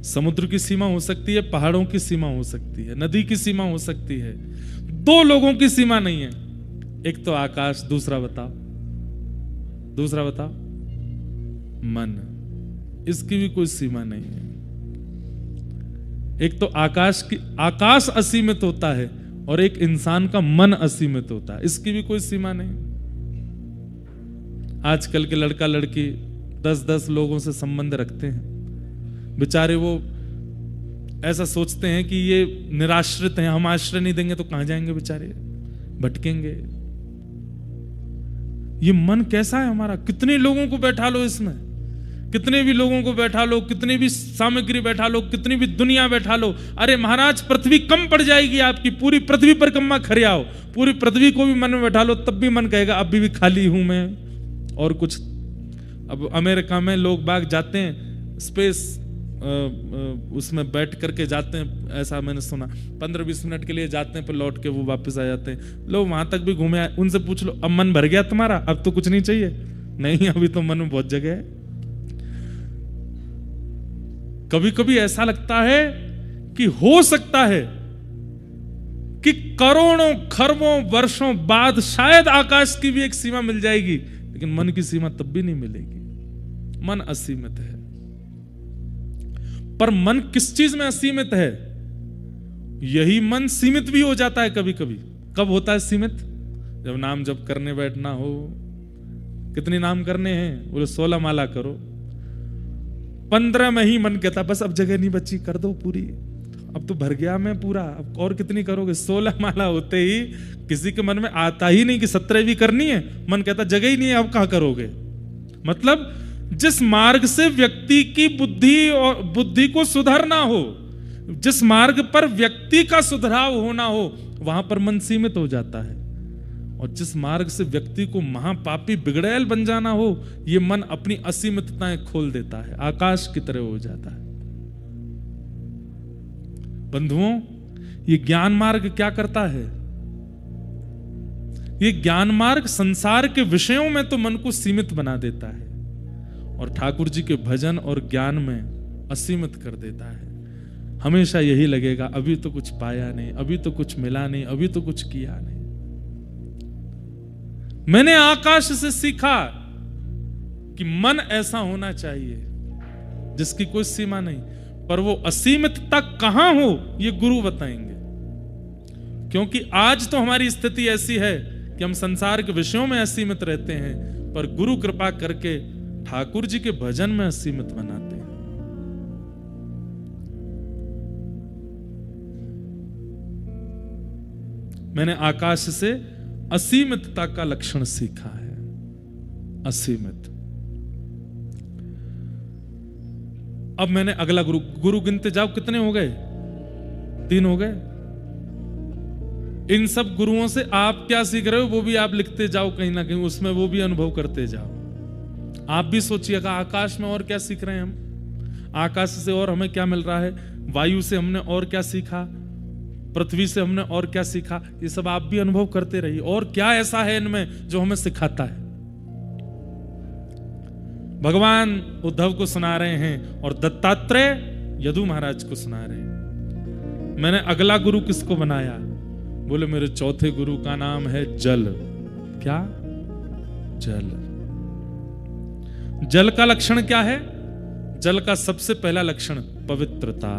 [SPEAKER 1] समुद्र की सीमा हो सकती है, पहाड़ों की सीमा हो सकती है, नदी की सीमा हो सकती है, दो लोगों की सीमा नहीं है, एक तो आकाश, दूसरा बताओ मन, इसकी भी कोई सीमा नहीं है। एक तो आकाश असीमित होता है और एक इंसान का मन असीमित होता है, इसकी भी कोई सीमा नहीं। आजकल के लड़का लड़की 10-10 लोगों से संबंध रखते हैं, बेचारे वो ऐसा सोचते हैं कि ये निराश्रित हैं, हम आश्रय नहीं देंगे तो कहां जाएंगे, बेचारे भटकेंगे। ये मन कैसा है हमारा, कितने लोगों को बैठा लो इसमें, कितने भी लोगों को बैठा लो, कितनी भी सामग्री बैठा लो, कितनी भी दुनिया बैठा लो, अरे महाराज पृथ्वी कम पड़ जाएगी आपकी, पूरी पृथ्वी पर कम्मा खरियाओ, पूरी पृथ्वी को भी मन में बैठा लो, तब भी मन कहेगा अभी भी खाली हूं मैं और कुछ। अब अमेरिका में लोग बाग जाते हैं स्पेस उसमें बैठ करके जाते हैं, ऐसा मैंने सुना, 15-20 मिनट के लिए जाते हैं, फिर लौट के वो वापस आ जाते हैं। लोग वहां तक भी घूमे आए, उनसे पूछ लो अब मन भर गया तुम्हारा, अब तो कुछ नहीं चाहिए? नहीं, अभी तो मन में बहुत जगह है। कभी कभी ऐसा लगता है कि हो सकता है कि करोड़ों खरबों वर्षों बाद शायद आकाश की भी एक सीमा मिल जाएगी, लेकिन मन की सीमा तब भी नहीं मिलेगी। मन असीमित है। पर मन किस चीज में असीमित है? यही मन सीमित भी हो जाता है कभी कभी। कब होता है सीमित? जब नाम जप करने बैठना हो। कितने नाम करने हैं? बोले 16 माला करो। 15 में ही मन कहता बस अब जगह नहीं बची, कर दो पूरी, अब तो भर गया मैं पूरा, अब और कितनी करोगे? 16 माला होते ही किसी के मन में आता ही नहीं कि 17 भी करनी है, मन कहता जगह ही नहीं है, अब कहां करोगे। मतलब जिस मार्ग से व्यक्ति की बुद्धि को सुधरना हो, जिस मार्ग पर व्यक्ति का सुधराव होना हो, वहां पर मन सीमित हो जाता है। और जिस मार्ग से व्यक्ति को महापापी बिगड़ैल बन जाना हो, यह मन अपनी असीमितताएं खोल देता है, आकाश की तरह हो जाता है। बंधुओं, ये ज्ञान मार्ग क्या करता है? ये ज्ञान मार्ग संसार के विषयों में तो मन को सीमित बना देता है और ठाकुर जी के भजन और ज्ञान में असीमित कर देता है। हमेशा यही लगेगा अभी तो कुछ पाया नहीं, अभी तो कुछ मिला नहीं, अभी तो कुछ किया नहीं। मैंने आकाश से सीखा कि मन ऐसा होना चाहिए जिसकी कोई सीमा नहीं, पर वो असीमित तक कहां हो ये गुरु बताएंगे। क्योंकि आज तो हमारी स्थिति ऐसी है कि हम संसार के विषयों में असीमित रहते हैं, पर गुरु कृपा करके ठाकुर जी के भजन में असीमित बनाते हैं। मैंने आकाश से असीमितता का लक्षण सीखा है। असीमित। अब मैंने अगला गुरु गिनते जाओ, कितने हो गए? 3 हो गए। इन सब गुरुओं से आप क्या सीख रहे हो वो भी आप लिखते जाओ कहीं ना कहीं, उसमें वो भी अनुभव करते जाओ। आप भी सोचिएगा आकाश में और क्या सीख रहे हैं हम, आकाश से और हमें क्या मिल रहा है, वायु से हमने और क्या सीखा, पृथ्वी से हमने और क्या सीखा। ये सब आप भी अनुभव करते रहिए। और क्या ऐसा है इनमें जो हमें सिखाता है? भगवान उद्धव को सुना रहे हैं और दत्तात्रेय यदु महाराज को सुना रहे हैं। मैंने अगला गुरु किसको बनाया? बोले मेरे चौथे गुरु का नाम है जल। क्या? जल। जल का लक्षण क्या है? जल का सबसे पहला लक्षण पवित्रता।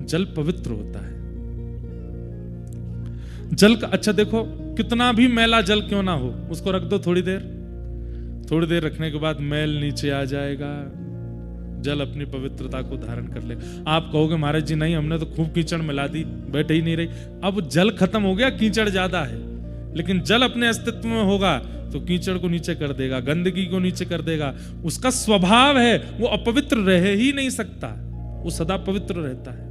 [SPEAKER 1] जल पवित्र होता है। जल का, अच्छा देखो, कितना भी मैला जल क्यों ना हो, उसको रख दो थोड़ी देर रखने के बाद मैल नीचे आ जाएगा, जल अपनी पवित्रता को धारण कर ले। आप कहोगे महाराज जी नहीं, हमने तो खूब कीचड़ मिला दी, बैठ ही नहीं रही। अब जल खत्म हो गया, कीचड़ ज्यादा है, लेकिन जल अपने अस्तित्व में होगा तो कीचड़ को नीचे कर देगा, गंदगी को नीचे कर देगा। उसका स्वभाव है, वो अपवित्र रह ही नहीं सकता, वो सदा पवित्र रहता है।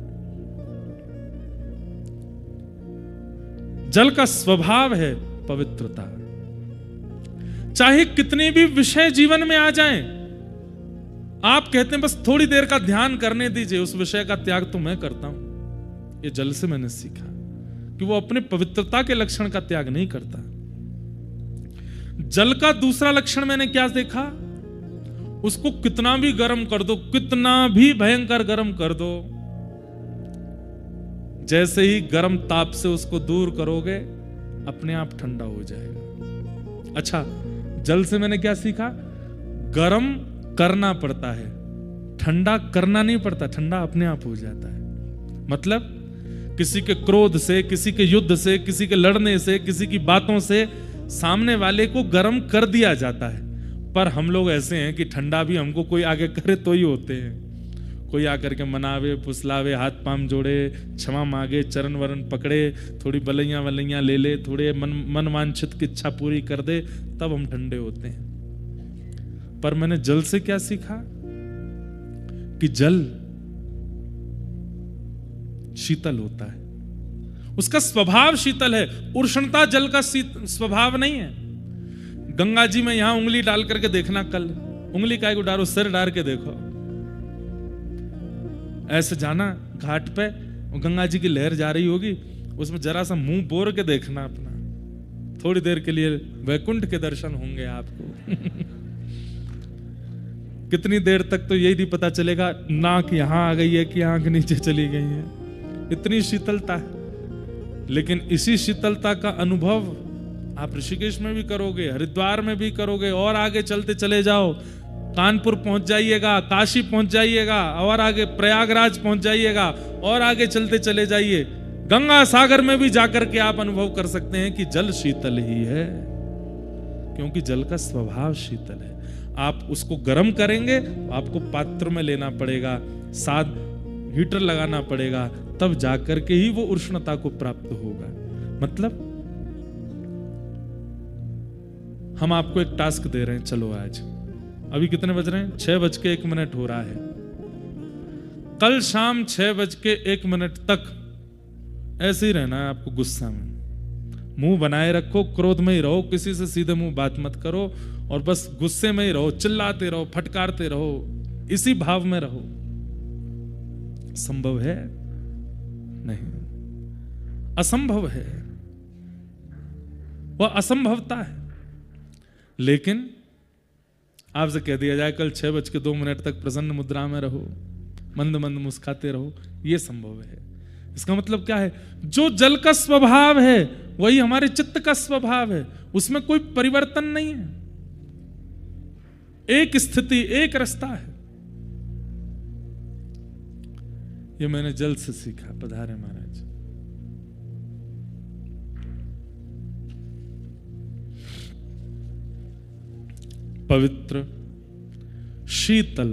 [SPEAKER 1] जल का स्वभाव है पवित्रता। चाहे कितने भी विषय जीवन में आ जाएं, आप कहते हैं बस थोड़ी देर का ध्यान करने दीजिए, उस विषय का त्याग तो मैं करता हूं। ये जल से मैंने सीखा कि वो अपने पवित्रता के लक्षण का त्याग नहीं करता। जल का दूसरा लक्षण मैंने क्या देखा, उसको कितना भी गर्म कर दो, कितना भी भयंकर गर्म कर दो, जैसे ही गर्म ताप से उसको दूर करोगे अपने आप ठंडा हो जाएगा। अच्छा, जल से मैंने क्या सीखा, गर्म करना पड़ता है, ठंडा करना नहीं पड़ता, ठंडा अपने आप हो जाता है। मतलब किसी के क्रोध से, किसी के युद्ध से, किसी के लड़ने से, किसी की बातों से सामने वाले को गर्म कर दिया जाता है। पर हम लोग ऐसे हैं कि ठंडा भी हमको कोई आगे करे तो ही होते हैं। कोई आकर के मनावे, फुसलावे, हाथ पांव जोड़े, क्षमा मांगे, चरण वरण पकड़े, थोड़ी बलैया वलैया ले ले, थोड़े मन वांछित की इच्छा पूरी कर दे, तब हम ठंडे होते हैं। पर मैंने जल से क्या सीखा कि जल शीतल होता है, उसका स्वभाव शीतल है। उष्णता जल का स्वभाव नहीं है। गंगा जी में यहां उंगली डाल करके देखना, कल उंगली काय को डालो, सिर डाल के देखो, ऐसे जाना घाट पे, गंगा जी की लहर जा रही होगी, उसमें जरा सा मुंह बोर के देखना अपना, थोड़ी देर के लिए वैकुंठ के दर्शन होंगे आपको। कितनी देर तक तो यही नहीं पता चलेगा नाक यहां आ गई है कि आंख नीचे चली गई है, इतनी शीतलता है। लेकिन इसी शीतलता का अनुभव आप ऋषिकेश में भी करोगे, हरिद्वार में भी करोगे, और आगे चलते चले जाओ, कानपुर पहुंच जाइएगा, काशी पहुंच जाइएगा, और आगे प्रयागराज पहुंच जाइएगा, और आगे चलते चले जाइए, गंगा सागर में भी जाकर के आप अनुभव कर सकते हैं कि जल शीतल ही है, क्योंकि जल का स्वभाव शीतल है। आप उसको गर्म करेंगे तो आपको पात्र में लेना पड़ेगा, साथ हीटर लगाना पड़ेगा, तब जाकर के ही वो उष्णता को प्राप्त होगा। मतलब हम आपको एक टास्क दे रहे हैं, चलो आज, अभी कितने बज रहे हैं, 6:01 हो रहा है, कल शाम 6:01 तक ऐसे ही रहना है आपको। गुस्सा में मुंह बनाए रखो, क्रोध में ही रहो, किसी से सीधे मुंह बात मत करो, और बस गुस्से में ही रहो, चिल्लाते रहो, फटकारते रहो, इसी भाव में रहो। संभव है? नहीं, असंभव है, वह असंभवता है। लेकिन आपसे कह दिया जाए कल 6:02 तक प्रसन्न मुद्रा में रहो, मंद मंद मुस्काते रहो, यह संभव है। इसका मतलब क्या है, जो जल का स्वभाव है वही हमारे चित्त का स्वभाव है, उसमें कोई परिवर्तन नहीं है, एक स्थिति, एक रास्ता है। ये मैंने जल से सीखा। पधारे महाराज। पवित्र, शीतल,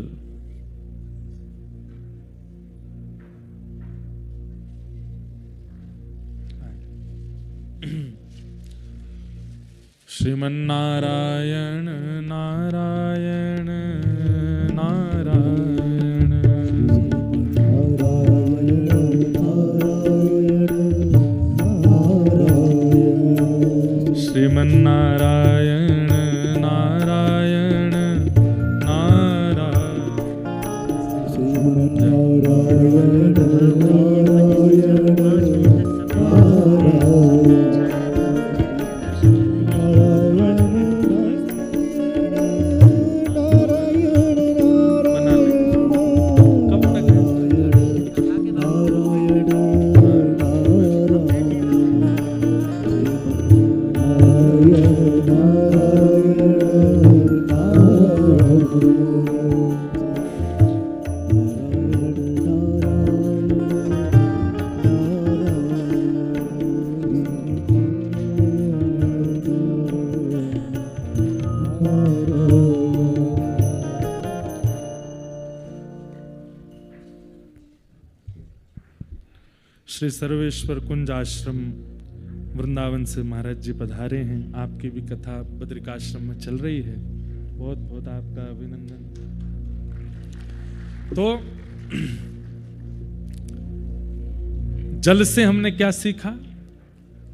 [SPEAKER 1] श्रीमन्नारायण नारायण नारायण, श्रीमन्नारायण नारायण नारायण, श्री सर्वेश्वर कुंज आश्रम वृंदावन से महाराज जी पधारे हैं, आपकी भी कथा बद्रिकाश्रम में चल रही है, बहुत बहुत आपका अभिनंदन। तो जल से हमने क्या सीखा?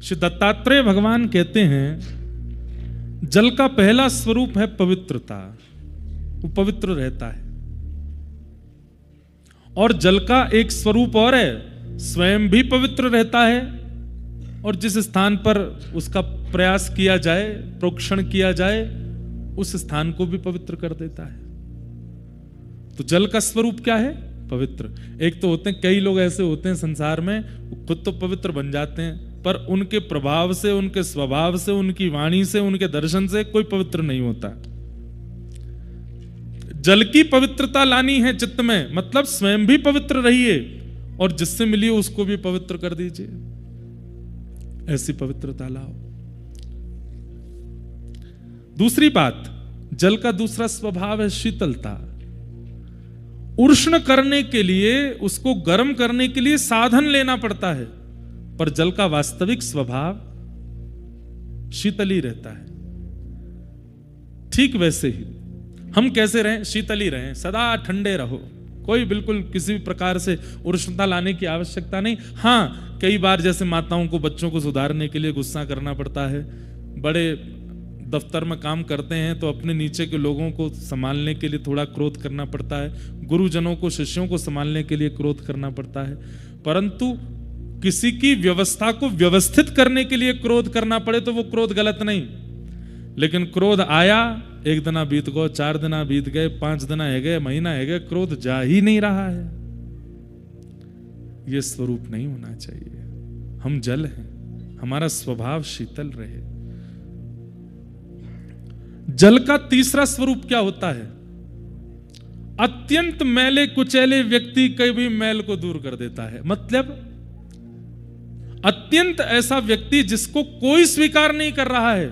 [SPEAKER 1] श्री दत्तात्रेय भगवान कहते हैं जल का पहला स्वरूप है पवित्रता, वो पवित्र रहता है। और जल का एक स्वरूप और है, स्वयं भी पवित्र रहता है, और जिस स्थान पर उसका प्रयास किया जाए, प्रोक्षण किया जाए, उस स्थान को भी पवित्र कर देता है। तो जल का स्वरूप क्या है? पवित्र। एक तो होते हैं, कई लोग ऐसे होते हैं संसार में, खुद तो पवित्र बन जाते हैं, पर उनके प्रभाव से, उनके स्वभाव से, उनकी वाणी से, उनके दर्शन से कोई पवित्र नहीं होता। जल की पवित्रता लानी है चित्त में, मतलब स्वयं भी पवित्र रहिए और जिससे मिलिए उसको भी पवित्र कर दीजिए, ऐसी पवित्रता लाओ। दूसरी बात, जल का दूसरा स्वभाव है शीतलता। उष्ण करने के लिए, उसको गर्म करने के लिए साधन लेना पड़ता है, पर जल का वास्तविक स्वभाव शीतल ही रहता है। ठीक वैसे ही हम कैसे रहें? शीतल ही रहें, सदा ठंडे रहो, कोई बिल्कुल किसी भी प्रकार से उष्णता लाने की आवश्यकता नहीं। हाँ, कई बार जैसे माताओं को बच्चों को सुधारने के लिए गुस्सा करना पड़ता है, बड़े दफ्तर में काम करते हैं तो अपने नीचे के लोगों को संभालने के लिए थोड़ा क्रोध करना पड़ता है, गुरुजनों को, शिष्यों को संभालने के लिए क्रोध करना पड़ता है, परंतु किसी की व्यवस्था को व्यवस्थित करने के लिए क्रोध करना पड़े तो वो क्रोध गलत नहीं। लेकिन क्रोध आया, एक दिन बीत गो, 4 दिन बीत गए, 5 दिन है गए, महीना है गए, क्रोध जा ही नहीं रहा है। यह स्वरूप नहीं होना चाहिए। हम जल हैं, हमारा स्वभाव शीतल रहे। जल का तीसरा स्वरूप क्या होता है? अत्यंत मैले कुचैले व्यक्ति के भी मैल को दूर कर देता है। मतलब अत्यंत ऐसा व्यक्ति जिसको कोई स्वीकार नहीं कर रहा है,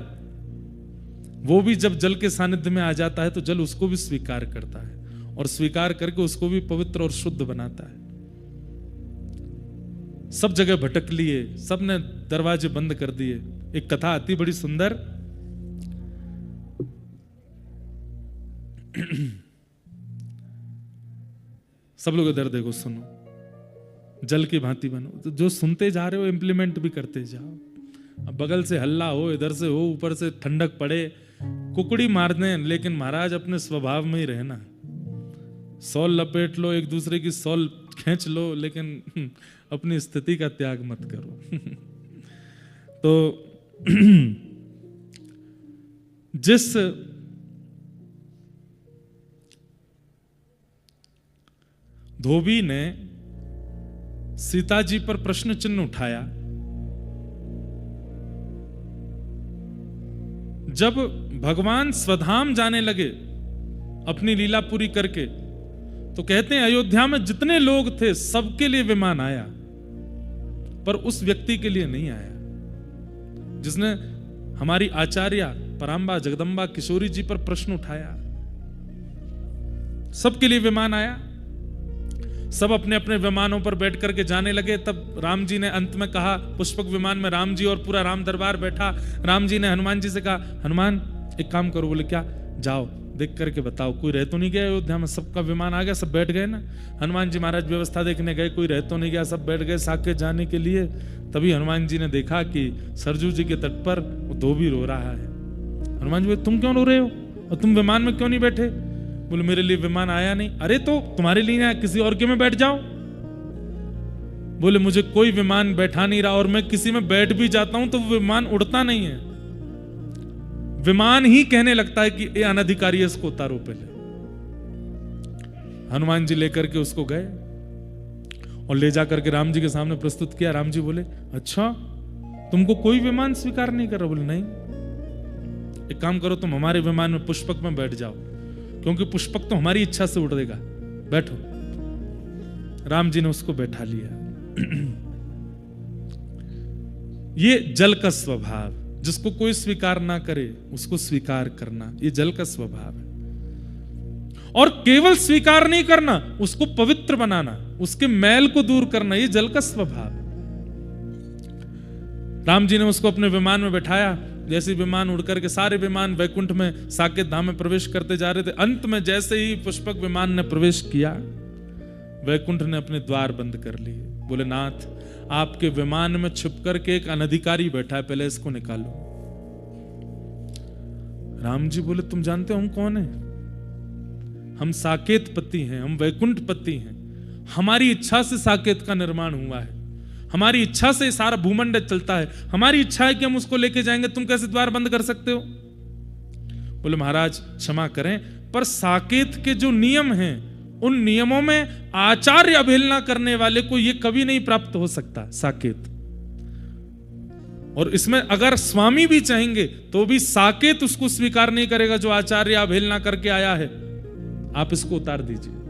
[SPEAKER 1] वो भी जब जल के सानिध्य में आ जाता है तो जल उसको भी स्वीकार करता है और स्वीकार करके उसको भी पवित्र और शुद्ध बनाता है। सब जगह भटक लिए, सबने दरवाजे बंद कर दिए। एक कथा आती बड़ी सुंदर, सब लोग इधर देखो, सुनो, जल की भांति बनो। तो जो सुनते जा रहे हो इम्प्लीमेंट भी करते जाओ। अब बगल से हल्ला हो, इधर से हो, ऊपर से ठंडक पड़े, कुकड़ी मार दें, लेकिन महाराज अपने स्वभाव में ही रहना। सॉल लपेट लो, एक दूसरे की सॉल खींच लो, लेकिन अपनी स्थिति का त्याग मत करो। तो जिस धोबी ने सीता जी पर प्रश्न चिन्ह उठाया, जब भगवान स्वधाम जाने लगे अपनी लीला पूरी करके, तो कहते हैं अयोध्या में जितने लोग थे सबके लिए विमान आया, पर उस व्यक्ति के लिए नहीं आया जिसने हमारी आचार्या पराम्बा जगदम्बा किशोरी जी पर प्रश्न उठाया। सबके लिए विमान आया, सब अपने अपने विमानों पर बैठ करके जाने लगे। तब राम जी ने अंत में कहा, पुष्पक विमान में राम जी और पूरा राम दरबार बैठा। राम जी ने हनुमान जी से कहा, हनुमान एक काम करो। बोले क्या? जाओ देख करके बताओ कोई रह तो नहीं गया अयोध्या में। सबका विमान आ गया, सब बैठ गए ना। हनुमान जी महाराज व्यवस्था देखने गए, कोई रह तो नहीं गया, सब बैठ गए साकेत जाने के लिए। तभी हनुमान जी ने देखा कि सरजू जी के तट पर वो धोबी रो रहा है। हनुमान जी बोले, तुम क्यों रो रहे हो और तुम विमान में क्यों नहीं बैठे? बोले मेरे लिए विमान आया नहीं। अरे तो तुम्हारे लिए आया, किसी और के में बैठ जाओ। बोले मुझे कोई विमान बैठा नहीं रहा, और मैं किसी में बैठ भी जाता हूं तो विमान उड़ता नहीं है, विमान ही कहने लगता है कि ये अनधिकारी है, इसको उतारो पहले। हनुमान जी लेकर के उसको गए और ले जाकर के राम जी के सामने प्रस्तुत किया। राम जी बोले, अच्छा तुमको कोई विमान स्वीकार नहीं कर रहा? बोले नहीं। एक काम करो, तुम हमारे विमान में पुष्पक में बैठ जाओ, क्योंकि पुष्पक तो हमारी इच्छा से उड़ेगा, बैठो। राम जी ने उसको बैठा लिया। ये जल का स्वभाव, जिसको कोई स्वीकार ना करे उसको स्वीकार करना, ये जल का स्वभाव है। और केवल स्वीकार नहीं करना, उसको पवित्र बनाना, उसके मैल को दूर करना, ये जल का स्वभाव है। राम जी ने उसको अपने विमान में बैठाया। जैसे विमान उड़ करके सारे विमान वैकुंठ में साकेत धाम में प्रवेश करते जा रहे थे, अंत में जैसे ही पुष्पक विमान ने प्रवेश किया, वैकुंठ ने अपने द्वार बंद कर लिए। बोले नाथ, आपके विमान में छुप करके एक अनधिकारी बैठा है, पहले इसको निकालो। राम जी बोले तुम जानते हो हम कौन है? हम साकेत पति हैं, हम वैकुंठ पति हैं। हमारी इच्छा से साकेत का निर्माण हुआ है, हमारी इच्छा से सारा भूमंडल चलता है, हमारी इच्छा है कि हम उसको लेके जाएंगे, तुम कैसे द्वार बंद कर सकते हो? बोले महाराज क्षमा करें, पर साकेत के जो नियम हैं उन नियमों में आचार्य अवहेलना करने वाले को यह कभी नहीं प्राप्त हो सकता साकेत। और इसमें अगर स्वामी भी चाहेंगे तो भी साकेत उसको स्वीकार नहीं करेगा जो आचार्य अवहेलना करके आया है। आप इसको उतार दीजिए।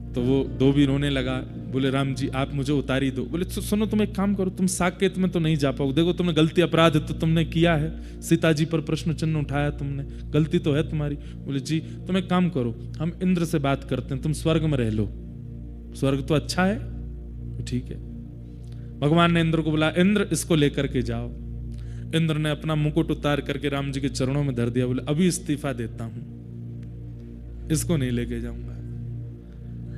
[SPEAKER 1] तो वो दो भी रोने लगा। बोले राम जी आप मुझे उतार ही दो। बोले सुनो, तुम एक काम करो, तुम साकेत में तो नहीं जा पाओ, देखो तुमने गलती अपराध तो तुमने किया है, सीता जी पर प्रश्न चिन्ह उठाया तुमने, गलती तो है तुम्हारी। बोले जी तुम एक काम करो, हम इंद्र से बात करते हैं, तुम स्वर्ग में रह लो, स्वर्ग तो अच्छा है। ठीक है। भगवान ने इंद्र को बोला इंद्र इसको लेकर के जाओ। इंद्र ने अपना मुकुट उतार करके राम जी के चरणों में धर दिया। बोले अभी इस्तीफा देता हूं, इसको नहीं लेके जाऊंगा।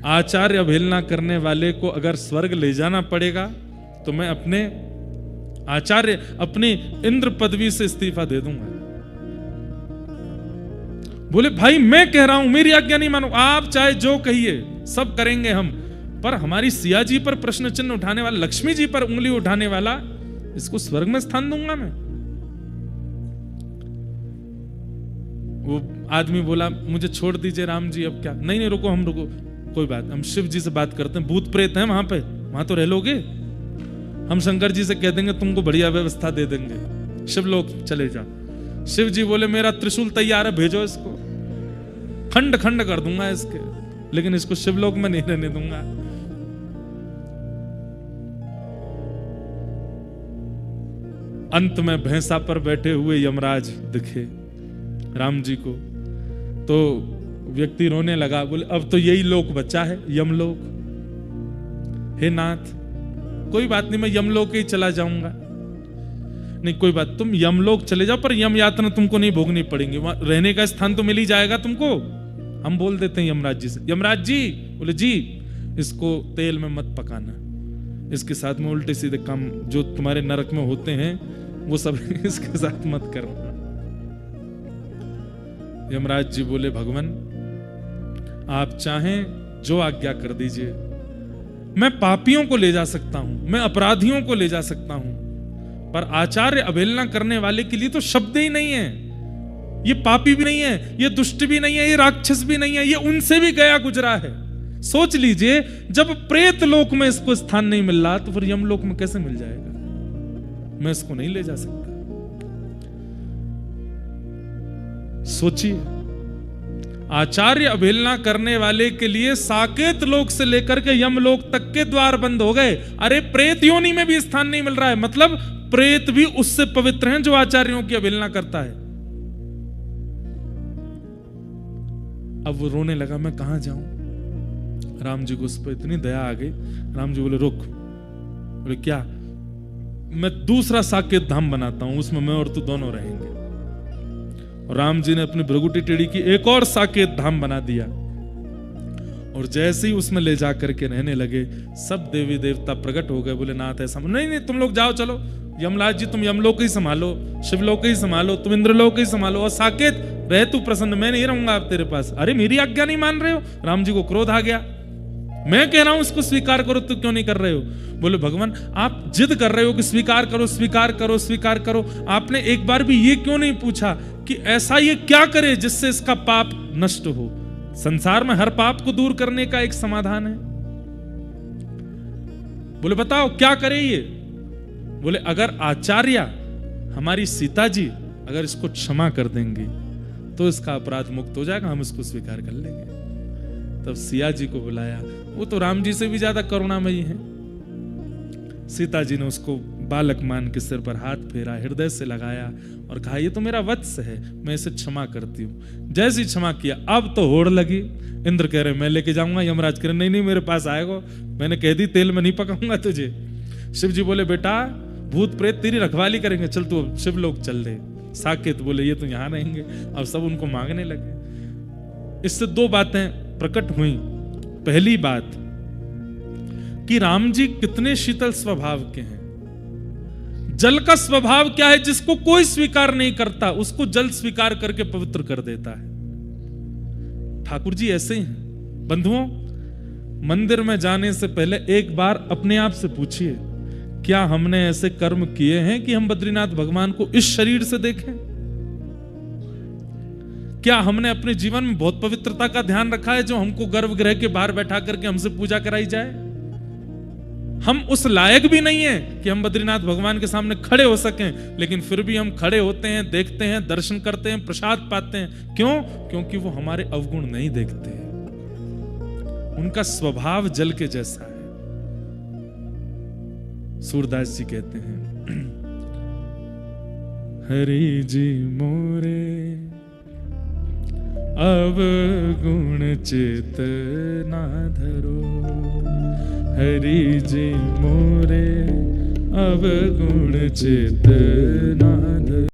[SPEAKER 1] आचार्य अवहेलना करने वाले को अगर स्वर्ग ले जाना पड़ेगा तो मैं अपने आचार्य, अपनी इंद्र पदवी से इस्तीफा दे दूंगा। बोले भाई मैं कह रहा हूं, मेरी आज्ञा नहीं मानो, आप चाहे जो कहिए सब करेंगे हम, पर हमारी सिया जी पर प्रश्न चिन्ह उठाने वाला, लक्ष्मी जी पर उंगली उठाने वाला, इसको स्वर्ग में स्थान दूंगा मैं। वो आदमी बोला मुझे छोड़ दीजिए राम जी, अब क्या? नहीं नहीं रुको, हम रुको, कोई बात, हम शिव जी से बात करते हैं, भूत प्रेत हैं वहां पे, वहां तो रह लोगे, हम शंकर जी से कह देंगे तुमको बढ़िया व्यवस्था दे देंगे, शिवलोक चले जाओ। शिव जी बोले मेरा त्रिशूल तैयार है, भेजो इसको, खंड खंड कर दूंगा इसके, लेकिन इसको शिवलोक में नहीं रहने दूंगा। अंत में भैंसा पर बैठे हुए यमराज दिखे राम जी को, तो व्यक्ति रोने लगा। बोले अब तो यही लोक बचा है, यमलोक। हे नाथ कोई बात नहीं, मैं यमलोक ही चला जाऊंगा। नहीं कोई बात, तुम यमलोक चले जाओ, पर यम यातना तुमको नहीं भोगनी पड़ेंगी, वहां रहने का स्थान तो मिल ही जाएगा तुमको। हम बोल देते हैं यमराज जी से, यमराज जी। बोले जी इसको तेल में मत पकाना, इसके साथ में उल्टे सीधे काम जो तुम्हारे नरक में होते हैं वो सब इसके साथ मत करना। यमराज जी बोले भगवान आप चाहें जो आज्ञा कर दीजिए, मैं पापियों को ले जा सकता हूं, मैं अपराधियों को ले जा सकता हूं, पर आचार्य अवहेलना करने वाले के लिए तो शब्द ही नहीं है। ये पापी भी नहीं है, ये दुष्ट भी नहीं है, ये राक्षस भी नहीं है, ये उनसे भी गया गुजरा है। सोच लीजिए जब प्रेत लोक में इसको स्थान नहीं मिल रहा तो फिर यमलोक में कैसे मिल जाएगा? मैं इसको नहीं ले जा सकता। सोचिए, आचार्य अवहेलना करने वाले के लिए साकेत लोक से लेकर के यमलोक तक के द्वार बंद हो गए। अरे प्रेत योनि में भी स्थान नहीं मिल रहा है, मतलब प्रेत भी उससे पवित्र हैं जो आचार्यों की अवहेलना करता है। अब वो रोने लगा, मैं कहां जाऊं? राम जी को उस पर इतनी दया आ गई। राम जी बोले रुक। बोले क्या? मैं दूसरा साकेत धाम बनाता हूं, उसमें मैं और तू दोनों रहेंगे। और राम जी ने अपनी भृगुटी टेढ़ी की, एक और साकेत धाम बना दिया। और जैसे ही उसमें ले जाकर के रहने लगे, सब देवी देवता प्रकट हो गए। बोले नाथ ऐसा नहीं, नहीं तुम लोग जाओ, चलो यमराज जी तुम यमलोक ही संभालो, शिवलोक ही संभालो, तुम इंद्रलोक ही संभालो, और साकेत रह तू प्रसन्न, मैं नहीं रहूंगा आप तेरे पास। अरे मेरी आज्ञा नहीं मान रहे हो? राम जी को क्रोध आ गया। मैं कह रहा हूं इसको स्वीकार करो, तो क्यों नहीं कर रहे हो? बोले भगवान आप जिद कर रहे हो कि स्वीकार करो, स्वीकार करो, स्वीकार करो। आपने एक बार भी ये क्यों नहीं पूछा कि ऐसा ये क्या करे जिससे इसका पाप नष्ट हो? संसार में हर पाप को दूर करने का एक समाधान है। बोले बताओ क्या करे ये? बोले अगर आचार्य हमारी सीता जी अगर इसको क्षमा कर देंगे तो इसका अपराध मुक्त हो जाएगा, हम इसको स्वीकार कर लेंगे। तब सिया जी को बुलाया, वो तो राम जी से भी ज्यादा करुणामयी है। सीता जी ने उसको बालक मान के सिर पर हाथ फेरा, हृदय से लगाया और कहा ये तो मेरा वत्स है, मैं इसे क्षमा करती हूँ। जैसे ही क्षमा किया अब तो होड़ लगी। इंद्र कह रहे मैं लेके जाऊंगा, यमराज कह रहे नहीं नहीं मेरे पास आएगा, मैंने कह दी तेल में नहीं पकाऊंगा तुझे। शिव जी बोले बेटा भूत प्रेत तेरी रखवाली करेंगे, चल तू अब शिव लोग चल दे। साकेत बोले ये तो यहां रहेंगे। अब सब उनको मांगने लगे। इससे दो बातें प्रकट हुई। पहली बात कि राम जी कितने शीतल स्वभाव के हैं। जल का स्वभाव क्या है? जिसको कोई स्वीकार नहीं करता उसको जल स्वीकार करके पवित्र कर देता है। ठाकुर जी ऐसे ही हैं। बंधुओं, मंदिर में जाने से पहले एक बार अपने आप से पूछिए, क्या हमने ऐसे कर्म किए हैं कि हम बद्रीनाथ भगवान को इस शरीर से देखें? क्या हमने अपने जीवन में बहुत पवित्रता का ध्यान रखा है जो हमको गर्भगृह के बाहर बैठा करके हमसे पूजा कराई जाए? हम उस लायक भी नहीं है कि हम बद्रीनाथ भगवान के सामने खड़े हो सकें, लेकिन फिर भी हम खड़े होते हैं, देखते हैं, दर्शन करते हैं, प्रसाद पाते हैं। क्यों? क्योंकि वो हमारे अवगुण नहीं देखते। उनका स्वभाव जल के जैसा है। सूरदास जी कहते हैं, हरि जी मोरे अवगुण चित ना धरो, हरि जी मोरे अवगुण चित ना धरो।